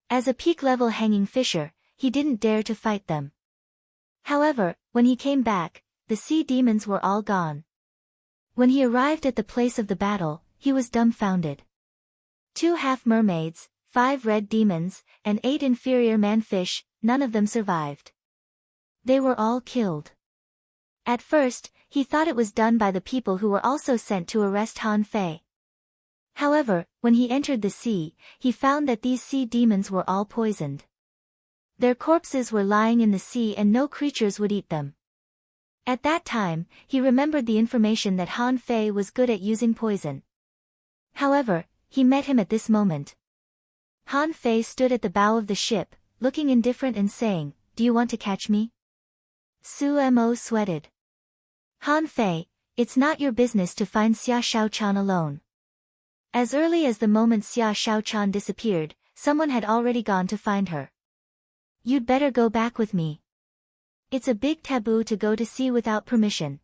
As a peak-level hanging fisher, he didn't dare to fight them. However, when he came back, the sea demons were all gone. When he arrived at the place of the battle, he was dumbfounded. 2 half-mermaids, 5 red demons, and 8 inferior man-fish, none of them survived. They were all killed. At first, he thought it was done by the people who were also sent to arrest Han Fei. However, when he entered the sea, he found that these sea demons were all poisoned. Their corpses were lying in the sea and no creatures would eat them. At that time, he remembered the information that Han Fei was good at using poison. However, he met him at this moment. Han Fei stood at the bow of the ship, looking indifferent and saying, "Do you want to catch me?" Su Mo sweated. "Han Fei, it's not your business to find Xia Shaochan alone." As early as the moment Xia Shaochan disappeared, someone had already gone to find her. "You'd better go back with me. It's a big taboo to go to sea without permission.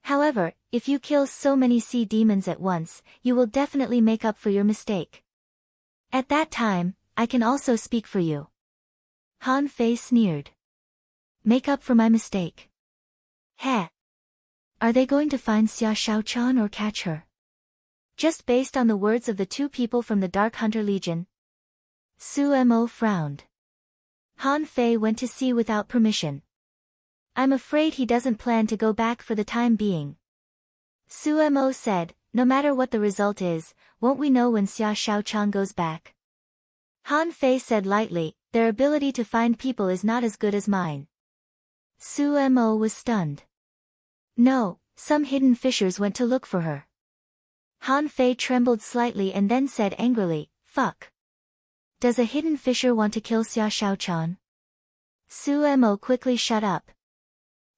However, if you kill so many sea demons at once, you will definitely make up for your mistake. At that time, I can also speak for you." Han Fei sneered. "Make up for my mistake? Heh. Are they going to find Xia Shaochan or catch her? Just based on the words of the 2 people from the Dark Hunter Legion?" Su Mo frowned. Han Fei went to sea without permission. "I'm afraid he doesn't plan to go back for the time being." Su Mo said, "No matter what the result is, won't we know when Xia Shaochan goes back?" Han Fei said lightly, "Their ability to find people is not as good as mine." Su Mo was stunned. "No, some hidden fishers went to look for her." Han Fei trembled slightly and then said angrily, "Fuck. Does a hidden fisher want to kill Xia Shaochan?" Su Mo quickly shut up.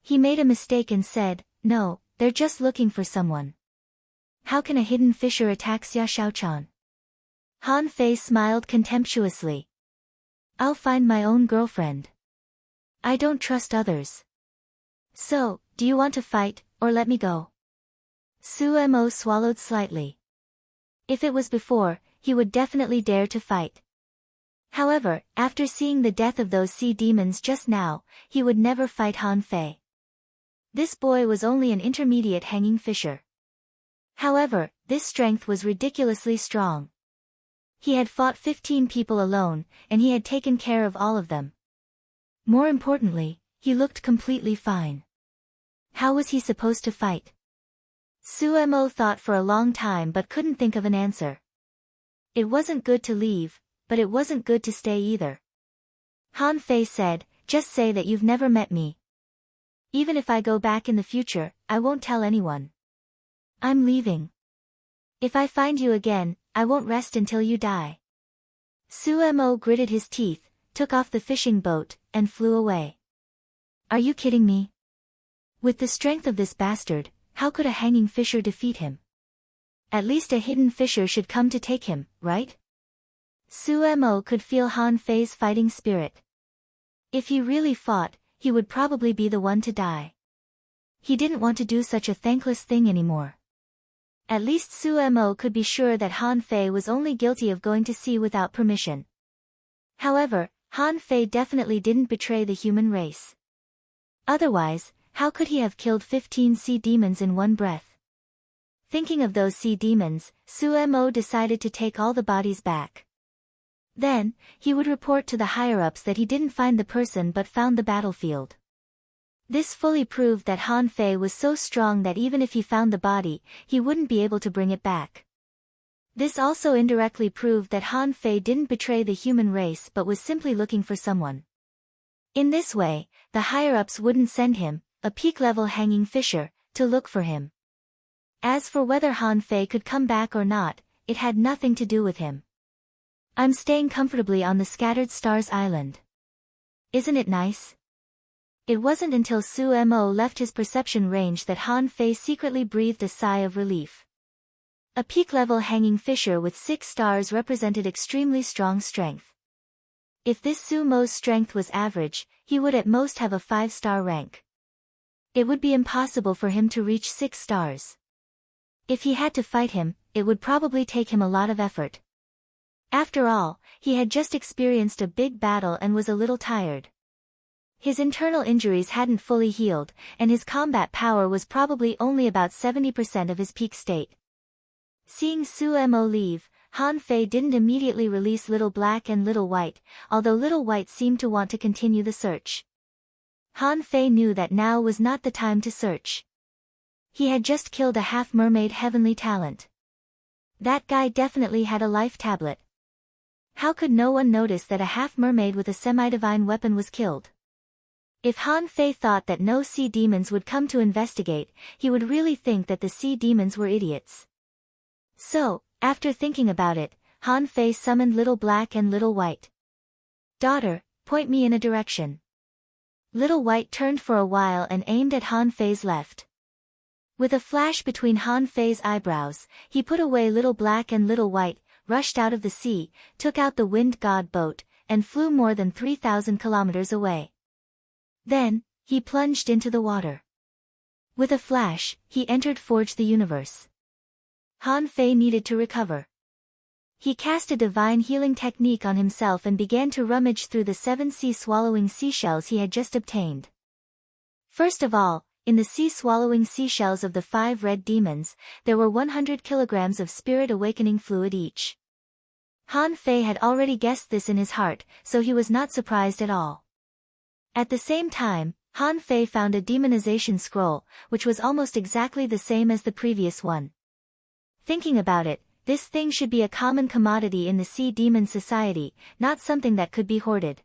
He made a mistake and said, "No, they're just looking for someone. How can a hidden fisher attack Xia Shaochan?" Han Fei smiled contemptuously. "I'll find my own girlfriend. I don't trust others. So, do you want to fight, or let me go?" Su Mo swallowed slightly. If it was before, he would definitely dare to fight. However, after seeing the death of those sea demons just now, he would never fight Han Fei. This boy was only an intermediate hanging fisher. However, this strength was ridiculously strong. He had fought 15 people alone, and he had taken care of all of them. More importantly, he looked completely fine. How was he supposed to fight? Su Mo thought for a long time but couldn't think of an answer. It wasn't good to leave, but it wasn't good to stay either. Han Fei said, "Just say that you've never met me. Even if I go back in the future, I won't tell anyone. I'm leaving. If I find you again, I won't rest until you die." Su Mo gritted his teeth, took off the fishing boat, and flew away. "Are you kidding me? With the strength of this bastard, how could a hanging fisher defeat him? At least a hidden fisher should come to take him, right?" Su Mo could feel Han Fei's fighting spirit. If he really fought, he would probably be the one to die. He didn't want to do such a thankless thing anymore. At least Su Mo could be sure that Han Fei was only guilty of going to sea without permission. However, Han Fei definitely didn't betray the human race. Otherwise, how could he have killed 15 sea demons in one breath? Thinking of those sea demons, Sumo decided to take all the bodies back. Then, he would report to the higher-ups that he didn't find the person but found the battlefield. This fully proved that Han Fei was so strong that even if he found the body, he wouldn't be able to bring it back. This also indirectly proved that Han Fei didn't betray the human race but was simply looking for someone. In this way, the higher-ups wouldn't send him, a peak-level hanging fisher, to look for him. As for whether Han Fei could come back or not, it had nothing to do with him. I'm staying comfortably on the Scattered Stars Island. Isn't it nice? It wasn't until Sumo left his perception range that Han Fei secretly breathed a sigh of relief. A peak-level hanging fisher with 6 stars represented extremely strong strength. If this Sumo's strength was average, he would at most have a 5-star rank. It would be impossible for him to reach 6 stars. If he had to fight him, it would probably take him a lot of effort. After all, he had just experienced a big battle and was a little tired. His internal injuries hadn't fully healed, and his combat power was probably only about 70% of his peak state. Seeing Sumo leave, Han Fei didn't immediately release Little Black and Little White, although Little White seemed to want to continue the search. Han Fei knew that now was not the time to search. He had just killed a half-mermaid heavenly talent. That guy definitely had a life tablet. How could no one notice that a half-mermaid with a semi-divine weapon was killed? If Han Fei thought that no sea demons would come to investigate, he would really think that the sea demons were idiots. So, after thinking about it, Han Fei summoned Little Black and Little White. "Daughter, point me in a direction." Little White turned for a while and aimed at Han Fei's left. With a flash between Han Fei's eyebrows, he put away Little Black and Little White, rushed out of the sea, took out the wind god boat, and flew more than 3,000 kilometers away. Then, he plunged into the water. With a flash, he entered Forge the Universe. Han Fei needed to recover. He cast a divine healing technique on himself and began to rummage through the 7 sea-swallowing seashells he had just obtained. First of all, in the sea-swallowing seashells of the 5 red demons, there were 100 kilograms of spirit awakening fluid each. Han Fei had already guessed this in his heart, so he was not surprised at all. At the same time, Han Fei found a demonization scroll, which was almost exactly the same as the previous one. Thinking about it, this thing should be a common commodity in the sea demon society, not something that could be hoarded.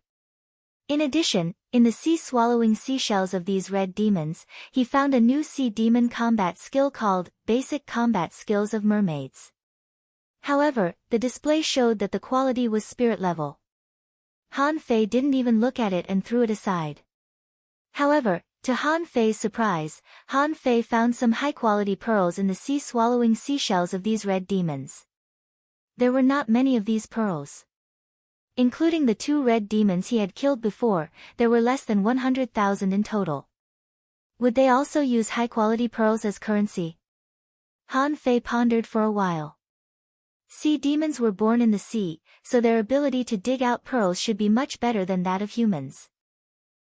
In addition, in the sea-swallowing seashells of these red demons, he found a new sea demon combat skill called Basic Combat Skills of Mermaids. However, the display showed that the quality was spirit level. Han Fei didn't even look at it and threw it aside. However, to Han Fei's surprise, Han Fei found some high-quality pearls in the sea-swallowing seashells of these red demons. There were not many of these pearls. Including the 2 red demons he had killed before, there were less than 100,000 in total. Would they also use high-quality pearls as currency? Han Fei pondered for a while. Sea demons were born in the sea, so their ability to dig out pearls should be much better than that of humans.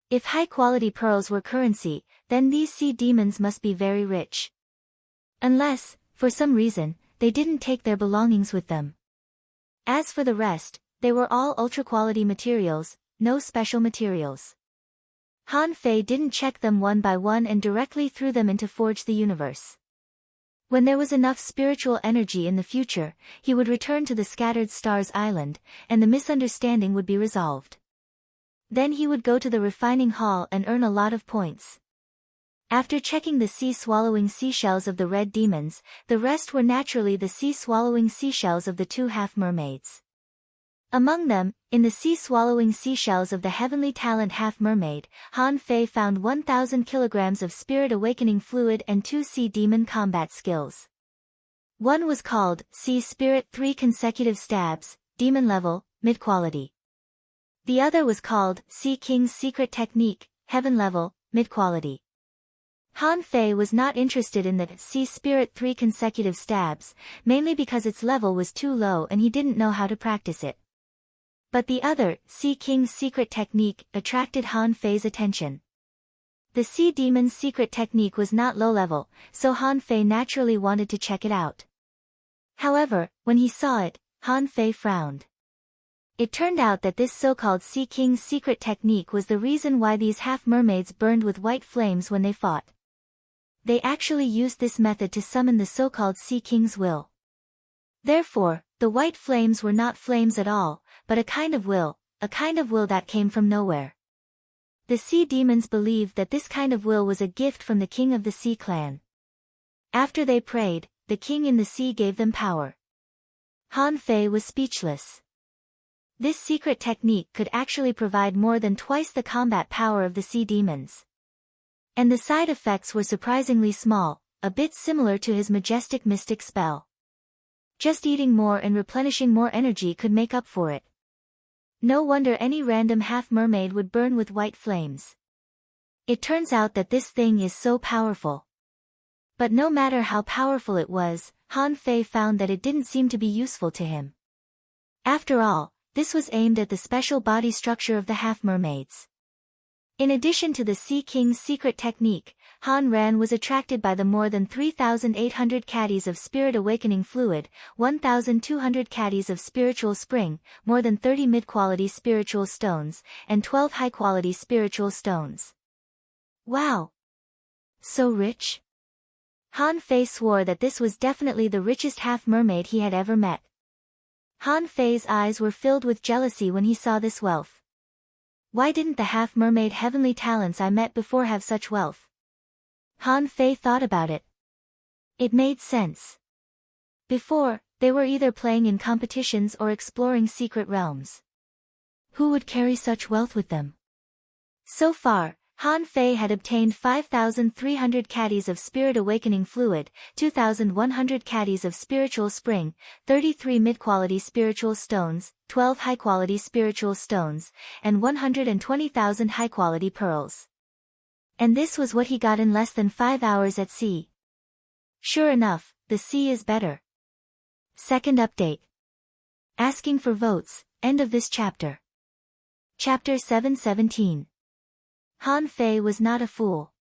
If high-quality pearls were currency, then these sea demons must be very rich. Unless, for some reason, they didn't take their belongings with them. As for the rest, they were all ultra-quality materials, no special materials. Han Fei didn't check them one by one and directly threw them into Forge the Universe. When there was enough spiritual energy in the future, he would return to the Scattered Stars Island, and the misunderstanding would be resolved. Then he would go to the refining hall and earn a lot of points. After checking the sea-swallowing seashells of the red demons, the rest were naturally the sea-swallowing seashells of the 2 half-mermaids. Among them, in the sea-swallowing seashells of the heavenly talent half-mermaid, Han Fei found 1,000 kilograms of spirit awakening fluid and 2 sea demon combat skills. One was called Sea Spirit 3 Consecutive Stabs, demon level, mid-quality. The other was called Sea King's Secret Technique, heaven level, mid-quality. Han Fei was not interested in the Sea Spirit 3 Consecutive Stabs, mainly because its level was too low and he didn't know how to practice it. But the other, Sea King's Secret Technique, attracted Han Fei's attention. The sea demon's secret technique was not low-level, so Han Fei naturally wanted to check it out. However, when he saw it, Han Fei frowned. It turned out that this so-called Sea King's secret technique was the reason why these half-mermaids burned with white flames when they fought. They actually used this method to summon the so-called Sea King's will. Therefore, the white flames were not flames at all, but a kind of will that came from nowhere. The sea demons believed that this kind of will was a gift from the king of the sea clan. After they prayed, the king in the sea gave them power. Han Fei was speechless. This secret technique could actually provide more than twice the combat power of the sea demons. And the side effects were surprisingly small, a bit similar to his majestic mystic spell. Just eating more and replenishing more energy could make up for it. No wonder any random half-mermaid would burn with white flames. It turns out that this thing is so powerful. But no matter how powerful it was, Han Fei found that it didn't seem to be useful to him. After all, this was aimed at the special body structure of the half-mermaids. In addition to the Sea King's secret technique, Han Ran was attracted by the more than 3,800 caddies of spirit awakening fluid, 1,200 caddies of spiritual spring, more than 30 mid-quality spiritual stones, and 12 high-quality spiritual stones. Wow! So rich? Han Fei swore that this was definitely the richest half-mermaid he had ever met. Han Fei's eyes were filled with jealousy when he saw this wealth. Why didn't the half-mermaid heavenly talents I met before have such wealth? Han Fei thought about it. It made sense. Before, they were either playing in competitions or exploring secret realms. Who would carry such wealth with them? So far, Han Fei had obtained 5,300 caddies of spirit awakening fluid, 2,100 caddies of spiritual spring, 33 mid-quality spiritual stones, 12 high-quality spiritual stones, and 120,000 high-quality pearls. And this was what he got in less than 5 hours at sea. Sure enough, the sea is better. Second update. Asking for votes, end of this chapter. Chapter 717. Han Fei was not a fool.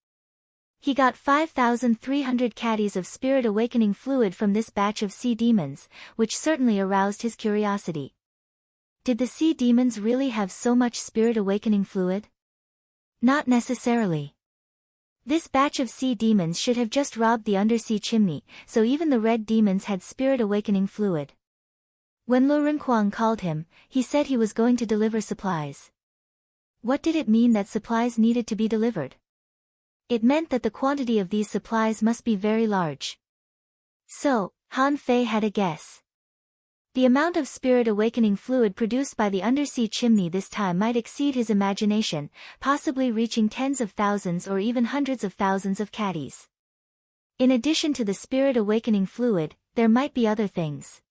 He got 5,300 caddies of spirit awakening fluid from this batch of sea demons, which certainly aroused his curiosity. Did the sea demons really have so much spirit awakening fluid? Not necessarily. This batch of sea demons should have just robbed the undersea chimney, so even the red demons had spirit awakening fluid. When Lu Renquang called him, he said he was going to deliver supplies. What did it mean that supplies needed to be delivered? It meant that the quantity of these supplies must be very large. So, Han Fei had a guess. The amount of spirit awakening fluid produced by the undersea chimney this time might exceed his imagination, possibly reaching tens of thousands or even hundreds of thousands of caddies. In addition to the spirit awakening fluid, there might be other things.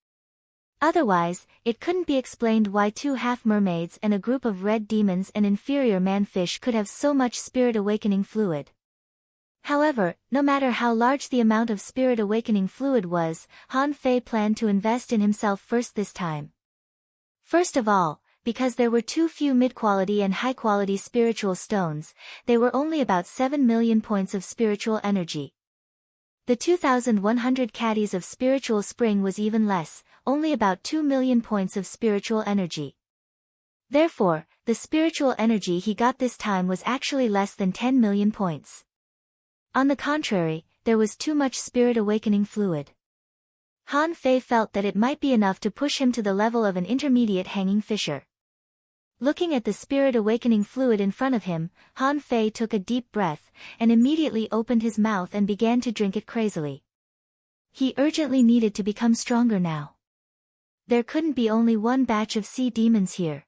Otherwise, it couldn't be explained why 2 half-mermaids and a group of red demons and inferior man-fish could have so much spirit awakening fluid. However, no matter how large the amount of spirit awakening fluid was, Han Fei planned to invest in himself first this time. First of all, because there were too few mid-quality and high-quality spiritual stones, they were only about 7 million points of spiritual energy. The 2,100 caddies of spiritual spring was even less, only about 2 million points of spiritual energy. Therefore, the spiritual energy he got this time was actually less than 10 million points. On the contrary, there was too much spirit awakening fluid. Han Fei felt that it might be enough to push him to the level of an intermediate hanging fisher. Looking at the spirit awakening fluid in front of him, Han Fei took a deep breath, and immediately opened his mouth and began to drink it crazily. He urgently needed to become stronger now. There couldn't be only one batch of sea demons here.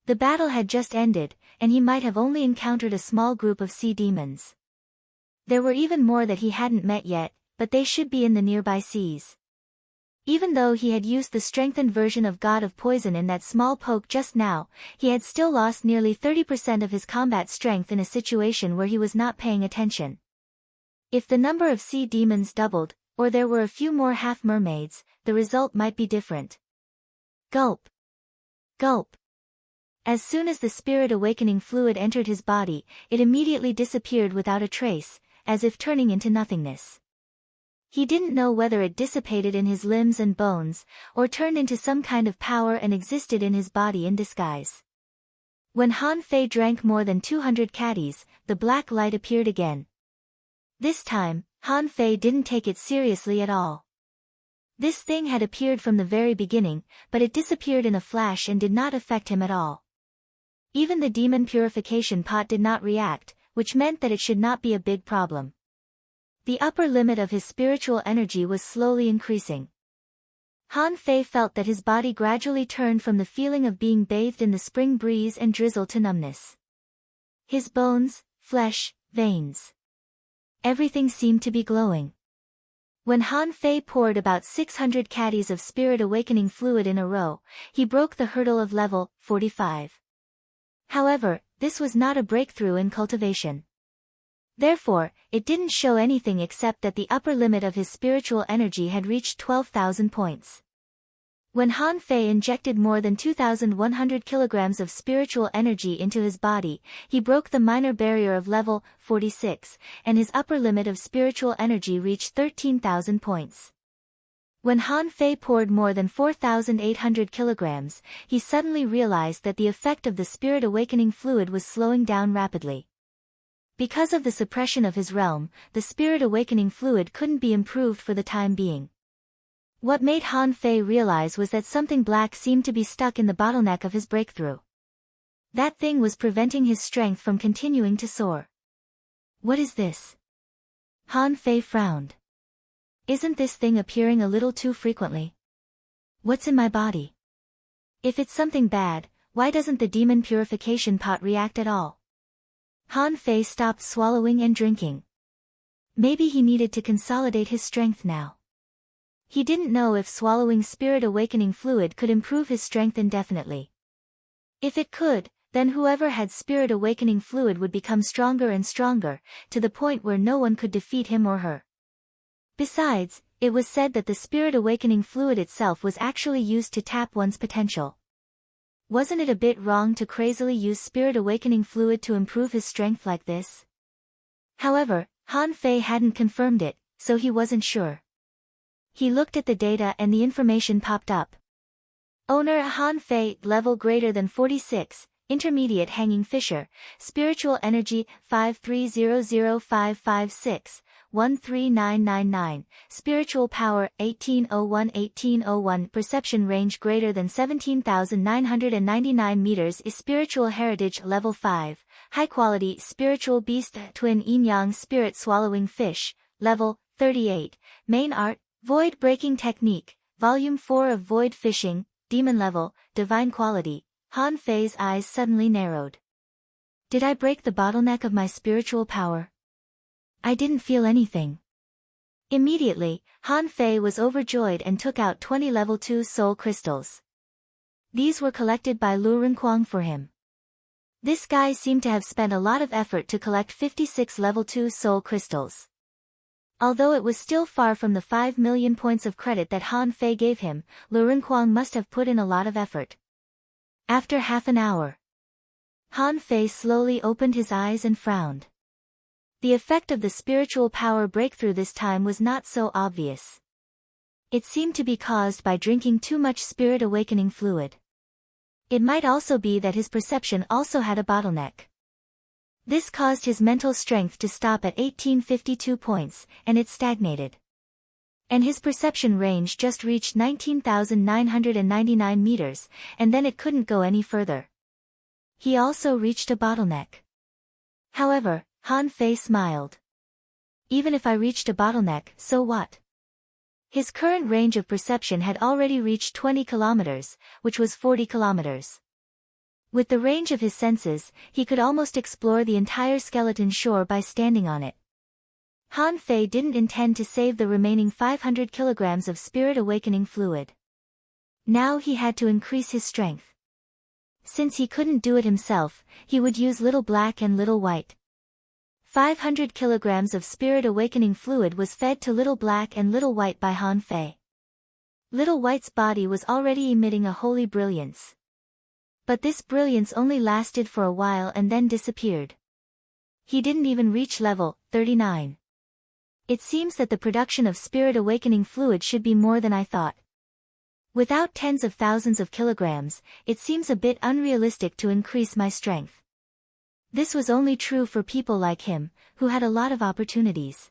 The battle had just ended, and he might have only encountered a small group of sea demons. There were even more that he hadn't met yet, but they should be in the nearby seas. Even though he had used the strengthened version of God of Poison in that small poke just now, he had still lost nearly 30% of his combat strength in a situation where he was not paying attention. If the number of sea demons doubled, or there were a few more half-mermaids, the result might be different. Gulp. Gulp. As soon as the spirit awakening fluid entered his body, it immediately disappeared without a trace, as if turning into nothingness. He didn't know whether it dissipated in his limbs and bones, or turned into some kind of power and existed in his body in disguise. When Han Fei drank more than 200 caddies, the black light appeared again. This time, Han Fei didn't take it seriously at all. This thing had appeared from the very beginning, but it disappeared in a flash and did not affect him at all. Even the demon purification pot did not react, which meant that it should not be a big problem. The upper limit of his spiritual energy was slowly increasing. Han Fei felt that his body gradually turned from the feeling of being bathed in the spring breeze and drizzle to numbness. His bones, flesh, veins. Everything seemed to be glowing. When Han Fei poured about 600 caddies of spirit awakening fluid in a row, he broke the hurdle of level 45. However, this was not a breakthrough in cultivation. Therefore, it didn't show anything except that the upper limit of his spiritual energy had reached 12,000 points. When Han Fei injected more than 2,100 kilograms of spiritual energy into his body, he broke the minor barrier of level 46, and his upper limit of spiritual energy reached 13,000 points. When Han Fei poured more than 4,800 kilograms, he suddenly realized that the effect of the spirit awakening fluid was slowing down rapidly. Because of the suppression of his realm, the spirit awakening fluid couldn't be improved for the time being. What made Han Fei realize was that something black seemed to be stuck in the bottleneck of his breakthrough. That thing was preventing his strength from continuing to soar. What is this? Han Fei frowned. Isn't this thing appearing a little too frequently? What's in my body? If it's something bad, why doesn't the demon purification pot react at all? Han Fei stopped swallowing and drinking. Maybe he needed to consolidate his strength now. He didn't know if swallowing spirit awakening fluid could improve his strength indefinitely. If it could, then whoever had spirit awakening fluid would become stronger and stronger, to the point where no one could defeat him or her. Besides, it was said that the spirit awakening fluid itself was actually used to tap one's potential. Wasn't it a bit wrong to crazily use spirit awakening fluid to improve his strength like this? However, Han Fei hadn't confirmed it, so he wasn't sure. He looked at the data and the information popped up. Owner Han Fei, level greater than 46, intermediate hanging fisher, spiritual energy 5300556, 13999, spiritual power 1801, perception range greater than 17,999 meters is spiritual heritage level 5, high quality spiritual beast twin yin-yang spirit swallowing fish, level 38, main art, void breaking technique, volume 4 of void fishing, demon level, divine quality. Han Fei's eyes suddenly narrowed. Did I break the bottleneck of my spiritual power? I didn't feel anything. Immediately, Han Fei was overjoyed and took out 20 level 2 soul crystals. These were collected by Lu Renquang for him. This guy seemed to have spent a lot of effort to collect 56 level 2 soul crystals. Although it was still far from the 5 million points of credit that Han Fei gave him, Lu Renquang must have put in a lot of effort. After half an hour, Han Fei slowly opened his eyes and frowned. The effect of the spiritual power breakthrough this time was not so obvious. It seemed to be caused by drinking too much spirit awakening fluid. It might also be that his perception also had a bottleneck. This caused his mental strength to stop at 1852 points, and it stagnated. And his perception range just reached 19,999 meters, and then it couldn't go any further. He also reached a bottleneck. However, Han Fei smiled. Even if I reached a bottleneck, so what? His current range of perception had already reached 20 kilometers, which was 40 kilometers. With the range of his senses, he could almost explore the entire skeleton shore by standing on it. Han Fei didn't intend to save the remaining 500 kilograms of spirit awakening fluid. Now he had to increase his strength. Since he couldn't do it himself, he would use Little Black and Little White. 500 kilograms of spirit awakening fluid was fed to Little Black and Little White by Han Fei. Little White's body was already emitting a holy brilliance. But this brilliance only lasted for a while and then disappeared. He didn't even reach level 39. It seems that the production of spirit awakening fluid should be more than I thought. Without tens of thousands of kilograms, it seems a bit unrealistic to increase my strength. This was only true for people like him, who had a lot of opportunities.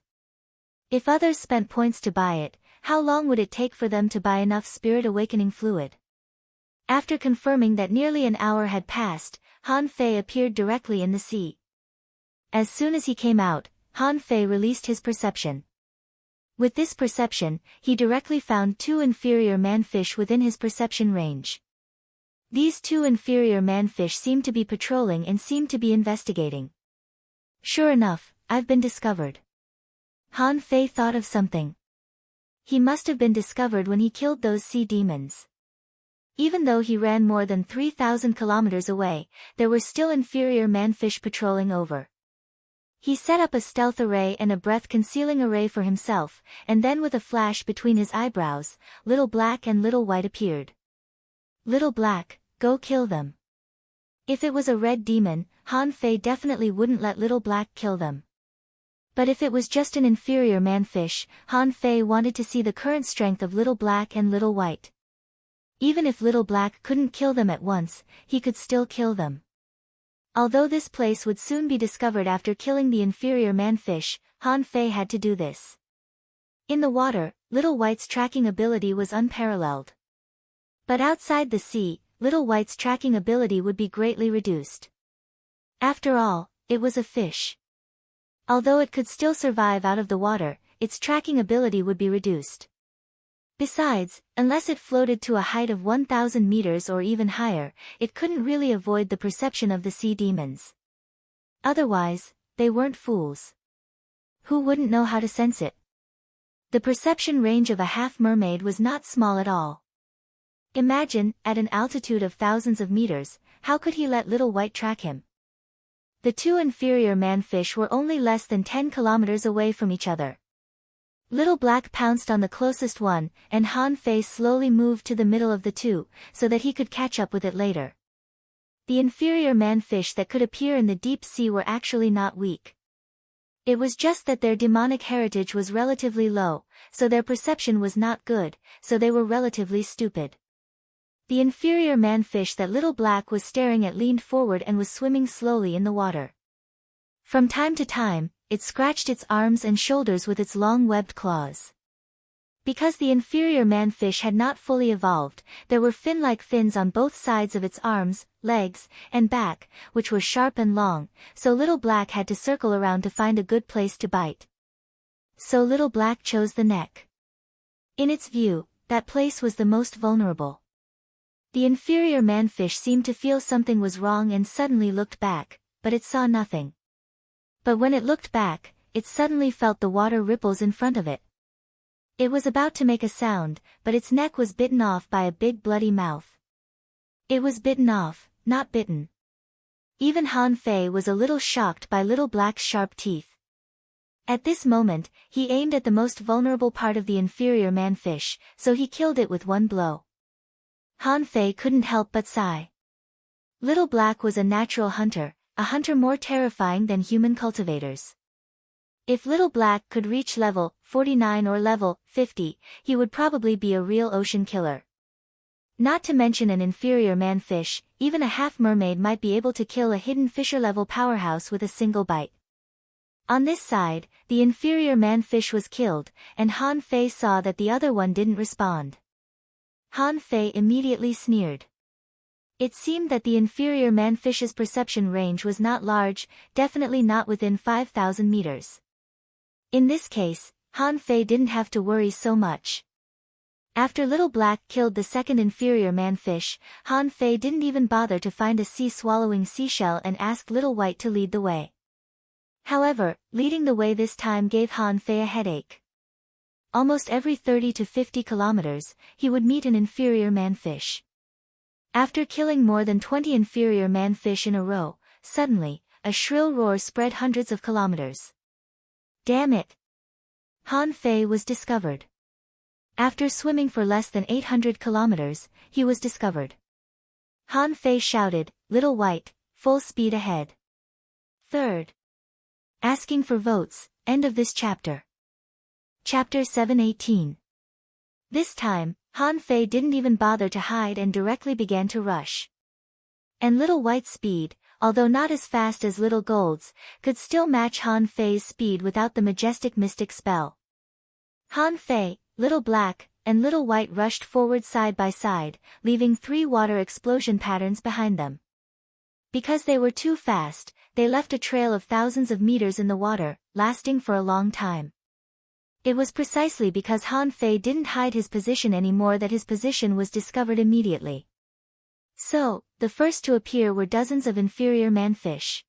If others spent points to buy it, how long would it take for them to buy enough spirit awakening fluid? After confirming that nearly an hour had passed, Han Fei appeared directly in the sea. As soon as he came out, Han Fei released his perception. With this perception, he directly found 2 inferior man-fish within his perception range. These 2 inferior man-fish seemed to be patrolling and seemed to be investigating. Sure enough, I've been discovered. Han Fei thought of something. He must have been discovered when he killed those sea demons. Even though he ran more than 3,000 kilometers away, there were still inferior man-fish patrolling over. He set up a stealth array and a breath-concealing array for himself, and then with a flash between his eyebrows, Little Black and Little White appeared. Little Black, go kill them. If it was a red demon, Han Fei definitely wouldn't let Little Black kill them. But if it was just an inferior man-fish, Han Fei wanted to see the current strength of Little Black and Little White. Even if Little Black couldn't kill them at once, he could still kill them. Although this place would soon be discovered after killing the inferior man-fish, Han Fei had to do this. In the water, Little White's tracking ability was unparalleled. But outside the sea, Little White's tracking ability would be greatly reduced. After all, it was a fish. Although it could still survive out of the water, its tracking ability would be reduced. Besides, unless it floated to a height of 1,000 meters or even higher, it couldn't really avoid the perception of the sea demons. Otherwise, they weren't fools. Who wouldn't know how to sense it? The perception range of a half-mermaid was not small at all. Imagine, at an altitude of thousands of meters, how could he let Little White track him? The 2 inferior man-fish were only less than 10 kilometers away from each other. Little Black pounced on the closest one, and Han Fei slowly moved to the middle of the 2, so that he could catch up with it later. The inferior man-fish that could appear in the deep sea were actually not weak. It was just that their demonic heritage was relatively low, so their perception was not good, so they were relatively stupid. The inferior man-fish that Little Black was staring at leaned forward and was swimming slowly in the water. From time to time, it scratched its arms and shoulders with its long webbed claws. Because the inferior man-fish had not fully evolved, there were fin-like fins on both sides of its arms, legs, and back, which were sharp and long, so Little Black had to circle around to find a good place to bite. So Little Black chose the neck. In its view, that place was the most vulnerable. The inferior man-fish seemed to feel something was wrong and suddenly looked back, but it saw nothing. But when it looked back, it suddenly felt the water ripples in front of it. It was about to make a sound, but its neck was bitten off by a big bloody mouth. It was bitten off, not bitten. Even Han Fei was a little shocked by Little Black's sharp teeth. At this moment, he aimed at the most vulnerable part of the inferior man-fish, so he killed it with one blow. Han Fei couldn't help but sigh. Little Black was a natural hunter, a hunter more terrifying than human cultivators. If Little Black could reach level 49 or level 50, he would probably be a real ocean killer. Not to mention an inferior man-fish, even a half-mermaid might be able to kill a hidden fisher-level powerhouse with a single bite. On this side, the inferior man-fish was killed, and Han Fei saw that the other one didn't respond. Han Fei immediately sneered. It seemed that the inferior man-fish's perception range was not large, definitely not within 5,000 meters. In this case, Han Fei didn't have to worry so much. After Little Black killed the second inferior man-fish, Han Fei didn't even bother to find a sea-swallowing seashell and asked Little White to lead the way. However, leading the way this time gave Han Fei a headache. Almost every 30 to 50 kilometers, he would meet an inferior man-fish. After killing more than 20 inferior man-fish in a row, suddenly, a shrill roar spread hundreds of kilometers. Damn it! Han Fei was discovered. After swimming for less than 800 kilometers, he was discovered. Han Fei shouted, "Little White, full speed ahead." Third. Asking for votes, end of this chapter. Chapter 718. This time, Han Fei didn't even bother to hide and directly began to rush. And Little White's speed, although not as fast as Little Gold's, could still match Han Fei's speed without the majestic mystic spell. Han Fei, Little Black, and Little White rushed forward side by side, leaving 3 water explosion patterns behind them. Because they were too fast, they left a trail of thousands of meters in the water, lasting for a long time. It was precisely because Han Fei didn't hide his position anymore that his position was discovered immediately. So, the first to appear were dozens of inferior man-fish.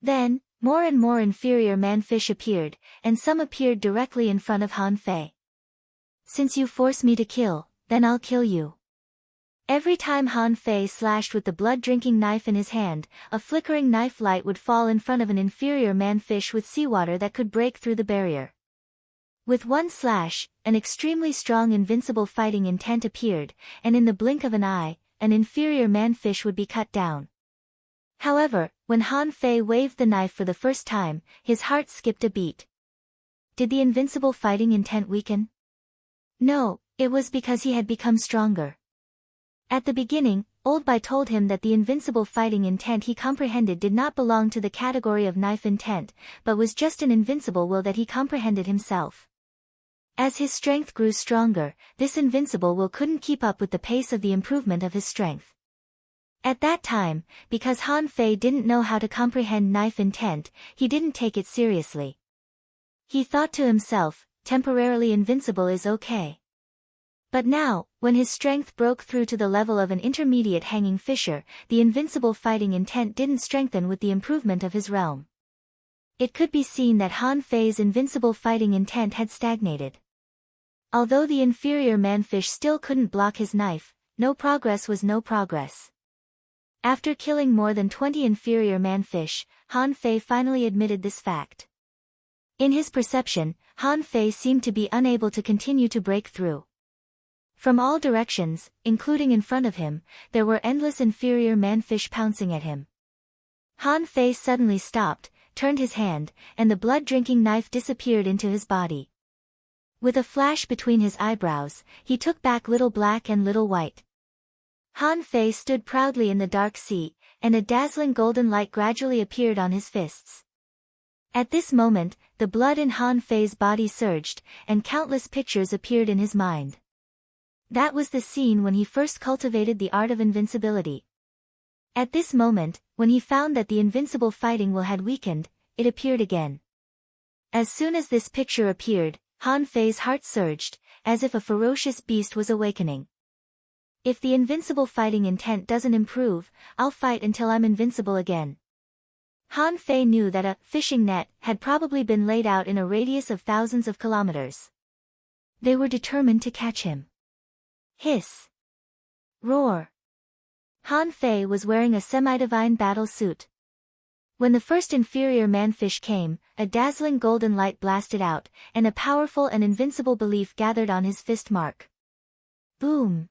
Then, more and more inferior man-fish appeared, and some appeared directly in front of Han Fei. "Since you force me to kill, then I'll kill you." Every time Han Fei slashed with the blood-drinking knife in his hand, a flickering knife light would fall in front of an inferior man-fish with seawater that could break through the barrier. With one slash, an extremely strong invincible fighting intent appeared, and in the blink of an eye, an inferior man-fish would be cut down. However, when Han Fei waved the knife for the first time, his heart skipped a beat. Did the invincible fighting intent weaken? No, it was because he had become stronger. At the beginning, Old Bai told him that the invincible fighting intent he comprehended did not belong to the category of knife intent, but was just an invincible will that he comprehended himself. As his strength grew stronger, this invincible will couldn't keep up with the pace of the improvement of his strength. At that time, because Han Fei didn't know how to comprehend knife intent, he didn't take it seriously. He thought to himself, temporarily invincible is okay. But now, when his strength broke through to the level of an intermediate hanging fisher, the invincible fighting intent didn't strengthen with the improvement of his realm. It could be seen that Han Fei's invincible fighting intent had stagnated. Although the inferior man-fish still couldn't block his knife, no progress was no progress. After killing more than 20 inferior man-fish, Han Fei finally admitted this fact. In his perception, Han Fei seemed to be unable to continue to break through. From all directions, including in front of him, there were endless inferior man-fish pouncing at him. Han Fei suddenly stopped, turned his hand, and the blood-drinking knife disappeared into his body. With a flash between his eyebrows, he took back Little Black and Little White. Han Fei stood proudly in the dark sea, and a dazzling golden light gradually appeared on his fists. At this moment, the blood in Han Fei's body surged, and countless pictures appeared in his mind. That was the scene when he first cultivated the art of invincibility. At this moment, when he found that the invincible fighting will had weakened, it appeared again. As soon as this picture appeared, Han Fei's heart surged, as if a ferocious beast was awakening. If the invincible fighting intent doesn't improve, I'll fight until I'm invincible again. Han Fei knew that a fishing net had probably been laid out in a radius of thousands of kilometers. They were determined to catch him. Hiss. Roar. Han Fei was wearing a semi-divine battle suit. When the first inferior man-fish came, a dazzling golden light blasted out, and a powerful and invincible belief gathered on his fist mark. Boom.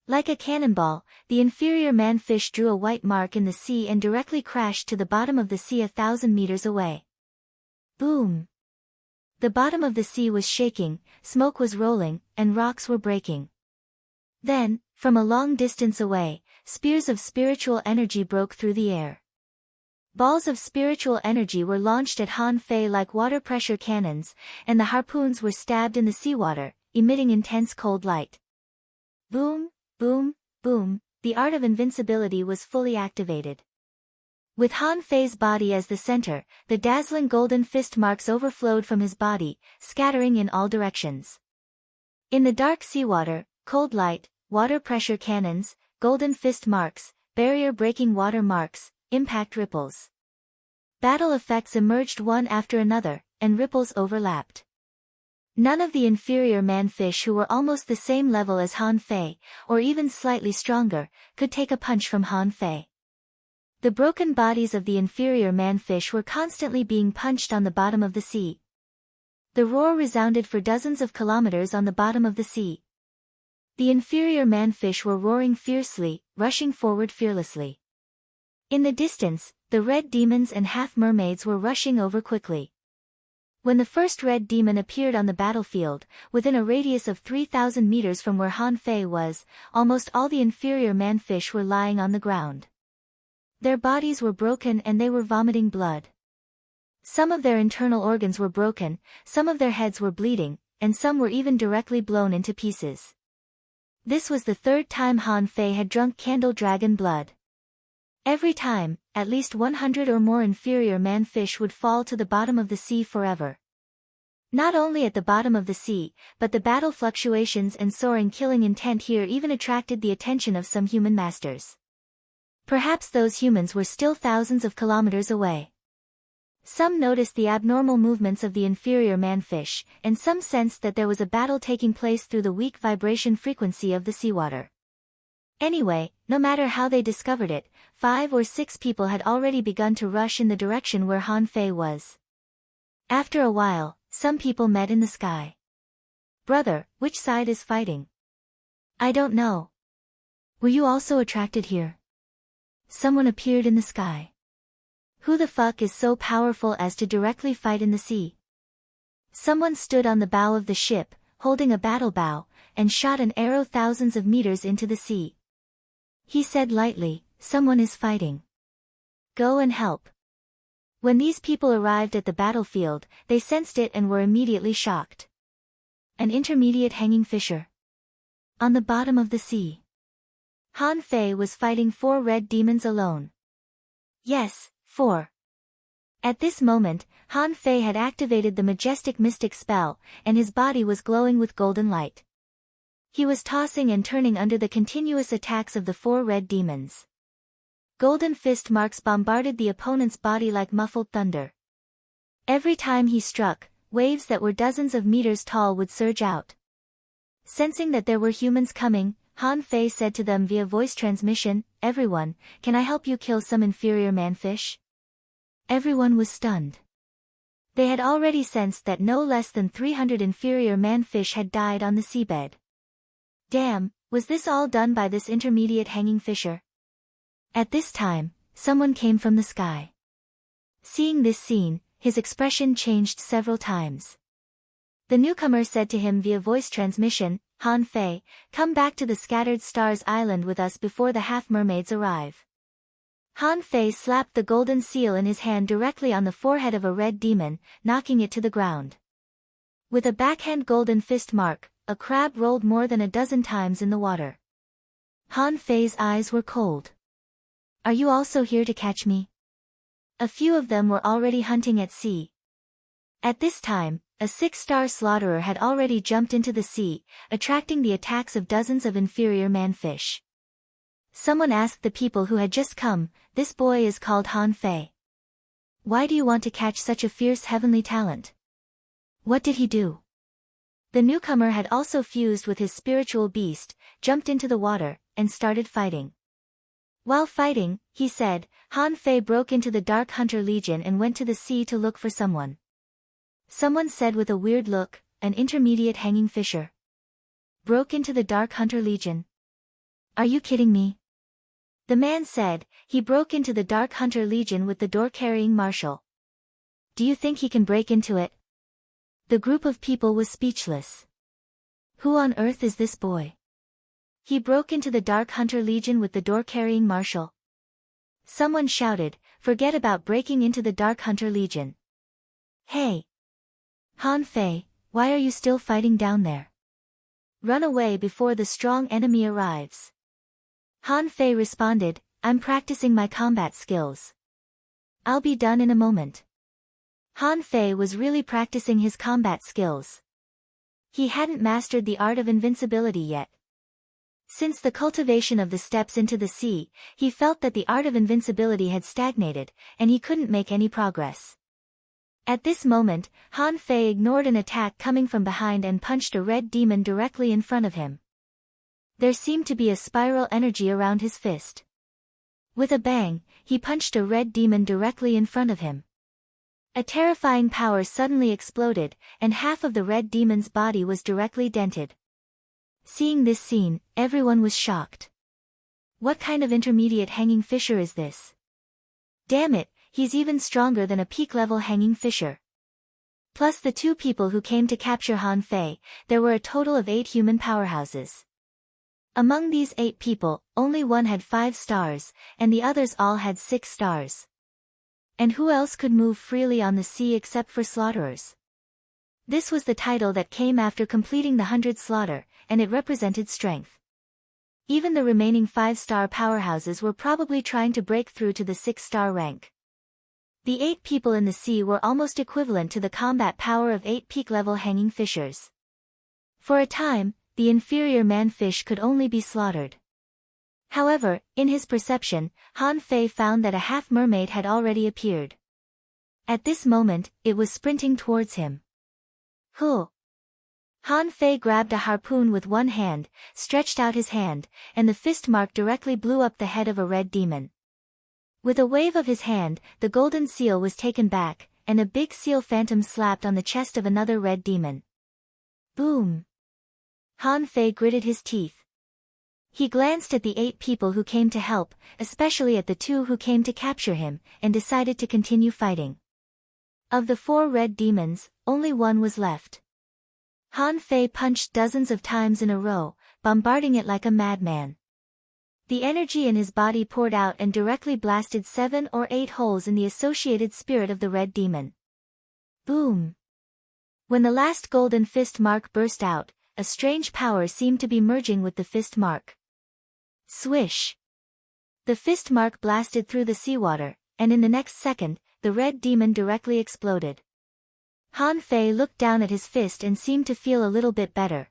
Like a cannonball, the inferior man-fish drew a white mark in the sea and directly crashed to the bottom of the sea 1,000 meters away. Boom. The bottom of the sea was shaking, smoke was rolling, and rocks were breaking. Then, from a long distance away, spears of spiritual energy broke through the air. Balls of spiritual energy were launched at Han Fei like water pressure cannons, and the harpoons were stabbed in the seawater, emitting intense cold light. Boom, boom, boom, the art of invincibility was fully activated. With Han Fei's body as the center, the dazzling golden fist marks overflowed from his body, scattering in all directions. In the dark seawater, cold light, water pressure cannons, golden fist marks, barrier-breaking water marks, impact ripples. Battle effects emerged one after another, and ripples overlapped. None of the inferior man-fish who were almost the same level as Han Fei, or even slightly stronger, could take a punch from Han Fei. The broken bodies of the inferior man-fish were constantly being punched on the bottom of the sea. The roar resounded for dozens of kilometers on the bottom of the sea. The inferior man-fish were roaring fiercely, rushing forward fearlessly. In the distance, the red demons and half-mermaids were rushing over quickly. When the first red demon appeared on the battlefield, within a radius of 3,000 meters from where Han Fei was, almost all the inferior man-fish were lying on the ground. Their bodies were broken and they were vomiting blood. Some of their internal organs were broken, some of their heads were bleeding, and some were even directly blown into pieces. This was the third time Han Fei had drunk candle dragon blood. Every time, at least 100 or more inferior man-fish would fall to the bottom of the sea forever. Not only at the bottom of the sea, but the battle fluctuations and soaring killing intent here even attracted the attention of some human masters. Perhaps those humans were still thousands of kilometers away. Some noticed the abnormal movements of the inferior man-fish, and some sensed that there was a battle taking place through the weak vibration frequency of the seawater. Anyway, no matter how they discovered it, 5 or 6 people had already begun to rush in the direction where Han Fei was. After a while, some people met in the sky. "Brother, which side is fighting?" "I don't know." "Were you also attracted here?" Someone appeared in the sky. "Who the fuck is so powerful as to directly fight in the sea?" Someone stood on the bow of the ship, holding a battle bow, and shot an arrow thousands of meters into the sea. He said lightly, "Someone is fighting. Go and help." When these people arrived at the battlefield, they sensed it and were immediately shocked. An intermediate hanging fisher. On the bottom of the sea. Han Fei was fighting 4 red demons alone. Yes, 4. At this moment, Han Fei had activated the majestic mystic spell, and his body was glowing with golden light. He was tossing and turning under the continuous attacks of the 4 red demons. Golden fist marks bombarded the opponent's body like muffled thunder. Every time he struck, waves that were dozens of meters tall would surge out. Sensing that there were humans coming, Han Fei said to them via voice transmission, "Everyone, can I help you kill some inferior man-fish?" Everyone was stunned. They had already sensed that no less than 300 inferior man-fish had died on the seabed. Damn, was this all done by this intermediate hanging fisher? At this time, someone came from the sky. Seeing this scene, his expression changed several times. The newcomer said to him via voice transmission, "Han Fei, come back to the Scattered Stars Island with us before the half-mermaids arrive." Han Fei slapped the golden seal in his hand directly on the forehead of a red demon, knocking it to the ground. With a backhand golden fist mark, a crab rolled more than a dozen times in the water. Han Fei's eyes were cold. "Are you also here to catch me?" A few of them were already hunting at sea. At this time, a 6-star slaughterer had already jumped into the sea, attracting the attacks of dozens of inferior man-fish. Someone asked the people who had just come, "This boy is called Han Fei. Why do you want to catch such a fierce heavenly talent? What did he do?" The newcomer had also fused with his spiritual beast, jumped into the water, and started fighting. While fighting, he said, Han Fei broke into the Dark Hunter Legion and went to the sea to look for someone. Someone said with a weird look, "An intermediate hanging fisher. Broke into the Dark Hunter Legion? Are you kidding me?" The man said, "He broke into the Dark Hunter Legion with the door-carrying marshal. Do you think he can break into it?" The group of people was speechless. Who on earth is this boy? He broke into the Dark Hunter Legion with the door-carrying marshal. Someone shouted, "Forget about breaking into the Dark Hunter Legion. Hey! Han Fei, why are you still fighting down there? Run away before the strong enemy arrives." Han Fei responded, "I'm practicing my combat skills. I'll be done in a moment." Han Fei was really practicing his combat skills. He hadn't mastered the art of invincibility yet. Since the cultivation of the steps into the sea, he felt that the art of invincibility had stagnated, and he couldn't make any progress. At this moment, Han Fei ignored an attack coming from behind and punched a red demon directly in front of him. There seemed to be a spiral energy around his fist. With a bang, he punched a red demon directly in front of him. A terrifying power suddenly exploded, and half of the red demon's body was directly dented. Seeing this scene, everyone was shocked. What kind of intermediate hanging fisher is this? Damn it, he's even stronger than a peak-level hanging fisher. Plus the 2 people who came to capture Han Fei, there were a total of 8 human powerhouses. Among these 8 people, only one had 5 stars, and the others all had 6 stars. And who else could move freely on the sea except for slaughterers? This was the title that came after completing the 100 slaughter, and it represented strength. Even the remaining 5-star powerhouses were probably trying to break through to the 6-star rank. The 8 people in the sea were almost equivalent to the combat power of 8 peak-level hanging fishers. For a time, the inferior man-fish could only be slaughtered. However, in his perception, Han Fei found that a half-mermaid had already appeared. At this moment, it was sprinting towards him. Huh! Han Fei grabbed a harpoon with one hand, stretched out his hand, and the fist mark directly blew up the head of a red demon. With a wave of his hand, the golden seal was taken back, and a big seal phantom slapped on the chest of another red demon. Boom! Han Fei gritted his teeth. He glanced at the 8 people who came to help, especially at the 2 who came to capture him, and decided to continue fighting. Of the 4 red demons, only one was left. Han Fei punched dozens of times in a row, bombarding it like a madman. The energy in his body poured out and directly blasted 7 or 8 holes in the associated spirit of the red demon. Boom! When the last golden fist mark burst out, a strange power seemed to be merging with the fist mark. Swish! The fist mark blasted through the seawater, and in the next second, the red demon directly exploded. Han Fei looked down at his fist and seemed to feel a little bit better.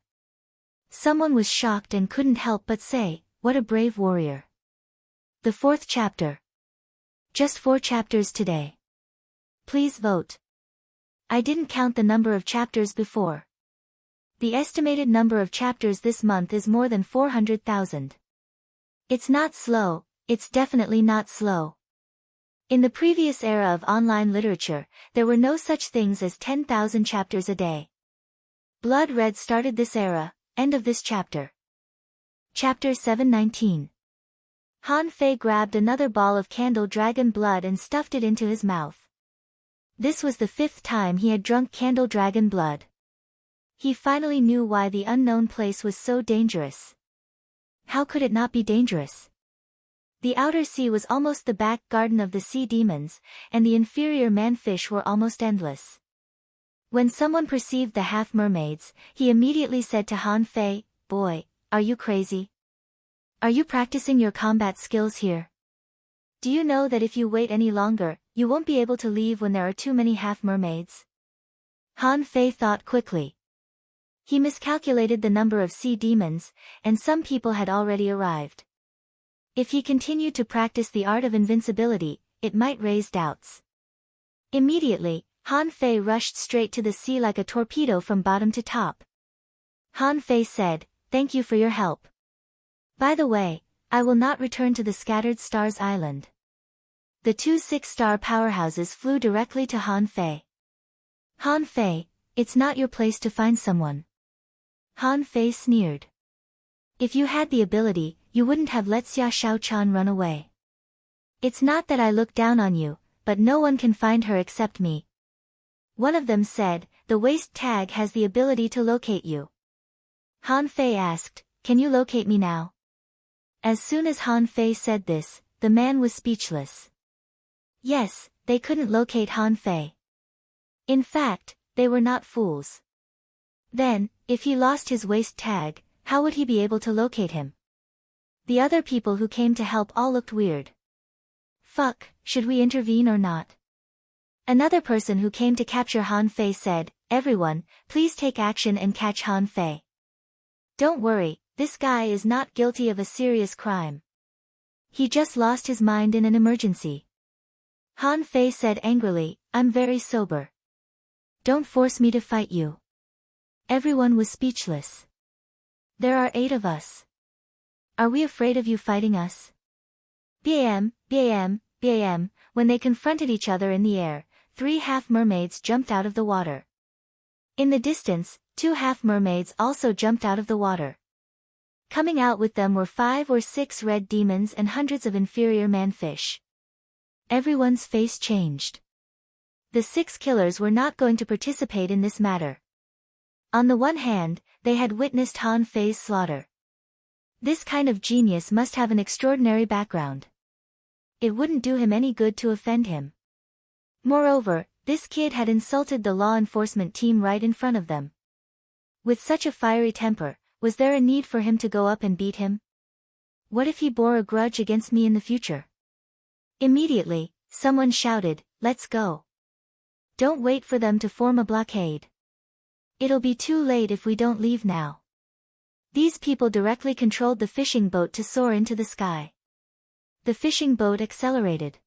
Someone was shocked and couldn't help but say, "What a brave warrior." The 4th chapter. Just 4 chapters today. Please vote. I didn't count the number of chapters before. The estimated number of chapters this month is more than 400,000. It's not slow, it's definitely not slow. In the previous era of online literature, there were no such things as 10,000 chapters a day. Blood Red started this era, end of this chapter. Chapter 719. Han Fei grabbed another ball of candle dragon blood and stuffed it into his mouth. This was the 5th time he had drunk candle dragon blood. He finally knew why the unknown place was so dangerous. How could it not be dangerous? The outer sea was almost the back garden of the sea demons, and the inferior man-fish were almost endless. When someone perceived the half-mermaids, he immediately said to Han Fei, "Boy, are you crazy? Are you practicing your combat skills here? Do you know that if you wait any longer, you won't be able to leave when there are too many half-mermaids?" Han Fei thought quickly. He miscalculated the number of sea demons, and some people had already arrived. If he continued to practice the art of invincibility, it might raise doubts. Immediately, Han Fei rushed straight to the sea like a torpedo from bottom to top. Han Fei said, "Thank you for your help. By the way, I will not return to the Scattered Stars Island." The 2 6-star powerhouses flew directly to Han Fei. "Han Fei, it's not your place to find someone." Han Fei sneered. "If you had the ability, you wouldn't have let Xia Shaochan run away. It's not that I look down on you, but no one can find her except me." One of them said, "The waist tag has the ability to locate you." Han Fei asked, "Can you locate me now?" As soon as Han Fei said this, the man was speechless. Yes, they couldn't locate Han Fei. In fact, they were not fools. Then, if he lost his waist tag, how would he be able to locate him? The other people who came to help all looked weird. "Fuck, should we intervene or not?" Another person who came to capture Han Fei said, "Everyone, please take action and catch Han Fei. Don't worry, this guy is not guilty of a serious crime. He just lost his mind in an emergency." Han Fei said angrily, "I'm very sober. Don't force me to fight you." Everyone was speechless. "There are 8 of us. Are we afraid of you fighting us?" Bam, bam, bam, when they confronted each other in the air, 3 half-mermaids jumped out of the water. In the distance, 2 half-mermaids also jumped out of the water. Coming out with them were 5 or 6 red demons and hundreds of inferior man-fish. Everyone's face changed. The 6 killers were not going to participate in this matter. On the one hand, they had witnessed Han Fei's slaughter. This kind of genius must have an extraordinary background. It wouldn't do him any good to offend him. Moreover, this kid had insulted the law enforcement team right in front of them. With such a fiery temper, was there a need for him to go up and beat him? What if he bore a grudge against me in the future? Immediately, someone shouted, "Let's go. Don't wait for them to form a blockade. It'll be too late if we don't leave now." These people directly controlled the fishing boat to soar into the sky. The fishing boat accelerated.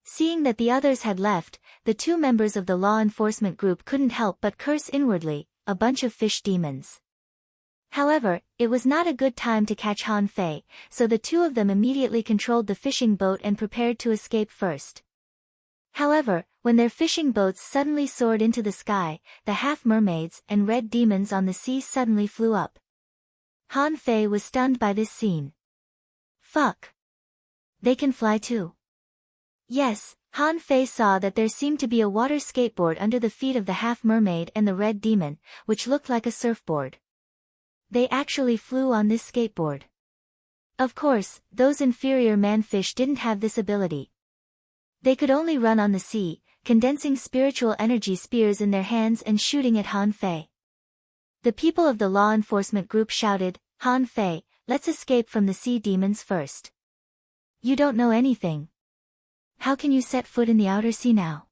Seeing that the others had left, the 2 members of the law enforcement group couldn't help but curse inwardly, a bunch of fish demons. However, it was not a good time to catch Han Fei, so the 2 of them immediately controlled the fishing boat and prepared to escape first. However, when their fishing boats suddenly soared into the sky, the half-mermaids and red demons on the sea suddenly flew up. Han Fei was stunned by this scene. Fuck! They can fly too. Yes, Han Fei saw that there seemed to be a water skateboard under the feet of the half-mermaid and the red demon, which looked like a surfboard. They actually flew on this skateboard. Of course, those inferior man-fish didn't have this ability. They could only run on the sea, condensing spiritual energy spears in their hands and shooting at Han Fei. The people of the law enforcement group shouted, "Han Fei, let's escape from the sea demons first. You don't know anything. How can you set foot in the outer sea now?"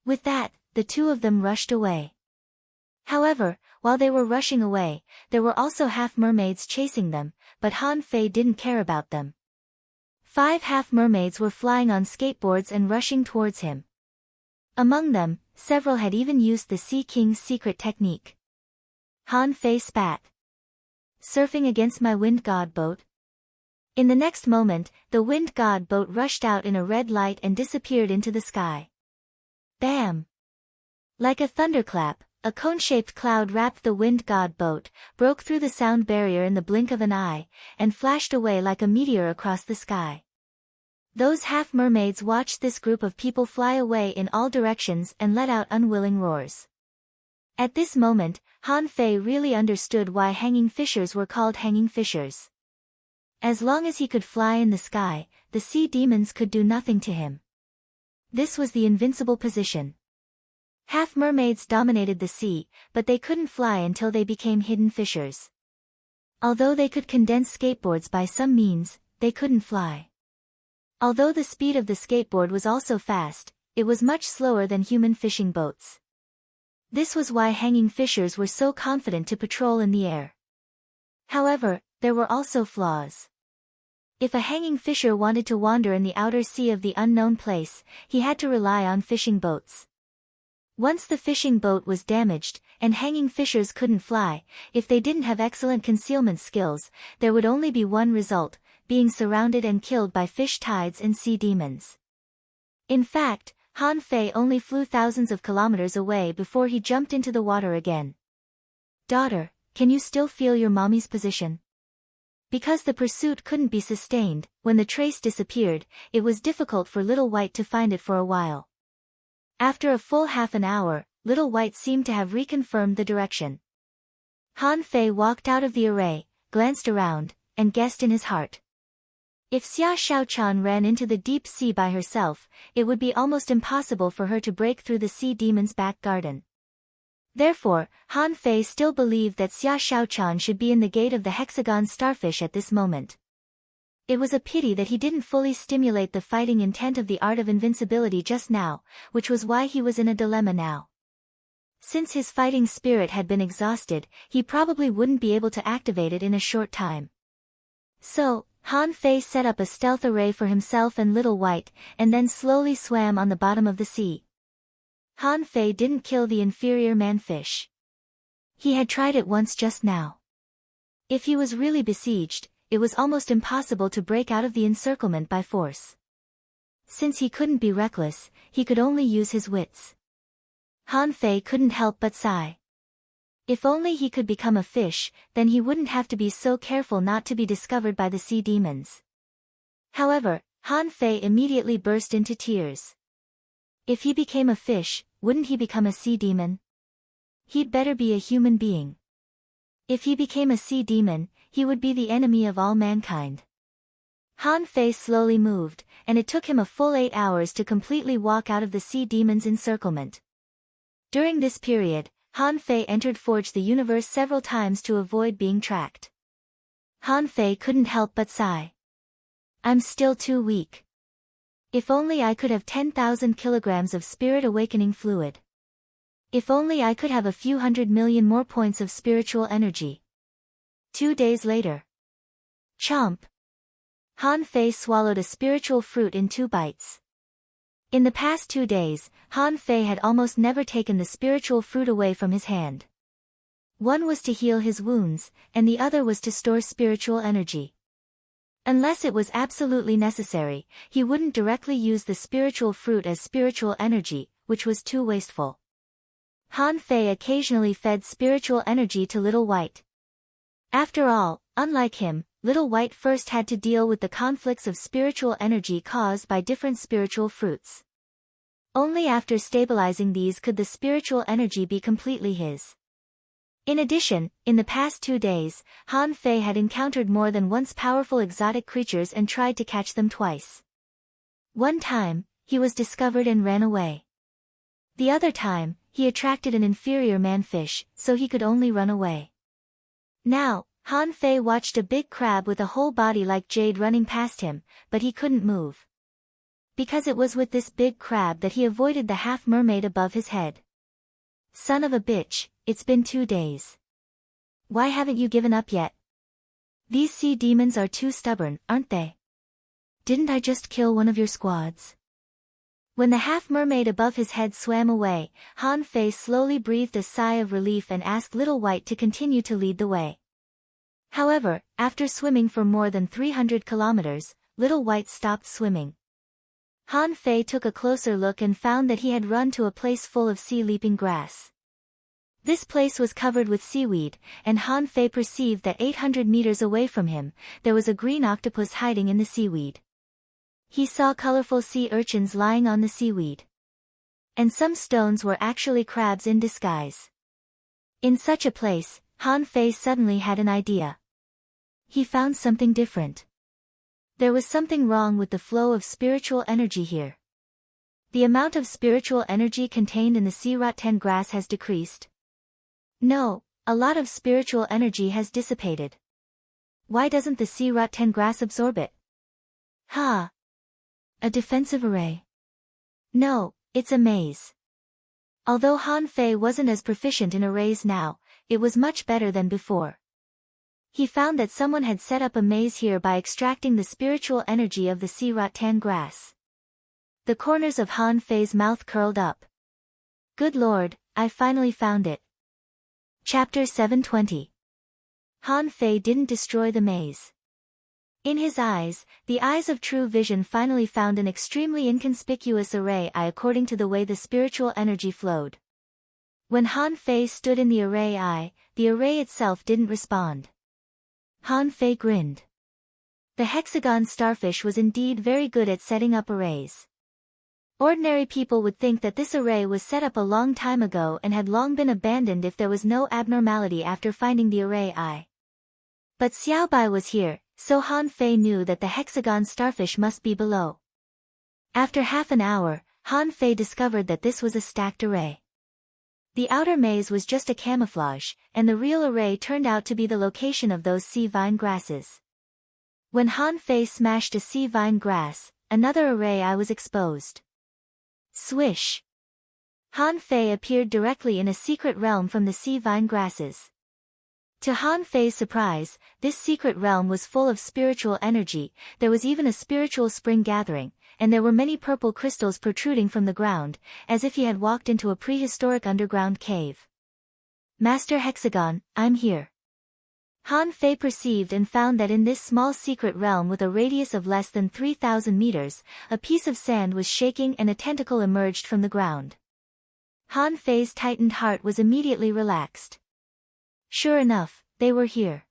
With that, the 2 of them rushed away. However, while they were rushing away, there were also half-mermaids chasing them, but Han Fei didn't care about them. 5 half-mermaids were flying on skateboards and rushing towards him. Among them, several had even used the Sea King's secret technique. Han Fei spat. "Surfing against my wind god boat?" In the next moment, the wind god boat rushed out in a red light and disappeared into the sky. Bam! Like a thunderclap, a cone-shaped cloud wrapped the wind god boat, broke through the sound barrier in the blink of an eye, and flashed away like a meteor across the sky. Those half-mermaids watched this group of people fly away in all directions and let out unwilling roars. At this moment, Han Fei really understood why hanging fishers were called hanging fishers. As long as he could fly in the sky, the sea demons could do nothing to him. This was the invincible position. Half-mermaids dominated the sea, but they couldn't fly until they became hidden fishers. Although they could condense skateboards by some means, they couldn't fly. Although the speed of the skateboard was also fast, it was much slower than human fishing boats. This was why hanging fishers were so confident to patrol in the air. However, there were also flaws. If a hanging fisher wanted to wander in the outer sea of the unknown place, he had to rely on fishing boats. Once the fishing boat was damaged, and hanging fishers couldn't fly, if they didn't have excellent concealment skills, there would only be one result, being surrounded and killed by fish tides and sea demons. In fact, Han Fei only flew thousands of kilometers away before he jumped into the water again. "Daughter, can you still feel your mommy's position?" Because the pursuit couldn't be sustained, when the trace disappeared, it was difficult for Little White to find it for a while. After a full half an hour, Little White seemed to have reconfirmed the direction. Han Fei walked out of the array, glanced around, and guessed in his heart. If Xia Shaochan ran into the deep sea by herself, it would be almost impossible for her to break through the sea demon's back garden. Therefore, Han Fei still believed that Xia Shaochan should be in the gate of the hexagon starfish at this moment. It was a pity that he didn't fully stimulate the fighting intent of the art of invincibility just now, which was why he was in a dilemma now. Since his fighting spirit had been exhausted, he probably wouldn't be able to activate it in a short time. So, Han Fei set up a stealth array for himself and Little White, and then slowly swam on the bottom of the sea. Han Fei didn't kill the inferior man-fish. He had tried it once just now. If he was really besieged, it was almost impossible to break out of the encirclement by force. Since he couldn't be reckless, he could only use his wits. Han Fei couldn't help but sigh. If only he could become a fish, then he wouldn't have to be so careful not to be discovered by the sea demons. However, Han Fei immediately burst into tears. If he became a fish, wouldn't he become a sea demon? He'd better be a human being. If he became a sea demon, he would be the enemy of all mankind. Han Fei slowly moved, and it took him a full 8 hours to completely walk out of the sea demon's encirclement. During this period, Han Fei entered Forge the universe several times to avoid being tracked. Han Fei couldn't help but sigh. I'm still too weak. If only I could have 10,000 kilograms of spirit awakening fluid. If only I could have a few 100 million more points of spiritual energy. 2 days later. Chomp. Han Fei swallowed a spiritual fruit in 2 bites. In the past 2 days, Han Fei had almost never taken the spiritual fruit away from his hand. One was to heal his wounds, and the other was to store spiritual energy. Unless it was absolutely necessary, he wouldn't directly use the spiritual fruit as spiritual energy, which was too wasteful. Han Fei occasionally fed spiritual energy to Little White. After all, unlike him, Little White first had to deal with the conflicts of spiritual energy caused by different spiritual fruits. Only after stabilizing these could the spiritual energy be completely his. In addition, in the past 2 days, Han Fei had encountered more than once powerful exotic creatures and tried to catch them twice. One time, he was discovered and ran away. The other time, he attracted an inferior man-fish, so he could only run away. Now, Han Fei watched a big crab with a whole body like jade running past him, but he couldn't move. Because it was with this big crab that he avoided the half-mermaid above his head. Son of a bitch, it's been 2 days. Why haven't you given up yet? These sea demons are too stubborn, aren't they? Didn't I just kill one of your squads? When the half-mermaid above his head swam away, Han Fei slowly breathed a sigh of relief and asked Little White to continue to lead the way. However, after swimming for more than 300 kilometers, Little White stopped swimming. Han Fei took a closer look and found that he had run to a place full of sea-leaping grass. This place was covered with seaweed, and Han Fei perceived that 800 meters away from him, there was a green octopus hiding in the seaweed. He saw colorful sea urchins lying on the seaweed. And some stones were actually crabs in disguise. In such a place, Han Fei suddenly had an idea. He found something different. There was something wrong with the flow of spiritual energy here. The amount of spiritual energy contained in the sea rotten grass has decreased. No, a lot of spiritual energy has dissipated. Why doesn't the sea rotten grass absorb it? Ha! A defensive array. No, it's a maze. Although Han Fei wasn't as proficient in arrays now, it was much better than before. He found that someone had set up a maze here by extracting the spiritual energy of the sea rotten grass. The corners of Han Fei's mouth curled up. Good Lord, I finally found it. Chapter 720. Han Fei didn't destroy the maze. In his eyes, the eyes of true vision finally found an extremely inconspicuous array eye according to the way the spiritual energy flowed. When Han Fei stood in the array eye, the array itself didn't respond. Han Fei grinned. The hexagon starfish was indeed very good at setting up arrays. Ordinary people would think that this array was set up a long time ago and had long been abandoned if there was no abnormality after finding the array eye. But Xiaobai was here, so Han Fei knew that the hexagon starfish must be below. After half an hour, Han Fei discovered that this was a stacked array. The outer maze was just a camouflage, and the real array turned out to be the location of those sea vine grasses. When Han Fei smashed a sea vine grass, another array eye was exposed. Swish! Han Fei appeared directly in a secret realm from the sea vine grasses. To Han Fei's surprise, this secret realm was full of spiritual energy, there was even a spiritual spring gathering, and there were many purple crystals protruding from the ground, as if he had walked into a prehistoric underground cave. Master Hexagon, I'm here. Han Fei perceived and found that in this small secret realm with a radius of less than 3,000 meters, a piece of sand was shaking and a tentacle emerged from the ground. Han Fei's tightened heart was immediately relaxed. Sure enough, they were here.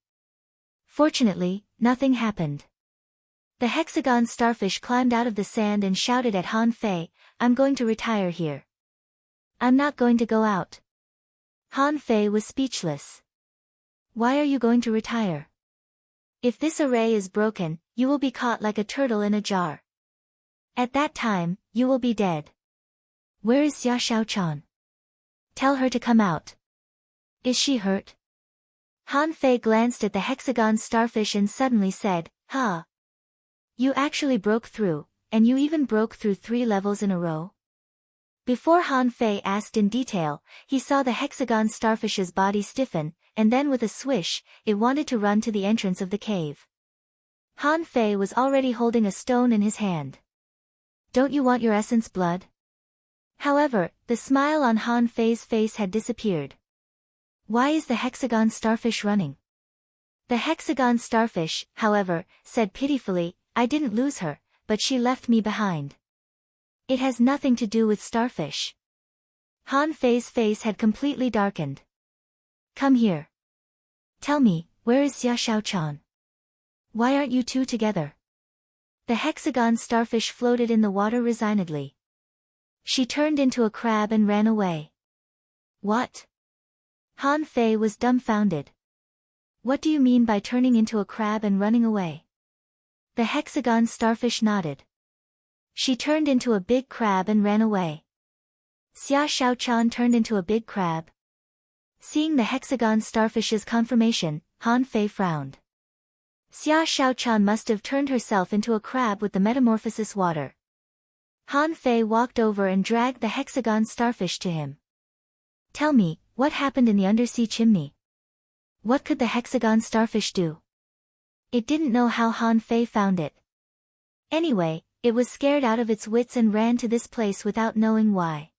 Fortunately, nothing happened. The hexagon starfish climbed out of the sand and shouted at Han Fei, "I'm going to retire here. I'm not going to go out." Han Fei was speechless. "Why are you going to retire? If this array is broken, you will be caught like a turtle in a jar. At that time, you will be dead. Where is Xia Xiaochan? Tell her to come out. Is she hurt?" Han Fei glanced at the hexagon starfish and suddenly said, "Ha! You actually broke through, and you even broke through 3 levels in a row?" Before Han Fei asked in detail, he saw the hexagon starfish's body stiffen, and then with a swish, it wanted to run to the entrance of the cave. Han Fei was already holding a stone in his hand. "Don't you want your essence blood?" However, the smile on Han Fei's face had disappeared. "Why is the hexagon starfish running?" The hexagon starfish, however, said pitifully, "I didn't lose her, but she left me behind." "It has nothing to do with starfish." Han Fei's face had completely darkened. "Come here. Tell me, where is Xia Xiaochan? Why aren't you two together?" The hexagon starfish floated in the water resignedly. "She turned into a crab and ran away." "What?" Han Fei was dumbfounded. "What do you mean by turning into a crab and running away?" The hexagon starfish nodded. "She turned into a big crab and ran away." Xia Xiaochan turned into a big crab. Seeing the hexagon starfish's confirmation, Han Fei frowned. Xia Xiaochan must have turned herself into a crab with the metamorphosis water. Han Fei walked over and dragged the hexagon starfish to him. "Tell me, what happened in the undersea chimney? What could the hexagon starfish do?" It didn't know how Han Fei found it. Anyway, it was scared out of its wits and ran to this place without knowing why.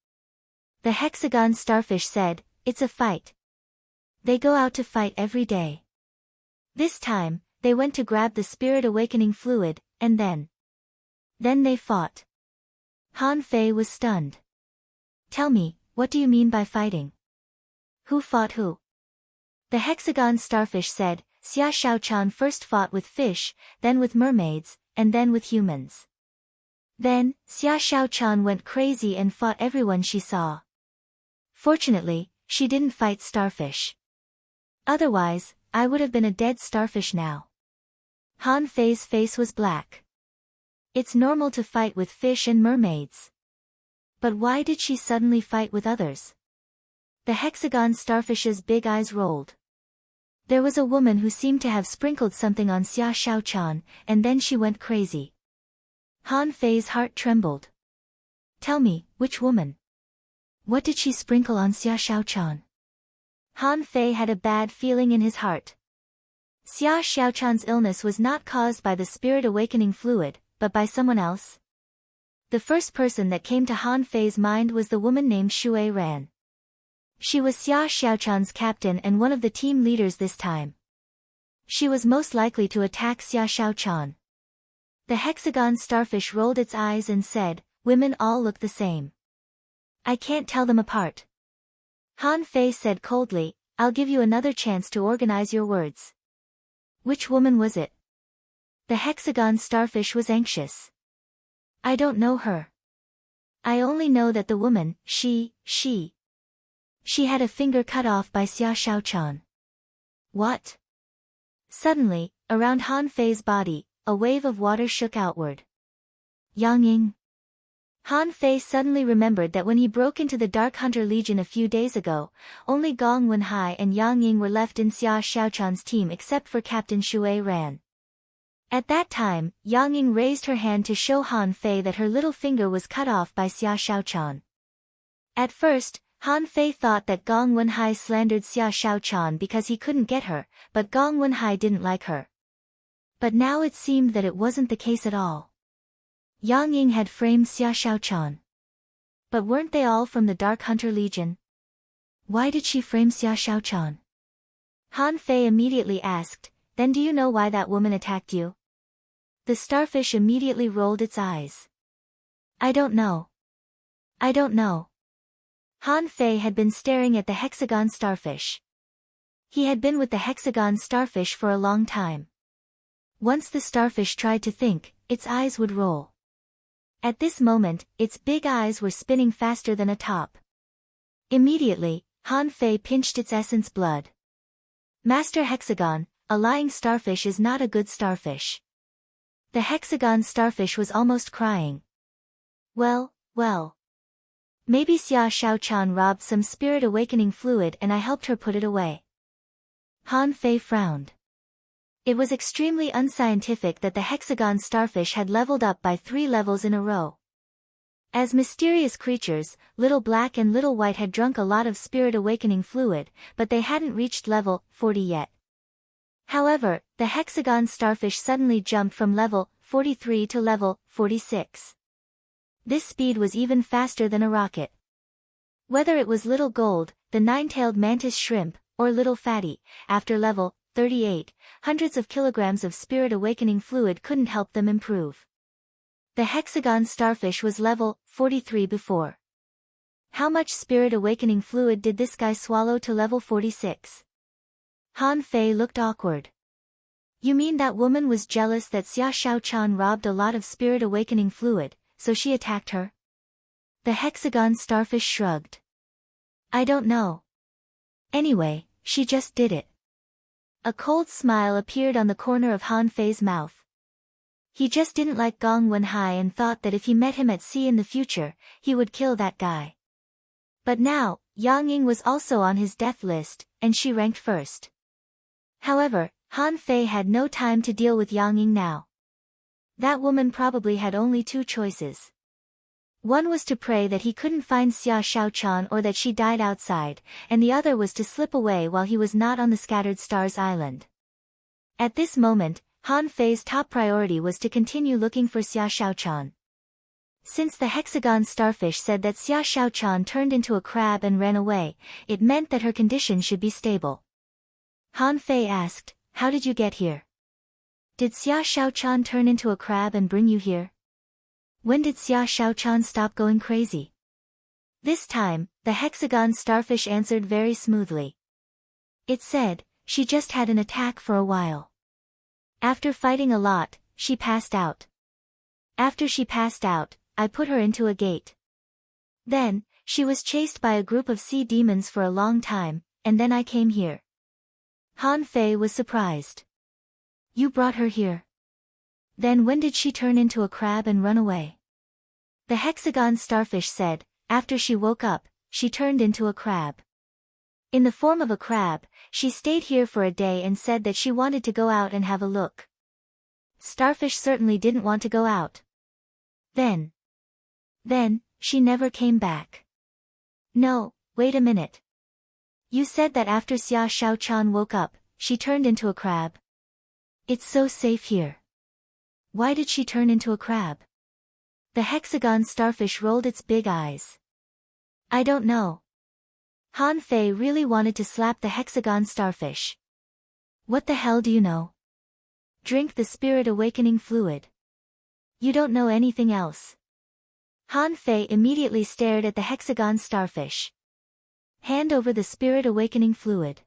The hexagon starfish said, "It's a fight. They go out to fight every day. This time, they went to grab the spirit awakening fluid, and then they fought." Han Fei was stunned. "Tell me, what do you mean by fighting? Who fought who?" The hexagon starfish said, "Xia Xiaochan first fought with fish, then with mermaids, and then with humans. Then, Xia Xiaochan went crazy and fought everyone she saw. Fortunately, she didn't fight starfish. Otherwise, I would have been a dead starfish now." Han Fei's face was black. It's normal to fight with fish and mermaids. But why did she suddenly fight with others? The hexagon starfish's big eyes rolled. There was a woman who seemed to have sprinkled something on Xia Xiaochan, and then she went crazy. Han Fei's heart trembled. "Tell me, which woman? What did she sprinkle on Xia Xiaochan?" Han Fei had a bad feeling in his heart. Xia Xiaochan's illness was not caused by the spirit awakening fluid, but by someone else. The first person that came to Han Fei's mind was the woman named Shui Ran. She was Xia Xiaochan's captain and one of the team leaders this time. She was most likely to attack Xia Xiaochan. The hexagon starfish rolled its eyes and said, "Women all look the same. I can't tell them apart." Han Fei said coldly, "I'll give you another chance to organize your words. Which woman was it?" The hexagon starfish was anxious. "I don't know her. I only know that the woman, she had a finger cut off by Xia Xiaochan." "What?" Suddenly, around Han Fei's body, a wave of water shook outward. Yang Ying. Han Fei suddenly remembered that when he broke into the Dark Hunter Legion a few days ago, only Gong Wenhai and Yang Ying were left in Xia Xiaochan's team except for Captain Shui Ran. At that time, Yang Ying raised her hand to show Han Fei that her little finger was cut off by Xia Xiaochan. At first, Han Fei thought that Gong Wenhai slandered Xia Xiaochan because he couldn't get her, but Gong Wenhai didn't like her. But now it seemed that it wasn't the case at all. Yang Ying had framed Xia Xiaochan. But weren't they all from the Dark Hunter Legion? Why did she frame Xia Xiaochan? Han Fei immediately asked, "Then do you know why that woman attacked you?" The starfish immediately rolled its eyes. "I don't know. I don't know." Han Fei had been staring at the hexagon starfish. He had been with the hexagon starfish for a long time. Once the starfish tried to think, its eyes would roll. At this moment, its big eyes were spinning faster than a top. Immediately, Han Fei pinched its essence blood. Master Hexagon, a lying starfish is not a good starfish. The hexagon starfish was almost crying. Well. Maybe Xia Shaochan robbed some spirit awakening fluid and I helped her put it away. Han Fei frowned. It was extremely unscientific that the hexagon starfish had leveled up by 3 levels in a row. As mysterious creatures, Little Black and Little White had drunk a lot of spirit awakening fluid, but they hadn't reached level 40 yet. However, the hexagon starfish suddenly jumped from level 43 to level 46. This speed was even faster than a rocket. Whether it was Little Gold, the 9-tailed mantis shrimp, or Little Fatty, after level 38, hundreds of kilograms of spirit awakening fluid couldn't help them improve. The hexagon starfish was level 43 before. How much spirit awakening fluid did this guy swallow to level 46? Han Fei looked awkward. You mean that woman was jealous that Xia Shaochan robbed a lot of spirit awakening fluid, so she attacked her? The hexagon starfish shrugged. I don't know. Anyway, she just did it. A cold smile appeared on the corner of Han Fei's mouth. He just didn't like Gong Wenhai and thought that if he met him at sea in the future, he would kill that guy. But now, Yang Ying was also on his death list, and she ranked first. However, Han Fei had no time to deal with Yang Ying now. That woman probably had only 2 choices. One was to pray that he couldn't find Xia Shaochan or that she died outside, and the other was to slip away while he was not on the Scattered Stars Island. At this moment, Han Fei's top priority was to continue looking for Xia Shaochan. Since the hexagon starfish said that Xia Shaochan turned into a crab and ran away, it meant that her condition should be stable. Han Fei asked, how did you get here? Did Xia Shaochan turn into a crab and bring you here? When did Xia Shaochan stop going crazy? This time, the hexagon starfish answered very smoothly. It said, she just had an attack for a while. After fighting a lot, she passed out. After she passed out, I put her into a gate. Then, she was chased by a group of sea demons for a long time, and then I came here. Han Fei was surprised. You brought her here? Then when did she turn into a crab and run away? The hexagon starfish said, after she woke up, she turned into a crab. In the form of a crab, she stayed here for a day and said that she wanted to go out and have a look. Starfish certainly didn't want to go out. Then, she never came back. No, wait a minute. You said that after Xia Shaochan woke up, she turned into a crab. It's so safe here. Why did she turn into a crab? The hexagon starfish rolled its big eyes. I don't know. Han Fei really wanted to slap the hexagon starfish. What the hell do you know? Drink the spirit awakening fluid. You don't know anything else. Han Fei immediately stared at the hexagon starfish. Hand over the spirit awakening fluid.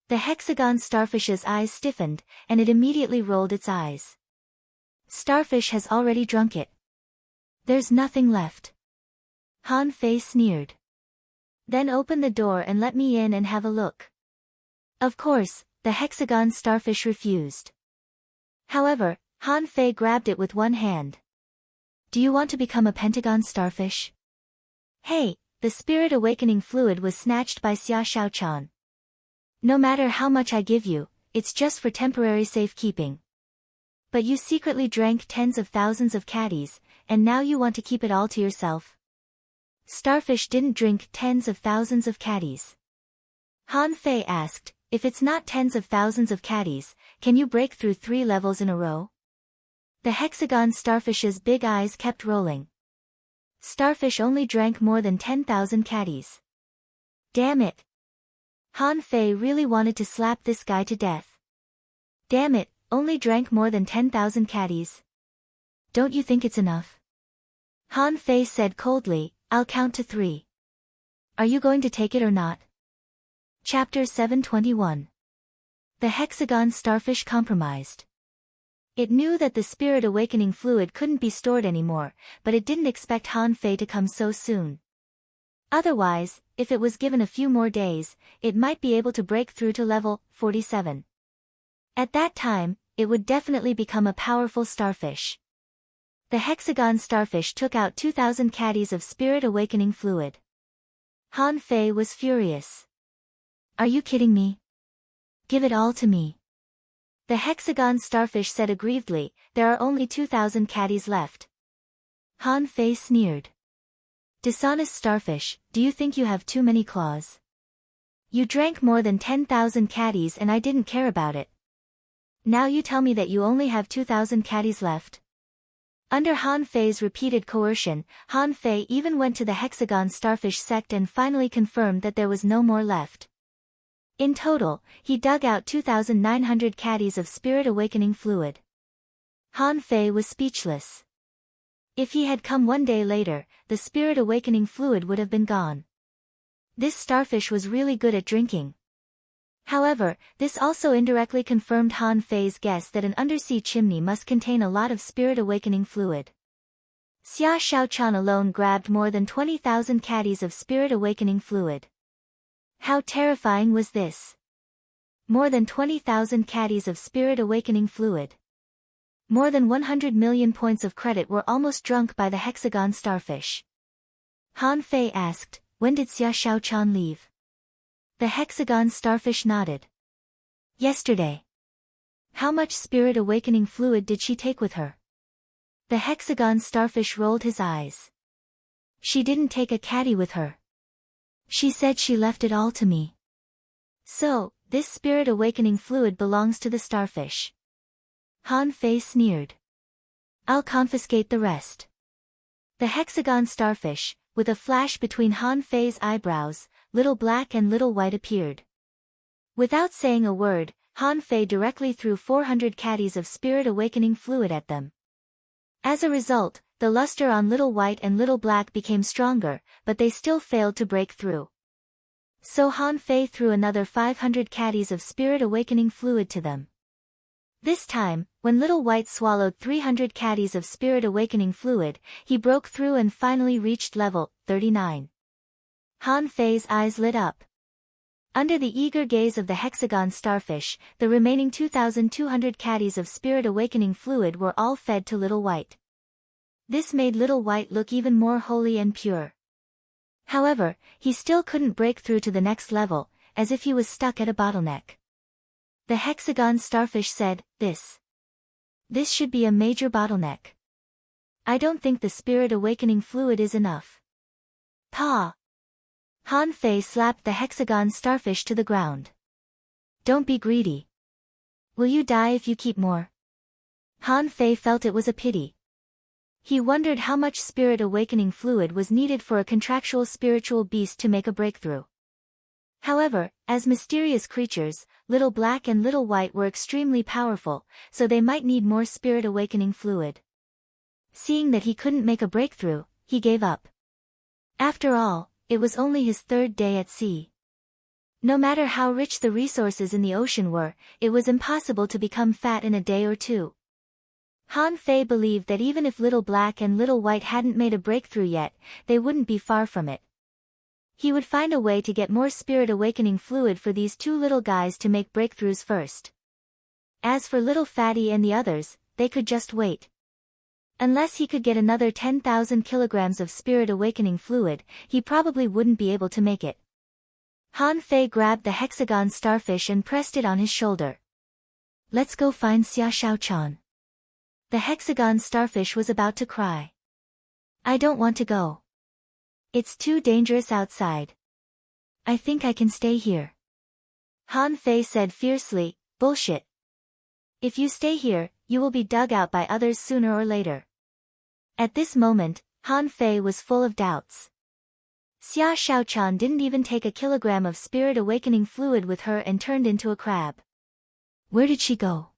The hexagon starfish's eyes stiffened, and it immediately rolled its eyes. Starfish has already drunk it. There's nothing left. Han Fei sneered. Then open the door and let me in and have a look. Of course, the hexagon starfish refused. However, Han Fei grabbed it with one hand. Do you want to become a pentagon starfish? Hey, the spirit awakening fluid was snatched by Xia Shaochan. No matter how much I give you, it's just for temporary safekeeping. But you secretly drank tens of thousands of caddies, and now you want to keep it all to yourself. Starfish didn't drink tens of thousands of caddies. Han Fei asked, if it's not tens of thousands of caddies, can you break through 3 levels in a row? The hexagon starfish's big eyes kept rolling. Starfish only drank more than 10,000 caddies. Damn it. Han Fei really wanted to slap this guy to death. Damn it, only drank more than 10,000 caddies. Don't you think it's enough? Han Fei said coldly, I'll count to 3. Are you going to take it or not? Chapter 721. The hexagon starfish compromised. It knew that the spirit awakening fluid couldn't be stored anymore, but it didn't expect Han Fei to come so soon. Otherwise, if it was given a few more days, it might be able to break through to level 47. At that time, it would definitely become a powerful starfish. The hexagon starfish took out 2,000 caddies of spirit awakening fluid. Han Fei was furious. Are you kidding me? Give it all to me. The hexagon starfish said aggrievedly, there are only 2,000 caddies left. Han Fei sneered. Dishonest starfish, do you think you have too many claws? You drank more than 10,000 caddies and I didn't care about it. Now you tell me that you only have 2,000 caddies left? Under Han Fei's repeated coercion, Han Fei even went to the hexagon starfish sect and finally confirmed that there was no more left. In total, he dug out 2,900 caddies of spirit awakening fluid. Han Fei was speechless. If he had come one day later, the spirit awakening fluid would have been gone. This starfish was really good at drinking. However, this also indirectly confirmed Han Fei's guess that an undersea chimney must contain a lot of spirit awakening fluid. Xia Shaochan alone grabbed more than 20,000 caddies of spirit awakening fluid. How terrifying was this? More than 20,000 caddies of spirit awakening fluid. More than 100 million points of credit were almost drunk by the hexagon starfish. Han Fei asked, when did Xia Shaochan leave? The hexagon starfish nodded. Yesterday. How much spirit awakening fluid did she take with her? The hexagon starfish rolled his eyes. She didn't take a caddy with her. She said she left it all to me. So, this spirit awakening fluid belongs to the starfish. Han Fei sneered. I'll confiscate the rest. The hexagon starfish, with a flash between Han Fei's eyebrows, Little Black and Little White appeared. Without saying a word, Han Fei directly threw 400 caddies of spirit awakening fluid at them. As a result, the luster on Little White and Little Black became stronger, but they still failed to break through. So Han Fei threw another 500 caddies of spirit awakening fluid to them. This time, when Little White swallowed 300 caddies of spirit awakening fluid, he broke through and finally reached level 39. Han Fei's eyes lit up. Under the eager gaze of the hexagon starfish, the remaining 2,200 caddies of spirit awakening fluid were all fed to Little White. This made Little White look even more holy and pure. However, he still couldn't break through to the next level, as if he was stuck at a bottleneck. The hexagon starfish said, This should be a major bottleneck. I don't think the spirit awakening fluid is enough. Pa! Han Fei slapped the hexagon starfish to the ground. Don't be greedy. Will you die if you keep more? Han Fei felt it was a pity. He wondered how much spirit awakening fluid was needed for a contractual spiritual beast to make a breakthrough. However, as mysterious creatures, Little Black and Little White were extremely powerful, so they might need more spirit awakening fluid. Seeing that he couldn't make a breakthrough, he gave up. After all, it was only his third day at sea. No matter how rich the resources in the ocean were, it was impossible to become fat in a day or two. Han Fei believed that even if Little Black and Little White hadn't made a breakthrough yet, they wouldn't be far from it. He would find a way to get more spirit awakening fluid for these two little guys to make breakthroughs first. As for Little Fatty and the others, they could just wait. Unless he could get another 10,000 kilograms of spirit awakening fluid, he probably wouldn't be able to make it. Han Fei grabbed the hexagon starfish and pressed it on his shoulder. Let's go find Xia Shaochan. The hexagon starfish was about to cry. I don't want to go. It's too dangerous outside. I think I can stay here. Han Fei said fiercely, bullshit. If you stay here, you will be dug out by others sooner or later. At this moment, Han Fei was full of doubts. Xia Shaochan didn't even take a kilogram of spirit awakening fluid with her and turned into a crab. Where did she go?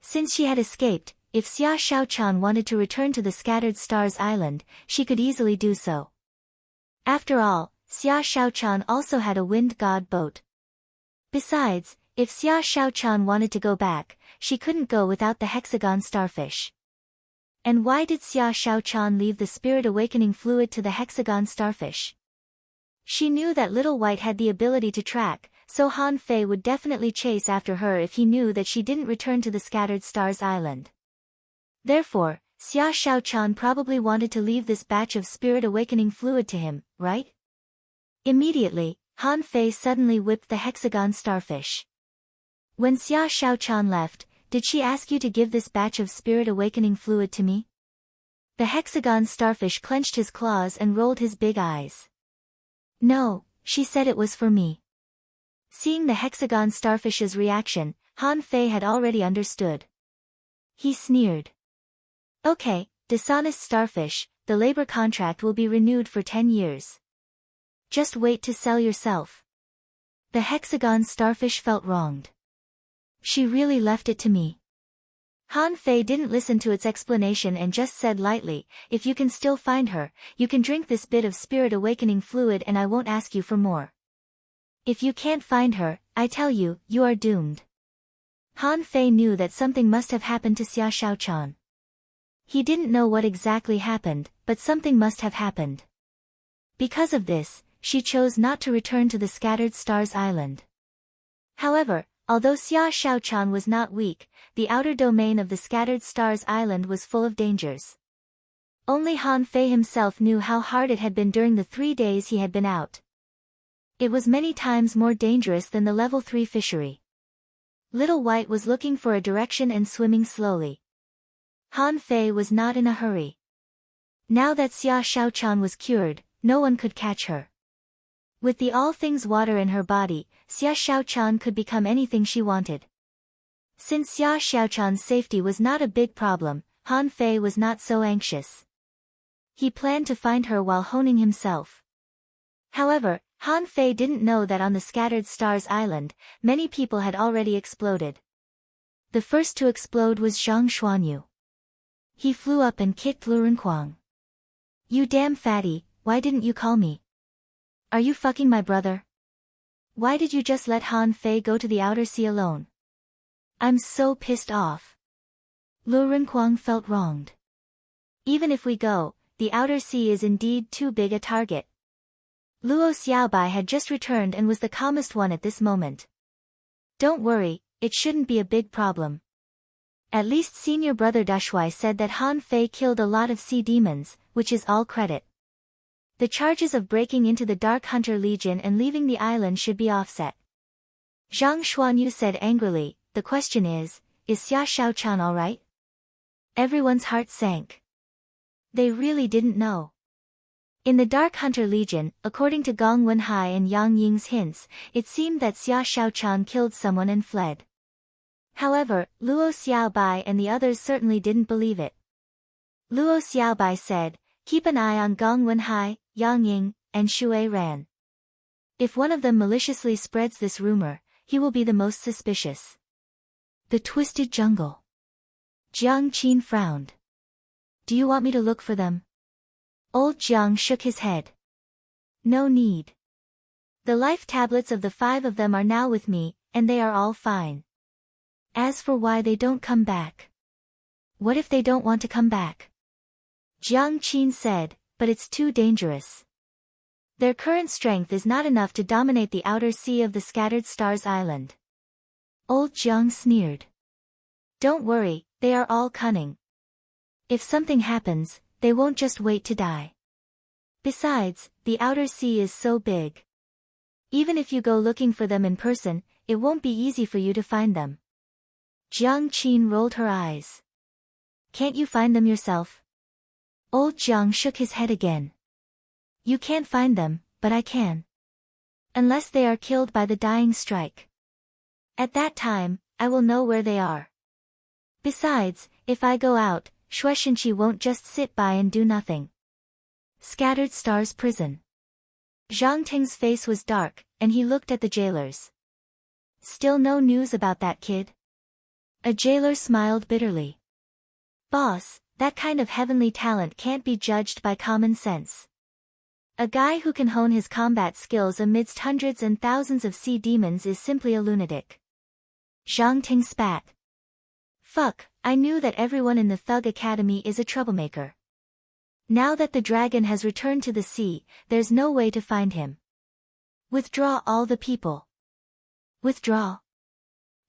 Since she had escaped, if Xia Shaochan wanted to return to the Scattered Stars Island, she could easily do so. After all, Xia Shaochan also had a wind god boat. Besides, if Xia Shaochan wanted to go back, she couldn't go without the hexagon starfish. And why did Xia Shaochan leave the spirit awakening fluid to the hexagon starfish? She knew that Little White had the ability to track, so Han Fei would definitely chase after her if he knew that she didn't return to the Scattered Stars Island. Therefore, Xia Shaochan probably wanted to leave this batch of spirit awakening fluid to him, right? Immediately, Han Fei suddenly whipped the hexagon starfish. When Xia Shaochan left, did she ask you to give this batch of spirit awakening fluid to me? The hexagon starfish clenched his claws and rolled his big eyes. No, she said it was for me. Seeing the hexagon starfish's reaction, Han Fei had already understood. He sneered. Okay, dishonest starfish, the labor contract will be renewed for 10 years. Just wait to sell yourself. The hexagon starfish felt wronged. She really left it to me. Han Fei didn't listen to its explanation and just said lightly, if you can still find her, you can drink this bit of spirit awakening fluid and I won't ask you for more. If you can't find her, I tell you, you are doomed. Han Fei knew that something must have happened to Xia Shaochan. He didn't know what exactly happened, but something must have happened. Because of this, she chose not to return to the Scattered Stars Island. However, although Xia Shaochan was not weak, the outer domain of the Scattered Stars Island was full of dangers. Only Han Fei himself knew how hard it had been during the 3 days he had been out. It was many times more dangerous than the level 3 fishery. Little White was looking for a direction and swimming slowly. Han Fei was not in a hurry. Now that Xia Shaochan was cured, no one could catch her. With the all things water in her body, Xia Shaochan could become anything she wanted. Since Xia Shaochan's safety was not a big problem, Han Fei was not so anxious. He planned to find her while honing himself. However, Han Fei didn't know that on the Scattered Stars Island, many people had already exploded. The first to explode was Zhang Xuanyu. He flew up and kicked Lu Renkuang. You damn fatty, why didn't you call me? Are you fucking my brother? Why did you just let Han Fei go to the outer sea alone? I'm so pissed off. Lu Renkuang felt wronged. Even if we go, the outer sea is indeed too big a target. Luo Xiaobai had just returned and was the calmest one at this moment. Don't worry, it shouldn't be a big problem. At least senior brother Dashui said that Han Fei killed a lot of sea demons, which is all credit. The charges of breaking into the Dark Hunter Legion and leaving the island should be offset. Zhang Xuanyu said angrily, the question is Xia Shaochan alright? Everyone's heart sank. They really didn't know. In the Dark Hunter Legion, according to Gong Wenhai and Yang Ying's hints, it seemed that Xia Shaochan killed someone and fled. However, Luo Xiaobai and the others certainly didn't believe it. Luo Xiaobai said, keep an eye on Gong Wenhai, Yang Ying, and Shui Ran. If one of them maliciously spreads this rumor, he will be the most suspicious. The Twisted Jungle. Jiang Qin frowned. Do you want me to look for them? Old Jiang shook his head. No need. The life tablets of the 5 of them are now with me, and they are all fine. As for why they don't come back. What if they don't want to come back? Jiang Qin said, but it's too dangerous. Their current strength is not enough to dominate the outer sea of the Scattered Stars Island. Old Jiang sneered. Don't worry, they are all cunning. If something happens, they won't just wait to die. Besides, the outer sea is so big. Even if you go looking for them in person, it won't be easy for you to find them. Jiang Qin rolled her eyes. Can't you find them yourself? Old Jiang shook his head again. You can't find them, but I can. Unless they are killed by the dying strike. At that time, I will know where they are. Besides, if I go out, Shueishenqi won't just sit by and do nothing. Scattered Stars Prison. Zhang Ting's face was dark, and he looked at the jailers. Still no news about that kid? A jailer smiled bitterly. Boss, that kind of heavenly talent can't be judged by common sense. A guy who can hone his combat skills amidst hundreds and thousands of sea demons is simply a lunatic. Zhang Ting spat. Fuck, I knew that everyone in the Thug Academy is a troublemaker. Now that the dragon has returned to the sea, there's no way to find him. Withdraw all the people. Withdraw.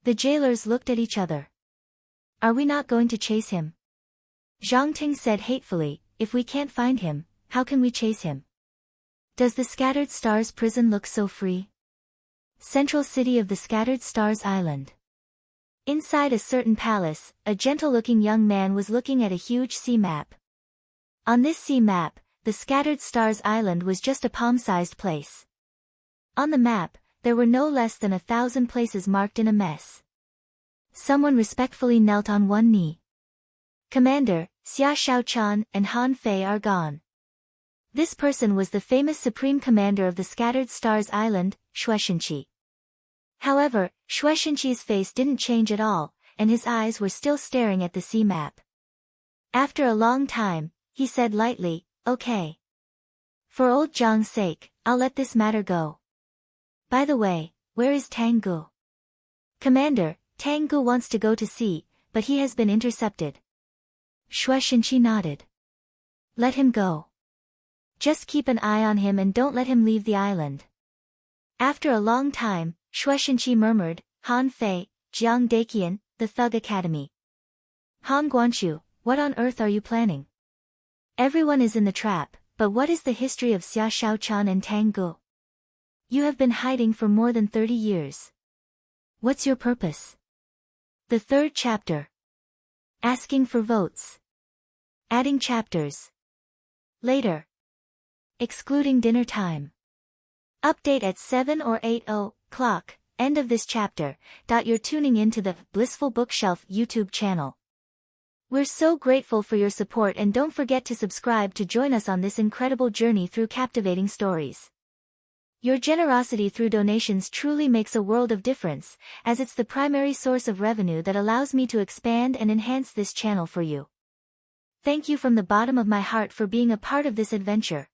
The jailers looked at each other. Are we not going to chase him? Zhang Ting said hatefully, if we can't find him, how can we chase him? Does the Scattered Stars prison look so free? Central city of the Scattered Stars Island. Inside a certain palace, a gentle-looking young man was looking at a huge sea map. On this sea map, the Scattered Stars Island was just a palm-sized place. On the map, there were no less than 1,000 places marked in a mess. Someone respectfully knelt on one knee. Commander, Xia Shaochan and Han Fei are gone. This person was the famous Supreme Commander of the Scattered Stars Island, Shueishenqi. However, Shueishenqi's face didn't change at all, and his eyes were still staring at the sea map. After a long time, he said lightly, okay. For old Zhang's sake, I'll let this matter go. By the way, where is Tang Gu? Commander, Tang Gu wants to go to sea, but he has been intercepted. Shueishenqi nodded. Let him go. Just keep an eye on him and don't let him leave the island. After a long time, Shueishenqi murmured, Han Fei, Jiang Daqian, the Thug Academy. Han Guanchu, what on earth are you planning? Everyone is in the trap, but what is the history of Xia Shaochan and Tang Gu? You have been hiding for more than 30 years. What's your purpose? The third chapter. Asking for votes. Adding chapters. Later. Excluding dinner time. Update at 7 or 8 o'clock, end of this chapter. You're tuning in to the Blissful Bookshelf YouTube channel. We're so grateful for your support and don't forget to subscribe to join us on this incredible journey through captivating stories. Your generosity through donations truly makes a world of difference, as it's the primary source of revenue that allows me to expand and enhance this channel for you. Thank you from the bottom of my heart for being a part of this adventure.